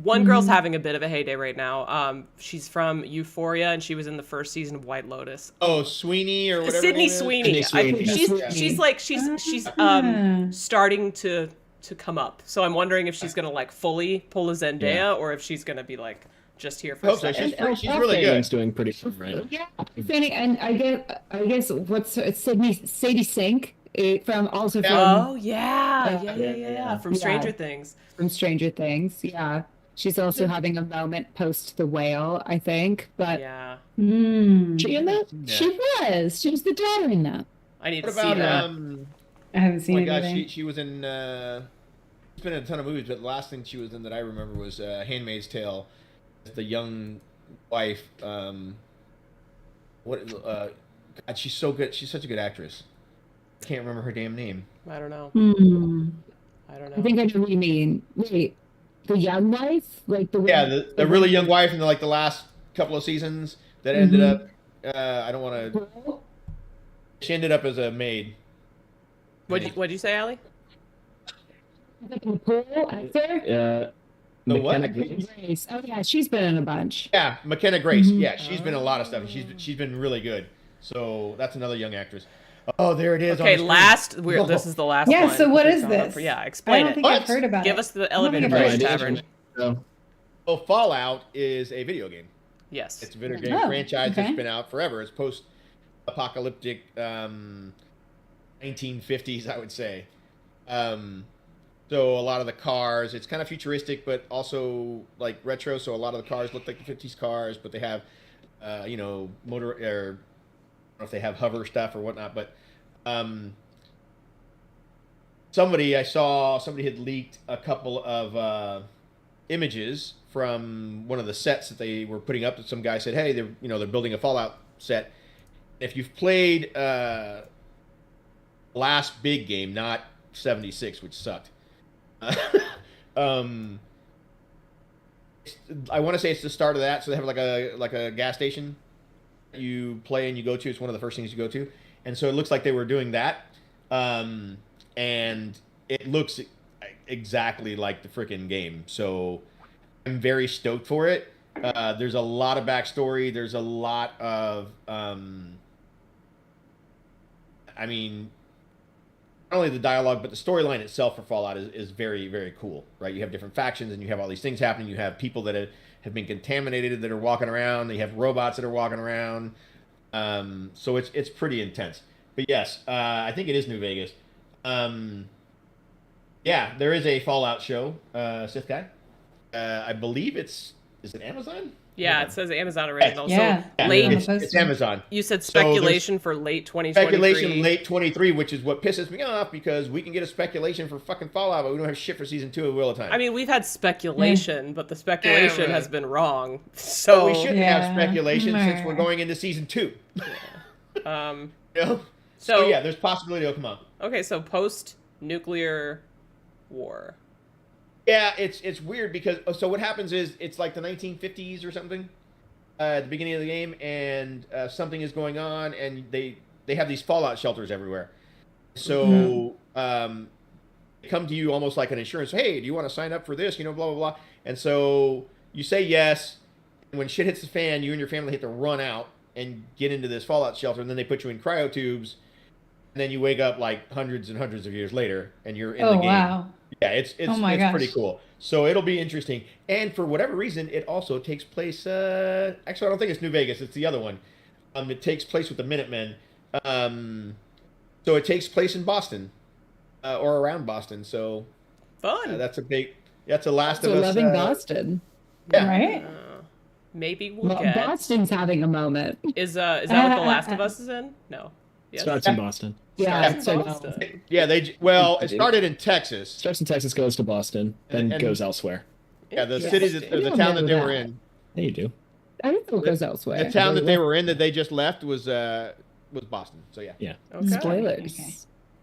one girl's having a bit of a heyday right now. She's from Euphoria, and she was in the first season of White Lotus. Oh, Sweeney or whatever. Sydney her name is? Sweeney. Sydney Sweeney. She's starting to come up. So I'm wondering if she's gonna like fully pull a Zendaya, Yeah. or if she's gonna be like just here I for a hope so. second. She's really good. Faye's doing pretty good, right? Yeah. And I guess what's Sadie Sink from Oh yeah. From Stranger Things. from Stranger Things. Yeah. She's also having a moment post The Whale, I think. But Yeah, she in that? Yeah. She was. She was the daughter in that. I need What to see about that. I haven't Oh seen my it. gosh, she was in. She's been in a ton of movies, but the last thing she was in that I remember was *Handmaid's Tale*. The young wife. God, she's so good. She's such a good actress. I can't remember her damn name. I don't know. I don't know. I think I know what you mean. Wait, the young wife, like the Yeah, the really young wife in the last couple of seasons that ended up. I don't want to. girl? She ended up as a maid. What'd you say, Allie? The pool actor? The what? McKenna Grace. Grace. Oh yeah, she's been in a bunch. Yeah, McKenna Grace. Yeah, she's been in a lot of stuff. She's been really good. So that's another young actress. Oh, there it is. Okay, on the screen. this is the last Yeah, one. so what We've is gone on this? for- yeah, I explain don't it. think I've heard about Give it. us the elevator No pitch, idea. Tavern. So, Oh, Fallout is a video game. Yes. It's a video game Oh, franchise okay. that's been out forever. It's post-apocalyptic 1950s, I would say. So a lot of the cars, it's kind of futuristic, but also like retro. So a lot of the cars look like the 50s cars, but they have, motor, or I don't know if they have hover stuff or whatnot. But somebody had leaked a couple of images from one of the sets that they were putting up. That some guy said, "Hey, they're building a Fallout set. If you've played last big game, not 76, which sucked." I want to say it's the start of that. So they have like a gas station you play and you go to. It's one of the first things you go to, and so it looks like they were doing that, and it looks exactly like the freaking game. So I'm very stoked for it. There's a lot of backstory. There's a lot of, not only the dialogue, but the storyline itself for Fallout is very, very cool, right? You have different factions, and you have all these things happening. You have people that have been contaminated that are walking around. You have robots that are walking around. So it's pretty intense. But yes, I think it is New Vegas. Yeah, there is a Fallout show, Sith Guy. I believe is it Amazon? Yeah, it says Amazon original. Yeah. So late. It's Amazon. You said So there's speculation for late 2023. Speculation late 23, which is what pisses me off because we can get a speculation for fucking Fallout, but we don't have shit for season 2 of Wheel of Time. I mean, we've had speculation, but the speculation has been wrong. So we shouldn't have Yeah. speculation since we're Meh. going into season 2. um You know? So- yeah, there's possibility it'll come out. okay, so post nuclear war. Yeah, it's weird because so what happens is it's like the 1950s or something at the beginning of the game, and something is going on, and they have these fallout shelters everywhere. So they come to you almost like an insurance. Hey, do you want to sign up for this? Blah blah blah. And so you say yes. And when shit hits the fan, you and your family have to run out and get into this fallout shelter, and then they put you in cryotubes, and then you wake up like hundreds and hundreds of years later, and you're in the game. Wow. Yeah, it's Oh my gosh. pretty cool. So it'll be interesting. And for whatever reason, it also takes place. Actually, I don't think it's New Vegas. It's the other one. It takes place with the Minutemen. So it takes place in Boston, or around Boston. So Fun. that's a Last So of Us. loving Boston. Yeah. Right? Maybe we'll Well, get. Boston's having a moment. Is that what The Last of Us is in? No. Yes. starts in Boston. Yeah, Starts so in no. Boston. Yeah, it started in Texas. Starts in Texas, goes to Boston, then And- goes elsewhere. Yeah, the Interesting. city, or the don't town know that they were that. in. Yeah, you do. I don't know it goes elsewhere. The town that they were in that they just left was Boston. So yeah. Okay. Spoilers. Okay.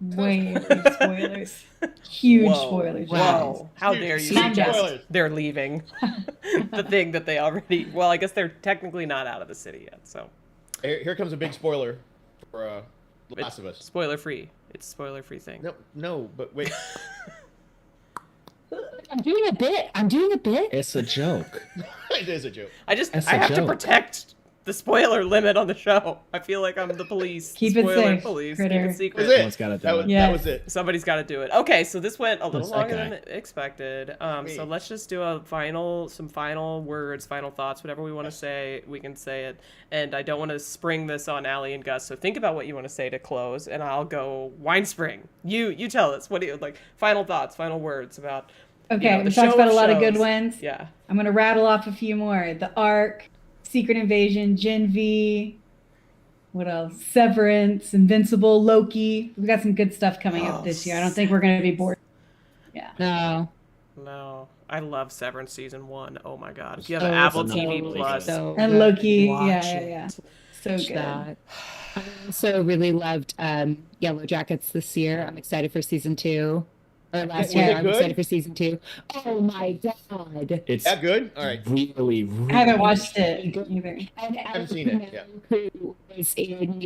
Way spoilers. Huge Whoa. spoilers. Whoa. How dare you Huge suggest spoilers. they're leaving the thing that they already... Well, I guess they're technically not out of the city yet, so... Here comes a big spoiler for The Last of Us. Spoiler-free. It's a spoiler-free thing. No, but wait. I'm doing a bit. It's a joke. It is a joke. I That's have a to joke. protect the spoiler limit on the show. I feel like I'm the police. Keep it spoiler safe, police. Critter. Keep it secret. That was it. Someone's gotta do That was, it. Yeah. that was it. Somebody's got to do it. Okay, so this went a little Who's that longer guy? than expected. So Wait. let's just do some final words, final thoughts, whatever we want to say. We can say it. And I don't want to spring this on Allie and Gus. So think about what you want to say to close, and I'll go Winespring. You tell us. What do you like? Final thoughts, final words about. Okay, the we show talked about of a lot of good shows. ones. Yeah. I'm going to rattle off a few more. The Ark, Secret Invasion, Gen V. What else? Severance, Invincible, Loki. We've got some good stuff coming up this year. I don't think we're going to be bored. Yeah. No, I love Severance season 1. Oh my god! If you have So, Apple so TV good. Plus, So And good. Loki. watch Yeah. So good. That. I also really loved Yellow Jackets this year. I'm excited for season 2. Or last Was year, it I'm good? excited for season 2. Oh my god! It's That good? All right. really, really. I haven't watched it either. And I haven't seen it, yeah. Who is in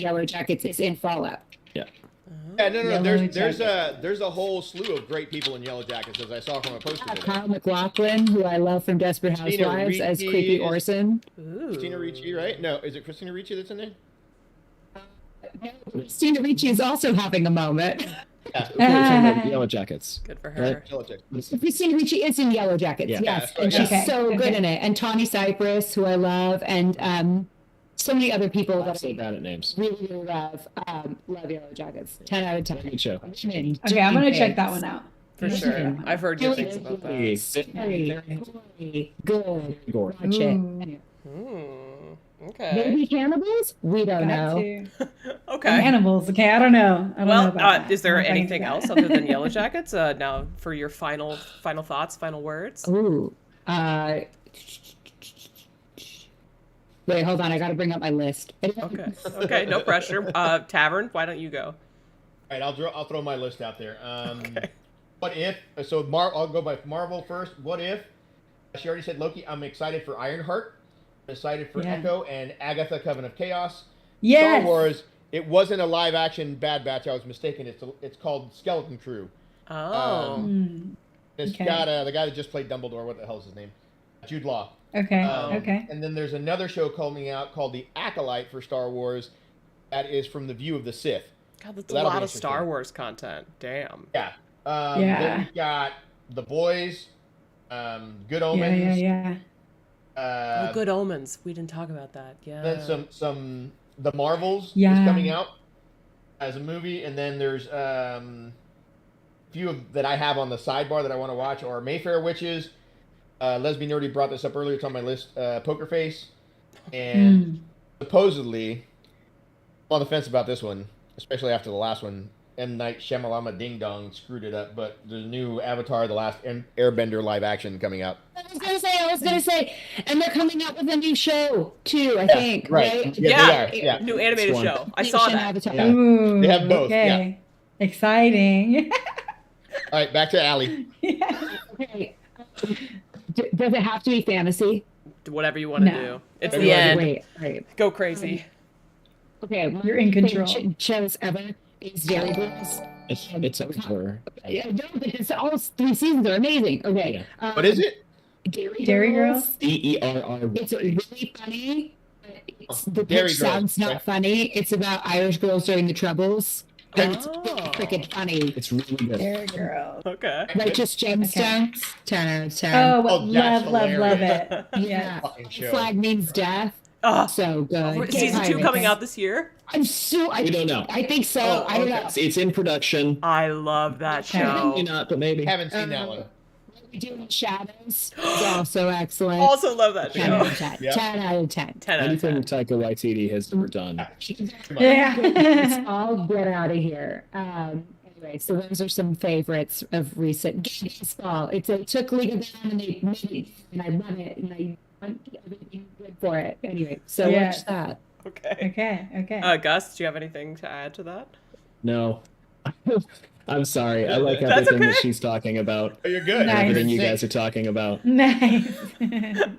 Yellow Jackets is in Fallout. Yeah, no. Yellow There's a whole slew of great people in Yellow Jackets, as I saw from a poster today. Kyle MacLachlan, who I love from Desperate Christina Housewives, as Ricci Creepy is- Orson. Ooh. Christina Ricci, right? No, is it Christina Ricci that's in there? Christina Ricci is also having a moment. Yeah. Yellow Jackets. Good for her. Yellow Jackets. Christina Ricci is in Yellow Jackets, Yeah. yes, Yeah, and she's okay. so good Okay. in it. And Tawny Cypress, who I love, and so many other people I'm that so I bad at names. really, really love. Love Yellow Jackets. 10 out of 10. Good show. Okay, I'm going to check that one out. For sure. I've heard good things about that. Very good. Gore. Watch it. Ooh. Okay. Maybe cannibals? We don't Got know. to. Okay. Animals. Okay, I don't know. I don't know Well, about that. is there I'm not gonna anything do that. else other than Yellow Jackets? Now, for your final thoughts, final words. Ooh. Wait, hold on. I got to bring up my list. Okay. Okay. No pressure. Tavern. Why don't you go? All right, I'll throw my list out there. Okay. What if? So I'll go by Marvel first. What if? She already said Loki. I'm excited for Ironheart. I'm excited for Yeah. Echo and Agatha: Coven of Chaos. Yes. Star Wars. It wasn't a live action Bad Batch. I was mistaken. It's called Skeleton Crew. Oh. It's Okay. got the guy that just played Dumbledore. What the hell's his name? Jude Law. Okay. Um, Okay. And then there's another show coming out called The Acolyte for Star Wars. That is from the view of the Sith. God, that's That'll a be lot of interesting. Star Wars content. Damn. Yeah. Yeah. Then we've got The Boys, Good Yeah, Omens. yeah. Oh, Good Omens. We didn't talk about that. Yeah. Then some The Marvels is Yeah. coming out as a movie, and then there's few that I have on the sidebar that I want to watch are Mayfair Witches. Lesbian Nerdy brought this up earlier. It's on my list. Poker Face, and supposedly, I'm on the fence about this one, especially after the last one. M. Night Shyamalan Ding Dong screwed it up, but the new Avatar: The Last Airbender live action coming out. I was gonna say, and they're coming out with a new show too. I think, right. right? Yeah, Yeah. they are. Yeah. New animated one. show. I saw that. Avatar. Yeah. Ooh, They have both, Okay. Exciting. All right, back to Allie. Okay. Does it have to be fantasy? Whatever you want to No. do. It's Whatever the you wanna end. Wait, right. Go crazy. Okay, one You're in of my favorite control. Shows ever is Dairy Girls. It's over. Yeah, no, but it's all 3 seasons are amazing. Okay, What is it? Dairy Girls? DERR. It's really funny. But the Dairy pitch Girls, sounds not right? funny. It's about Irish girls during the Troubles. But it's Oh. freaking funny. It's really good. Dairy Girl. Okay. Righteous Gemstones. 10 out of 10. Oh, Oh, that's love hilarious. it. yeah. Yeah. Fucking show. Flag means death. Oh, So good. season 2 coming out this year? I'm so. We don't know. I think so. Oh, I don't okay. know. It's in production. I love that Maybe show. not, but maybe. Haven't seen that one. What we do in Shadows is also excellent. Also love that 10 out show. of 10. Yep. 10 out of 10. 10 out of Anything 10. Taika Waititi has ever done. Yeah. Let's all get out of here. Anyway, so those are some favorites of recent baseball. It took League of Their Own and they made it, and I love it, and I want everything good for it. Anyway, so Yeah. watch that. Okay. Okay. Gus, do you have anything to add to that? No. I'm sorry. I like That's everything okay. that she's talking about. Oh, you're good. Nice. Everything you You're in guys are sync. talking about. Nice.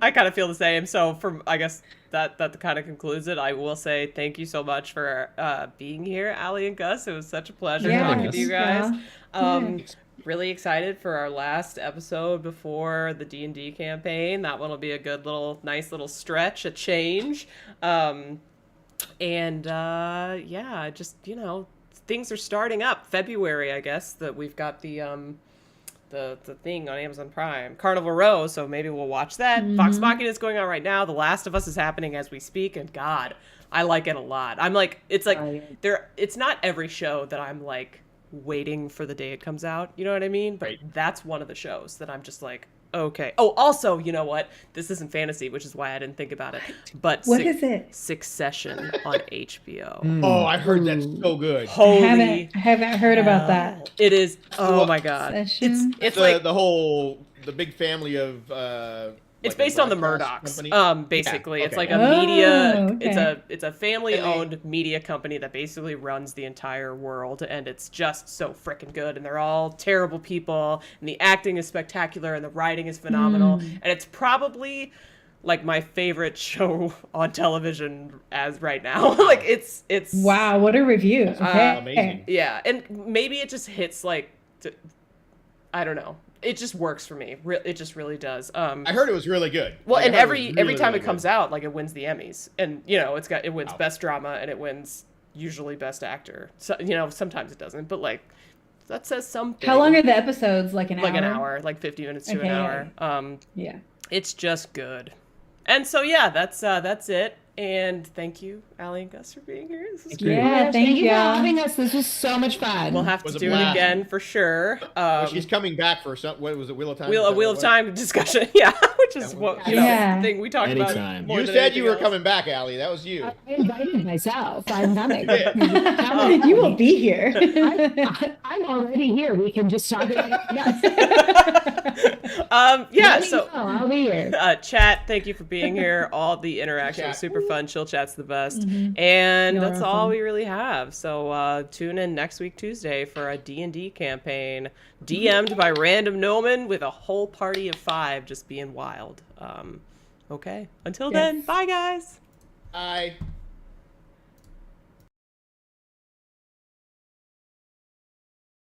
I kind of feel the same. So I guess that kind of concludes it. I will say thank you so much for being here, Allie and Gus. It was such a pleasure Yeah, talking to you guys. yeah. Really excited for our last episode before the D&D campaign. That one will be a good nice little stretch, a change. Yeah, just, things are starting up. February, I guess, that we've got the thing on Amazon Prime, Carnival Row, so maybe we'll watch that. Vox Machina is going on right now. The Last of Us is happening as we speak, and God, I like it a lot. I'm like, it's not every show that I'm like waiting for the day it comes out, you know what I mean? But that's one of the shows that I'm just like, okay. Oh, also, you know what? This isn't fantasy, which is why I didn't think about it. But What is it? Succession on HBO. Oh, I heard that's so good. Holy I haven't heard about that. it is. Oh my God. Session? It's the, like the big family of it's like a based on the broadcast Murdochs. company? Basically, Yeah, it's okay. like a media. okay. It's a family-owned media company that basically runs the entire world, and it's just so freaking good. And they're all terrible people, and the acting is spectacular, and the writing is phenomenal, and it's probably like my favorite show on television as right now. Like it's Wow, what a review. Okay. Amazing. yeah, and maybe it just hits like I don't know. It just works for me. It just really does. I heard it was really good. Well, Like, and I heard it was every really, time really it comes good. out, like it wins the Emmys, and it wins Wow. best drama, and it wins usually best actor. So sometimes it doesn't, but like that says something. How long are the episodes? Like an hour? Like an hour, like 50 minutes to an Okay, hour. Yeah. It's just good. And so yeah, that's it. And thank you, Allie and Gus, for being here. This is great. Yeah, thank you for you. having us. This was so much fun. We'll have to Was a do it blast. again for sure. Well, she's coming back for some. What was it? Wheel of Time. Wheel Is that of what it was? Time discussion, yeah, which is Yeah, what yeah. the thing we talked Anytime. about. More You than said you anything were else. coming back, Allie. That was you. I invited myself. I'm coming. You will be here. I'm already here. We can just talk about it. Yes. Yeah, Let me so know. I'll be here. chat, thank you for being here. All the interaction was Chat. super fun. Chill chat's the best. And You're that's all welcome. we really have. So tune in next week Tuesday for a D&D campaign DM'd by random Noman with a whole party of 5 just being wild. Okay. Until then, Yes. bye guys. Bye.